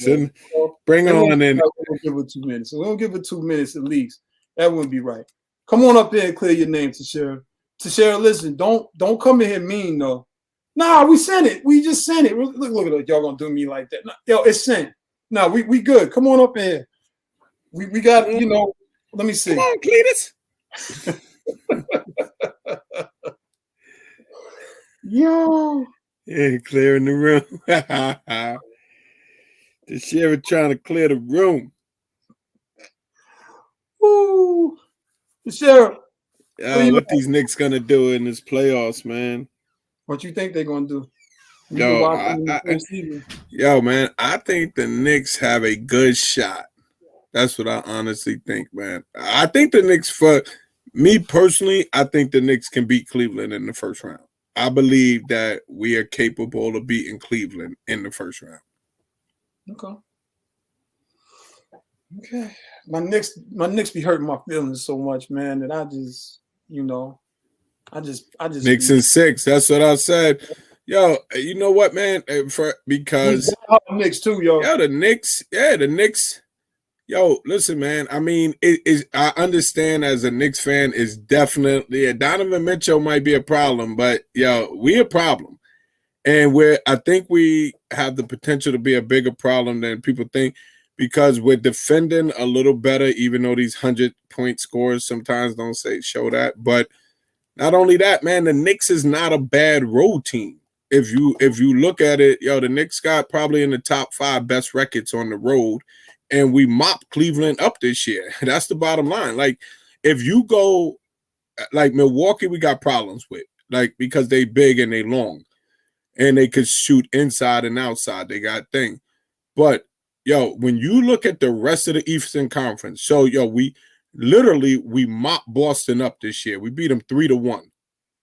Bring it on in. We'll give it 2 minutes. So we'll give it 2 minutes at least. That wouldn't be right. Come on up there and clear your name, Tashara. Tashara, listen, don't come in here mean though. Nah, we sent it. We just sent it. Look at it. Y'all gonna do me like that. No, yo, it's sent. No, we good. Come on up here. We got, you know, let me see. Come on, Cletus. Yo. Yeah, clearing the room. The sheriff trying to clear the room. Woo. The sheriff. What these Knicks gonna do in this playoffs, man? What you think they're gonna do? Yo, man, I think the Knicks have a good shot. That's what I honestly think, man. I think the Knicks, for me personally, I think the Knicks can beat Cleveland in the first round. I believe that we are capable of beating Cleveland in the first round. Okay. My Knicks be hurting my feelings so much, man, that I just, you know, I just Knicks in 6. That's what I said. Yo, you know what, man? Because Knicks too, yo. Yeah, the Knicks. Yo, listen, man. I mean, I understand as a Knicks fan, is definitely Donovan Mitchell might be a problem, but yo, we a problem, and I think we have the potential to be a bigger problem than people think because we're defending a little better, even though these 100-point scores sometimes don't show that. But not only that, man, the Knicks is not a bad road team. If you look at it, yo, the Knicks got probably in the top 5 best records on the road. And we mopped Cleveland up this year. That's the bottom line. Like, if you go, like Milwaukee, we got problems with, like, because they big and they long, and they could shoot inside and outside. They got thing. But yo, when you look at the rest of the Eastern Conference, so yo, we mopped Boston up this year. We beat them 3-1,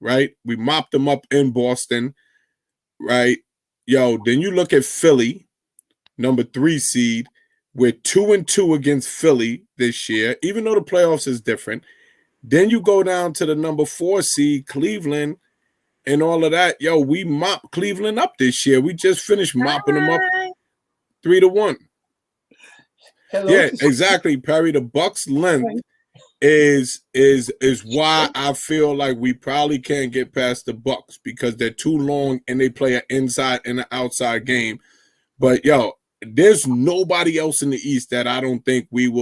right? We mopped them up in Boston, right? Yo, then you look at Philly, number 3 seed. We're 2-2 against Philly this year, even though the playoffs is different. Then you go down to the number 4 seed, Cleveland, and all of that. Yo, we mopped Cleveland up this year. We just finished mopping them up 3-1. Hello. Yeah, exactly, Perry. The Bucks' length is why I feel like we probably can't get past the Bucks because they're too long and they play an inside and an outside game. But yo, there's nobody else in the East that I don't think we'd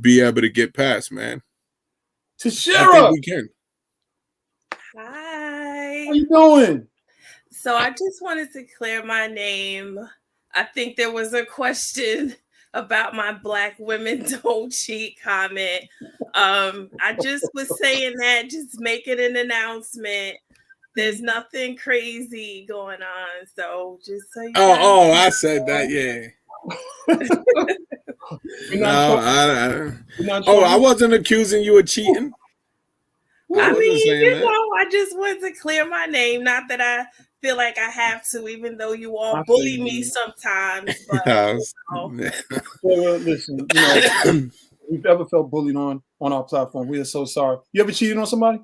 be able to get past, man. Tashara, I think we can. Hi. How you doing? So I just wanted to clear my name. I think there was a question about my Black women don't cheat comment. I just was saying that, just making an announcement. There's nothing crazy going on, so just so you I said that, yeah. We're No, not we're not oh, I trying- wasn't accusing you of cheating. I wasn't mean, saying you that. know, I just wanted to clear my name. Not that I feel like I have to, even though you all I bully feel me you. sometimes. But No. Well, listen, you know, if we've ever felt bullied on our platform, we are so sorry. You ever cheated on somebody?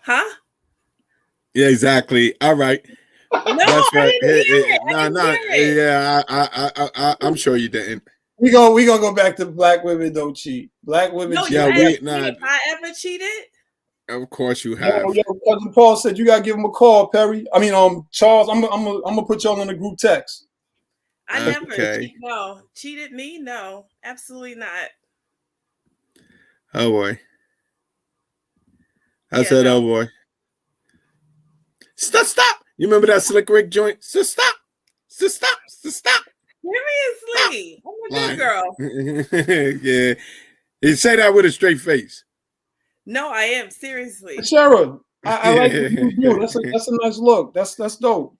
huh? Yeah, exactly. All right. No, That's I right. didn't hear it. I No, didn't no. hear it. Yeah, I'm sure you didn't. We gonna go back to black women don't cheat. Black women No, cheat. you Yeah, asked nah. me if I ever cheated. Of course you have. Yo, cousin Paul said you gotta give him a call, Perry. I mean, Charles. I'm gonna put y'all on the group text. I never Okay. cheated me. No, absolutely not. Oh boy. I Yeah, said, no. oh boy. Stop. You remember that Slick Rick joint? Stop. Seriously, I'm a good Lying. girl. Yeah. You say that with a straight face. No, I am seriously. Sarah, I like the new view. That's a nice look. That's dope.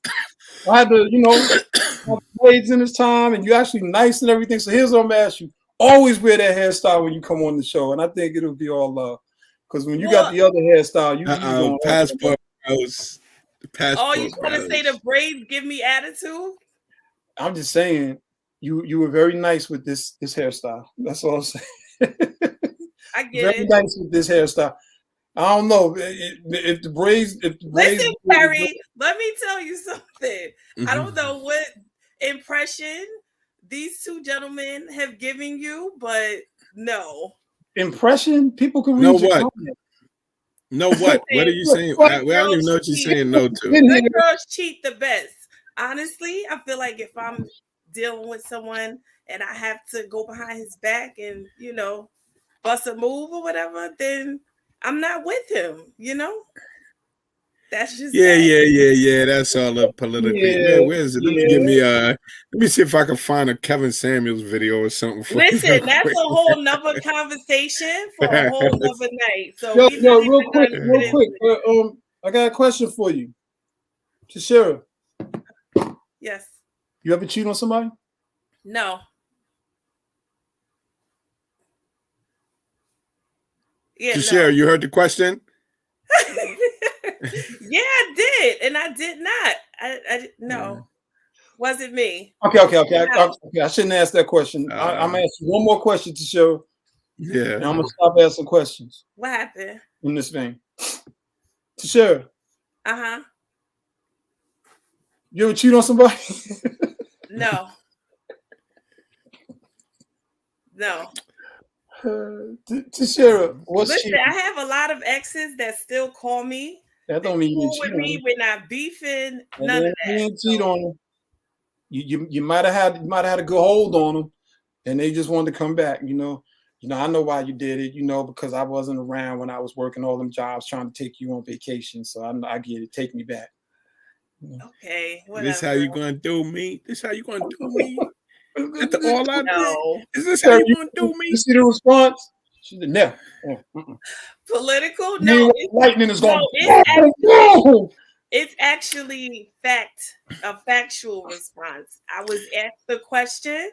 I had to, you know, have braids in this time, and you're actually nice and everything. So here's what I'm gonna ask you: always wear that hairstyle when you come on the show, and I think it'll be all love. Because when you got the other hairstyle, you going passport bros. Oh, you want to say the braids give me attitude? I'm just saying, you were very nice with this hairstyle. That's all I'm saying. I get very it. nice with this hairstyle. I don't know if the braids. Listen, Perry, let me tell you something. I don't Mhm. know what impression these two gentlemen have given you, but no. Impression? People can read Know your what? comment. No what? What are you saying? I don't even know what you're saying no to. Good girls cheat the best. Honestly, I feel like if I'm dealing with someone and I have to go behind his back and, you know, bust a move or whatever, then I'm not with him, you know? That's just Yeah. That's all up politically. Yeah, Where is it? Let me see if I can find a Kevin Samuels video or something. For Listen, that's a whole nother conversation for a whole nother night. So yo, real quick. I got a question for you, Tashira. Yes. You ever cheat on somebody? No. Yeah, Tashira, you heard the question? Yeah, I did, and I did not. No, wasn't me. Okay. I shouldn't ask that question. I'm gonna ask you one more question, Tashira. Yeah. And I'm gonna stop asking questions. What happened? In this vein, Tashira. You ever cheat on somebody? No. No. Tashira, Listen, cheating? I have a lot of exes that still call me. That don't mean you cool with me. We're not beefing. None of that. You didn't cheat on them. You might have had a good hold on them, and they just wanted to come back. You know. I know why you did it. You know, because I wasn't around when I was working all them jobs trying to take you on vacation. So I get it. Take me back. Okay. Whatever. This how you gonna do me? This how you gonna do me? After all I did? Is this So how you gonna do me? You see the response? She said, "No." Political? No. Lightning is going. It's actually a factual response. I was asked the question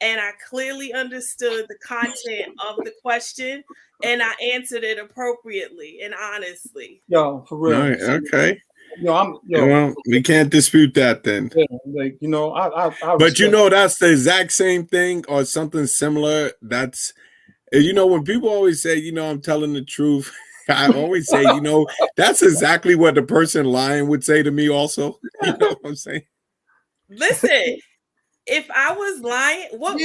and I clearly understood the content of the question and I answered it appropriately and honestly. Yo, for real. All right, okay. Well, we can't dispute that then. Yeah, like, you know, I but you know, that's the exact same thing or something similar. That's, you know, when people always say, you know, I'm telling the truth, I always say, you know, that's exactly what the person lying would say to me also. You know what I'm saying? Listen, if I was lying, what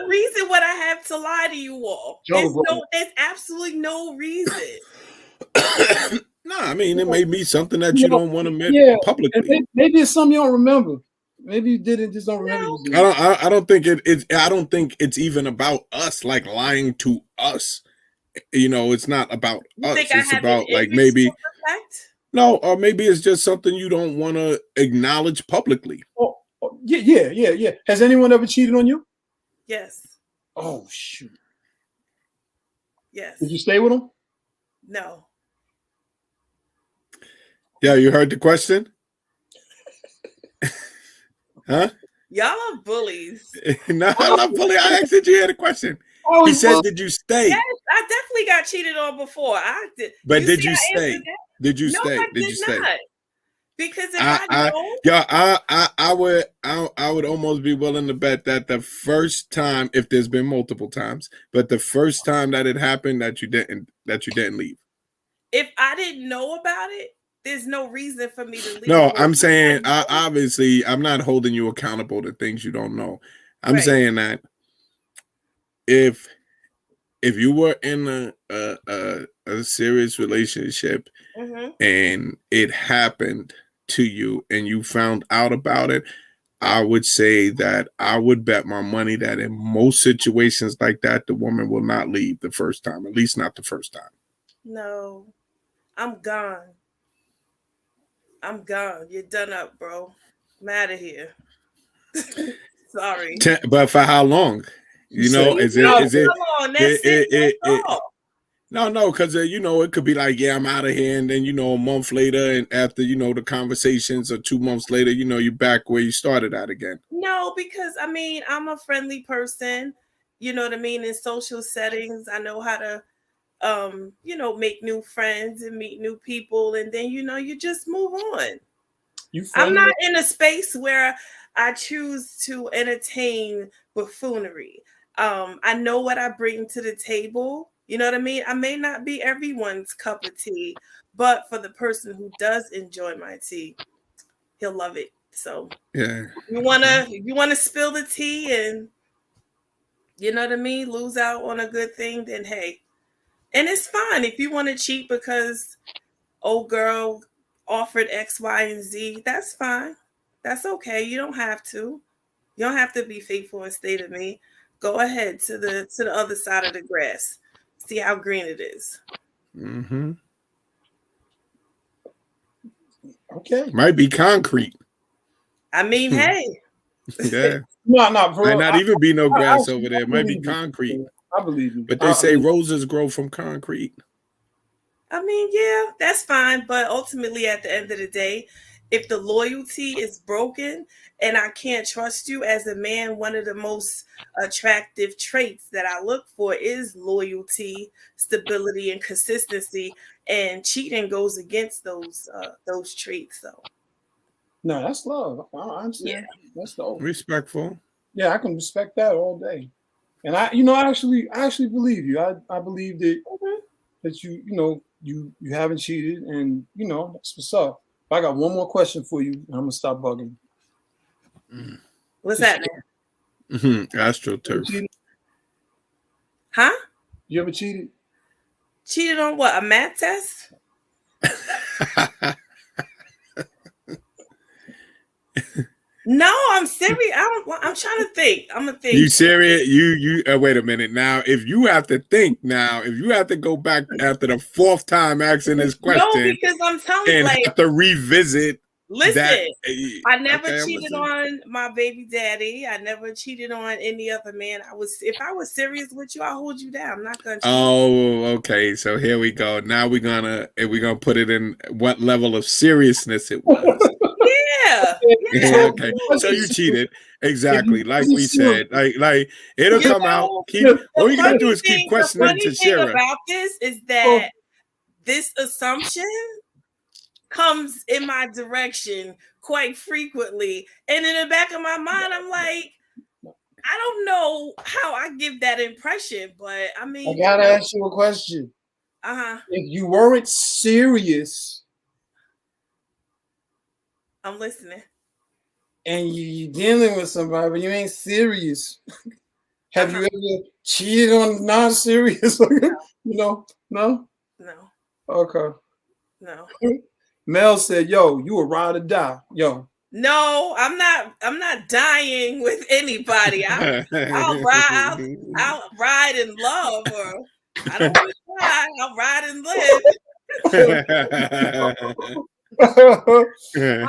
reason would I have to lie to you all? There's absolutely no reason. No, I mean, it may be something that you don't want to admit publicly. Maybe it's something you don't remember. Maybe you didn't, just don't remember. No. I don't think I don't think it's even about us, like lying to us. You know, it's not about us. It's about like maybe no, or maybe it's just something you don't want to acknowledge publicly. Yeah. Has anyone ever cheated on you? Yes. Oh shoot. Yes. Did you stay with him? No. Yeah, you heard the question? Huh? Y'all are bullies. No, I'm not bully. I asked you had a question. Oh, He said, "Did you stay?" Yes, I definitely got cheated on before. I did. But did see you I stay? answered that? Did you No, stay? I Did you did stay? not. Because if I know, I would almost be willing to bet that the first time, if there's been multiple times, but the first time that it happened, that you didn't leave. if I didn't know about it, there's no reason for me to leave. No, But I'm if saying, I know- obviously, I'm not holding you accountable to things you don't know. I'm Right. saying that if you were in a serious relationship Mhm. and it happened to you and you found out about it, I would say that I would bet my money that in most situations like that, the woman will not leave the first time, at least not the first time. No, I'm gone. I'm gone. You're done up, bro. I'm out of here. Sorry. But for how long? You know, is it? Come on, that's it. That's all. No, because you know, it could be like, yeah, I'm out of here, and then you know, a month later, and after you know the conversations, or 2 months later, you know, you're back where you started at again. No, because I mean, I'm a friendly person. You know what I mean? In social settings, I know how to, you know, make new friends and meet new people, and then you know, you just move on. I'm not in a space where I choose to entertain buffoonery. I know what I bring to the table. You know what I mean? I may not be everyone's cup of tea, but for the person who does enjoy my tea, he'll love it. So yeah, you wanna spill the tea and you know what I mean, lose out on a good thing, then hey. And it's fine if you want to cheat because old girl offered X, Y, and Z. That's fine. That's okay. You don't have to. You don't have to be faithful and stay to me. Go ahead to the other side of the grass. See how green it is. Mm-hmm. Okay. Might be concrete. I mean, hey. Yeah. No, bro. Might not even be no grass over there. It might be concrete. I believe you. But they say roses grow from concrete. I mean, yeah, that's fine. But ultimately, at the end of the day, if the loyalty is broken and I can't trust you as a man, one of the most attractive traits that I look for is loyalty, stability, and consistency. And cheating goes against those traits. So no, that's love. I understand. Yeah. That's dope. Respectful. Yeah, I can respect that all day. And I actually believe you. I believe that that you haven't cheated, and you know that's what's up. I got one more question for you, and I'm gonna stop bugging. What's that? AstroTurf. Huh? You ever cheated? Cheated on what? A math test? No, I'm serious. I'm trying to think. I'm gonna think. You serious? You wait a minute. Now, if you have to think now, if you have to go back after the 4th time asking this question, no, because I'm telling you, and like, have to revisit. Listen, that, I never cheated on my baby daddy. I never cheated on any other man. If I was serious with you, I'll hold you down. I'm not gonna cheat. Oh, okay. So here we go. Now we're gonna put it in what level of seriousness it was. Yeah. Okay. So you cheated. Exactly. Like we said. Like it'll come out. All you gotta do is keep questioning Tashira. The funny thing about this is that this assumption comes in my direction quite frequently. And in the back of my mind, I'm like, I don't know how I give that impression, but I mean, I gotta ask you a question. If you weren't serious, I'm listening. And you're dealing with somebody, but you ain't serious. Have you ever cheated on non-serious? No. No. Okay. No. Mel said, "Yo, you a ride or die, yo." No, I'm not dying with anybody. I'll ride in love, or I don't want to die. I'll ride and live.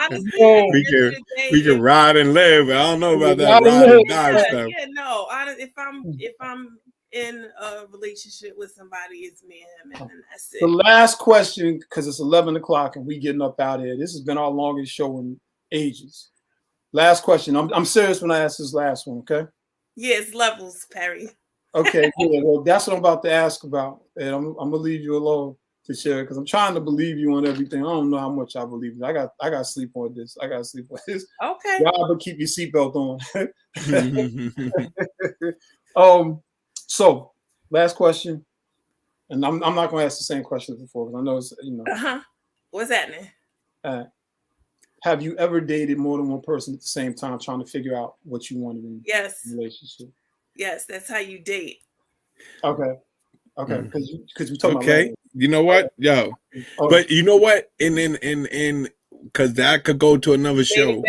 Honestly, we can ride and live. I don't know about that ride and die stuff. Yeah, no. If I'm in a relationship with somebody, it's me and him, and that's it. The last question, because it's 11 o'clock and we getting up out of here. This has been our longest show in ages. Last question. I'm serious when I ask this last one. Okay. Yes, levels, Perry. Okay. Yeah, well, that's what I'm about to ask about, and I'm gonna leave you alone to share because I'm trying to believe you on everything. I don't know how much I believe you. I got to sleep on this. I got to sleep on this. Okay. Y'all but keep your seatbelt on. So last question, and I'm not gonna ask the same question as before because I know it's What's happening? Have you ever dated more than one person at the same time, trying to figure out what you wanted in a relationship? Yes, that's how you date. Okay, because we talking about. Okay, you know what, yo, but you know what, and because that could go to another show.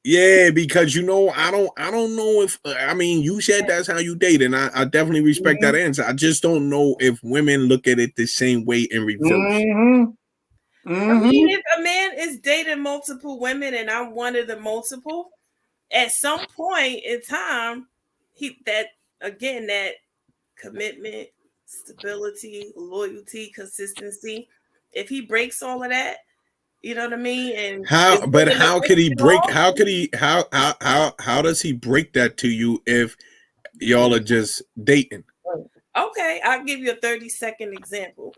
Yeah, because I don't know if you said that's how you date, and I definitely respect that answer. I just don't know if women look at it the same way in reverse. I mean, if a man is dating multiple women and I'm one of the multiple, at some point in time, that commitment, stability, loyalty, consistency. If he breaks all of that, you know what I mean? And how could he break? How does he break that to you if y'all are just dating? Okay, I'll give you a 30-second example.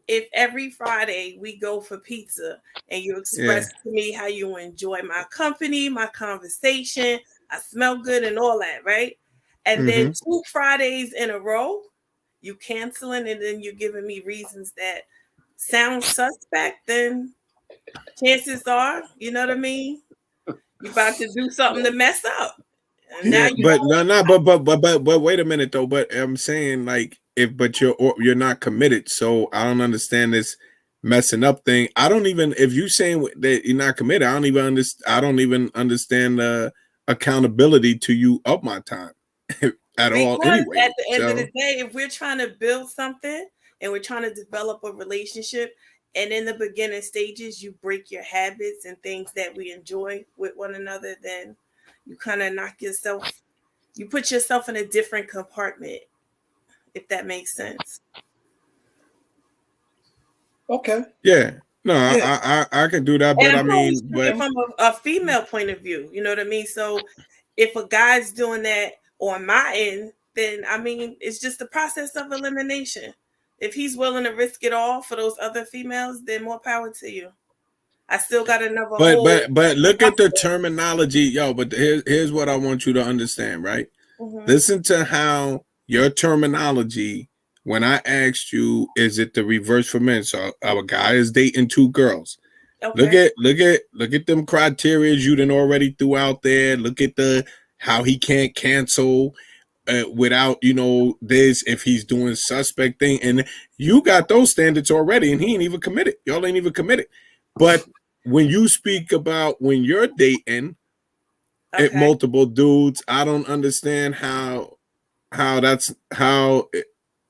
If every Friday we go for pizza and you express to me how you enjoy my company, my conversation, I smell good and all that, right? And then 2 Fridays in a row, you canceling and then you're giving me reasons that sound suspect, then chances are, you know what I mean? You're about to do something to mess up. And now but wait a minute though. But I'm saying like but you're not committed, so I don't understand this messing up thing. I don't even if you saying that you're not committed, I don't even understand the accountability to you of my time at all. Anyway, at the end of the day, if we're trying to build something and we're trying to develop a relationship, and in the beginning stages you break your habits and things that we enjoy with one another, then you kind of you put yourself in a different compartment, if that makes sense. Okay. Yeah. No, yeah. I can do that, but but from a female point of view, you know what I mean? So if a guy's doing that on my end, then it's just the process of elimination. If he's willing to risk it all for those other females, then more power to you. I still got another. But look at the terminology, yo. But here's what I want you to understand, right? Listen to how your terminology. When I asked you, is it the reverse for men? So our guy is dating 2 girls. Okay. Look at them criteria you done already threw out there. Look at how he can't cancel without this if he's doing suspect thing, and you got those standards already, and he ain't even committed. Y'all ain't even committed. But when you speak about when you're dating multiple dudes, I don't understand how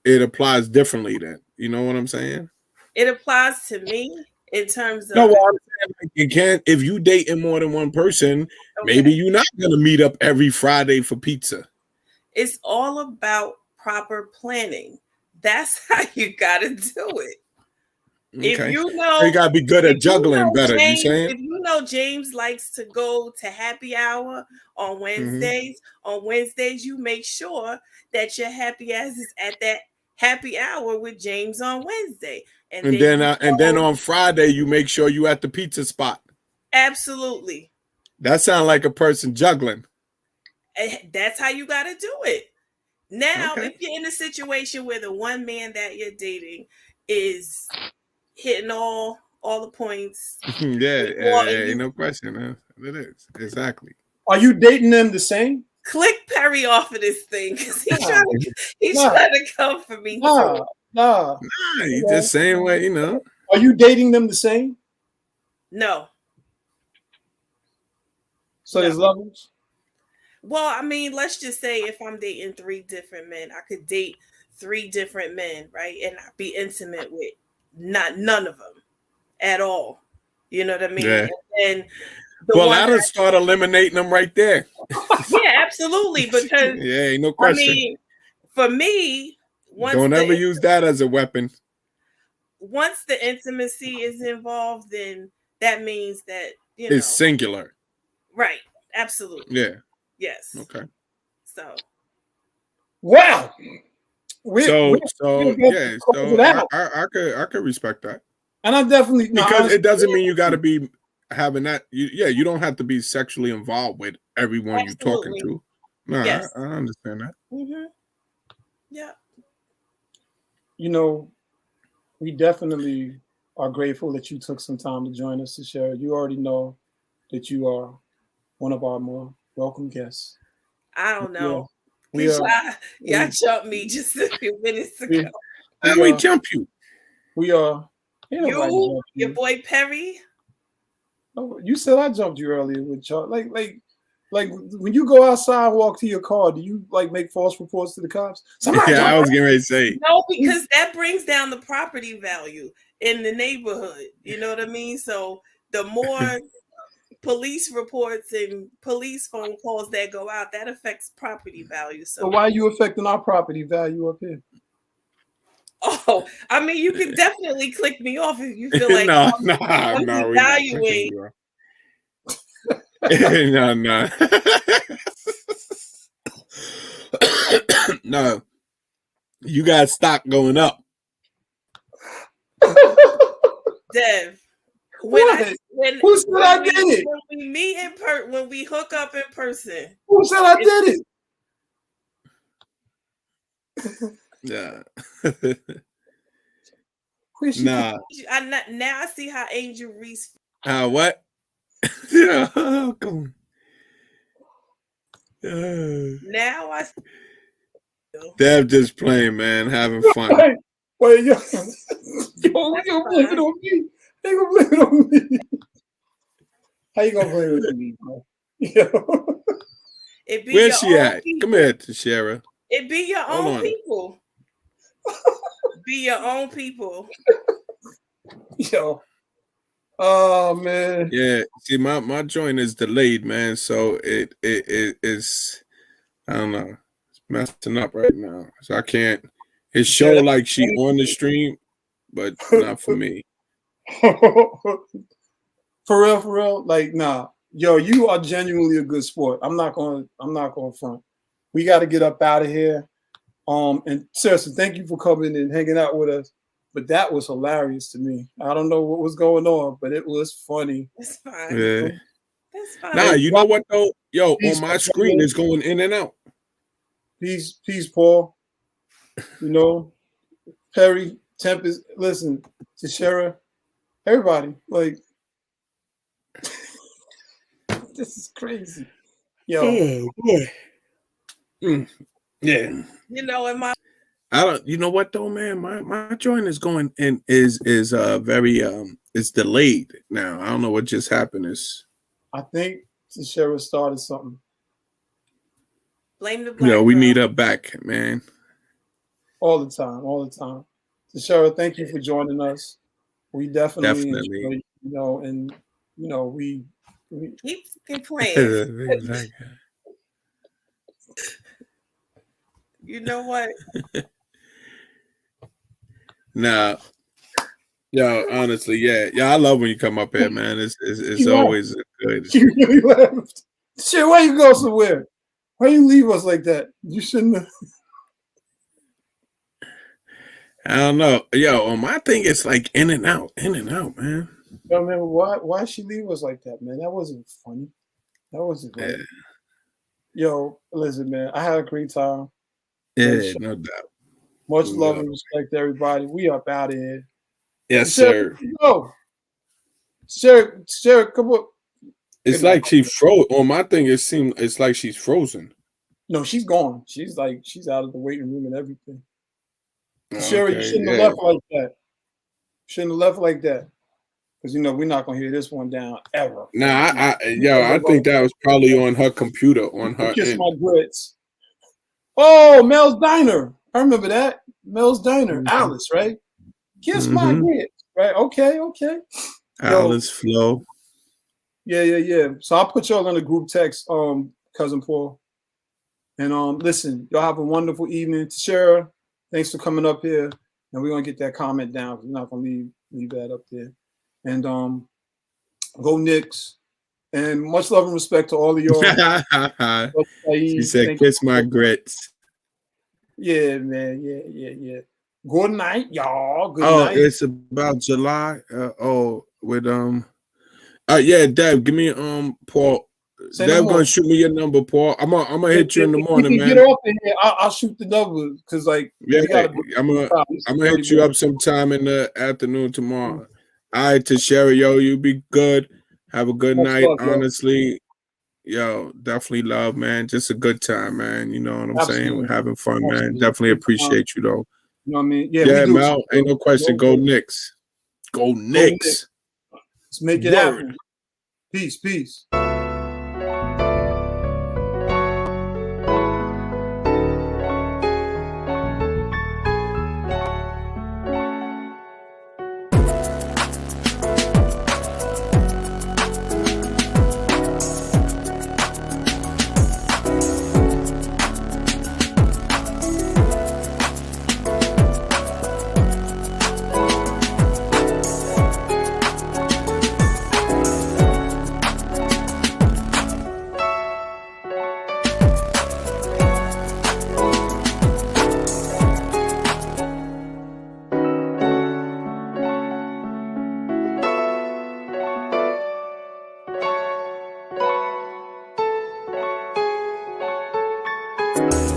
it applies differently then. You know what I'm saying? It applies to me in terms of I'm saying like you can't if you dating more than one person, maybe you're not gonna meet up every Friday for pizza. It's all about proper planning. That's how you gotta do it. Okay. If you gotta be good at juggling better. James, you saying? If James likes to go to happy hour on Wednesdays, on Wednesdays you make sure that your happy ass is at that happy hour with James on Wednesday, and then on Friday you make sure you at the pizza spot. Absolutely. That sounds like a person juggling. That's how you got to do it. Now, if you're in a situation where the one man that you're dating is hitting all the points, ain't no question. It is exactly. Are you dating them the same? Click Perry off of this thing because he's trying to come for me. Nah. He's just saying what Are you dating them the same? No. So there's levels? Well, let's just say if I'm dating 3 different men, I could date 3 different men, right? And I'd be intimate with none of them at all. You know what I mean? Yeah. And that'll start eliminating them right there. Yeah, absolutely. Because ain't no question. For me, don't ever use that as a weapon. Once the intimacy is involved, then that means that it's singular. Right. Absolutely. Yeah. Yes. Okay. So. Wow. So we're close it out. I could respect that. And I definitely Because it doesn't mean you got to be having that. You don't have to be sexually involved with everyone you're talking to. No, yes. I understand that. Mm-hmm. Yeah. You know, we definitely are grateful that you took some time to join us to share. You already know that you are one of our more welcome guests. I don't know. Y'all jumped me just a few minutes ago. We jump you. We are. Your boy Perry. Oh, you said I jumped you earlier with y'all. Like when you go outside, walk to your car, do you like make false reports to the cops? I was getting ready to say. No, because that brings down the property value in the neighborhood. You know what I mean? So the more police reports and police phone calls that go out, that affects property value. So why are you affecting our property value up here? Oh, I mean, you can definitely click me off if you feel like no, evaluate. No. No. You got stock going up. Dev. Who said I did it? When we meet when we hook up in person. Who said I did it? Yeah. Nah. Now I see how Angel Reese. What? Yeah. Come on. Now I. Dev just playing, man, having fun. Wait, yo, blame it on me. They gonna blame it on me. How you gonna blame it on me, bro? Yo. Where's she at? People. Come here, Tashara. It be your own people. Be your own people. Yo. Oh man. Yeah. See, my joint is delayed, man. So it is, I don't know, it's messing up right now. So I can't. It show like she on the stream, but not for me. For real. Like, nah. Yo, you are genuinely a good sport. I'm not gonna front. We got to get up out of here. And seriously, thank you for coming and hanging out with us. But that was hilarious to me. I don't know what was going on, but it was funny. It's fine. Yeah. That's fine. Nah, you know what though? Yo, on my screen it's going in and out. Peace, Paul. You know, Perry, Tempest, listen, Tashara, everybody. Like, this is crazy. Yo. Oh boy. Yeah. You know, in my you know what though, man? My joint is going and is very it's delayed now. I don't know what just happened. I think Tashara started something. Blame the black girl. We girl. need her back, man. All the time. Tashara, thank you for joining us. We definitely. Enjoy, and we keep playing. You know what? Nah. Yo, honestly, yeah. I love when you come up here, man. It's always good. You really left. Shit, why you go somewhere? Why you leave us like that? You shouldn't have. I don't know. Yo, on my thing, it's like in and out, man. Yo, man, why she leave us like that, man? That wasn't funny. That wasn't funny. Yeah. Yo, listen, man, I had a great time. Yeah, no doubt. Much love and respect to everybody. We up out of here. Yes, sir. Yo, Sherry, come on. It's like she froze. On my thing, it's like she's frozen. No, she's gone. She's out of the waiting room and everything. Okay, Sherry, you shouldn't have left like that. Shouldn't have left like that. Because we're not gonna hear this one down ever. Nah, I think that was probably on her computer, on her Kiss end. my grits. Oh, Mel's Diner. I remember that. Mel's Diner. Mm-hmm. Alice, right? Kiss my grits. Right? Okay. Alice, Flo. Yeah. So I'll put y'all in the group text, Cousin Paul. And listen, y'all have a wonderful evening. Tashara, thanks for coming up here. And we're gonna get that comment down. We're not gonna leave that up there. And go Knicks. And much love and respect to all of y'all. She said, "Kiss my grits." Yeah, man. Yeah. Good night, y'all. Good Oh, night. it's about July. Yeah, Dev, give me Paul. Send Dev them gonna on. shoot me your number, Paul. I'm gonna hit you in the If morning, we can man. get off in here, I'll shoot the number because like Yeah, we gotta I'm gonna hit you up sometime in the afternoon tomorrow. All right, Tashera, yo, you be good. Have a good Much night. love, yo. Honestly, yo, definitely love, man. Just a good time, man. You know what I'm saying? Absolutely. We're having fun, man. Absolutely. Definitely appreciate you, though. You know what I mean? Yeah, Yeah, we do. Mel, ain't no question. Go Knicks. Go Knicks. Knicks. Let's make it Word. happen. Peace. Thank you.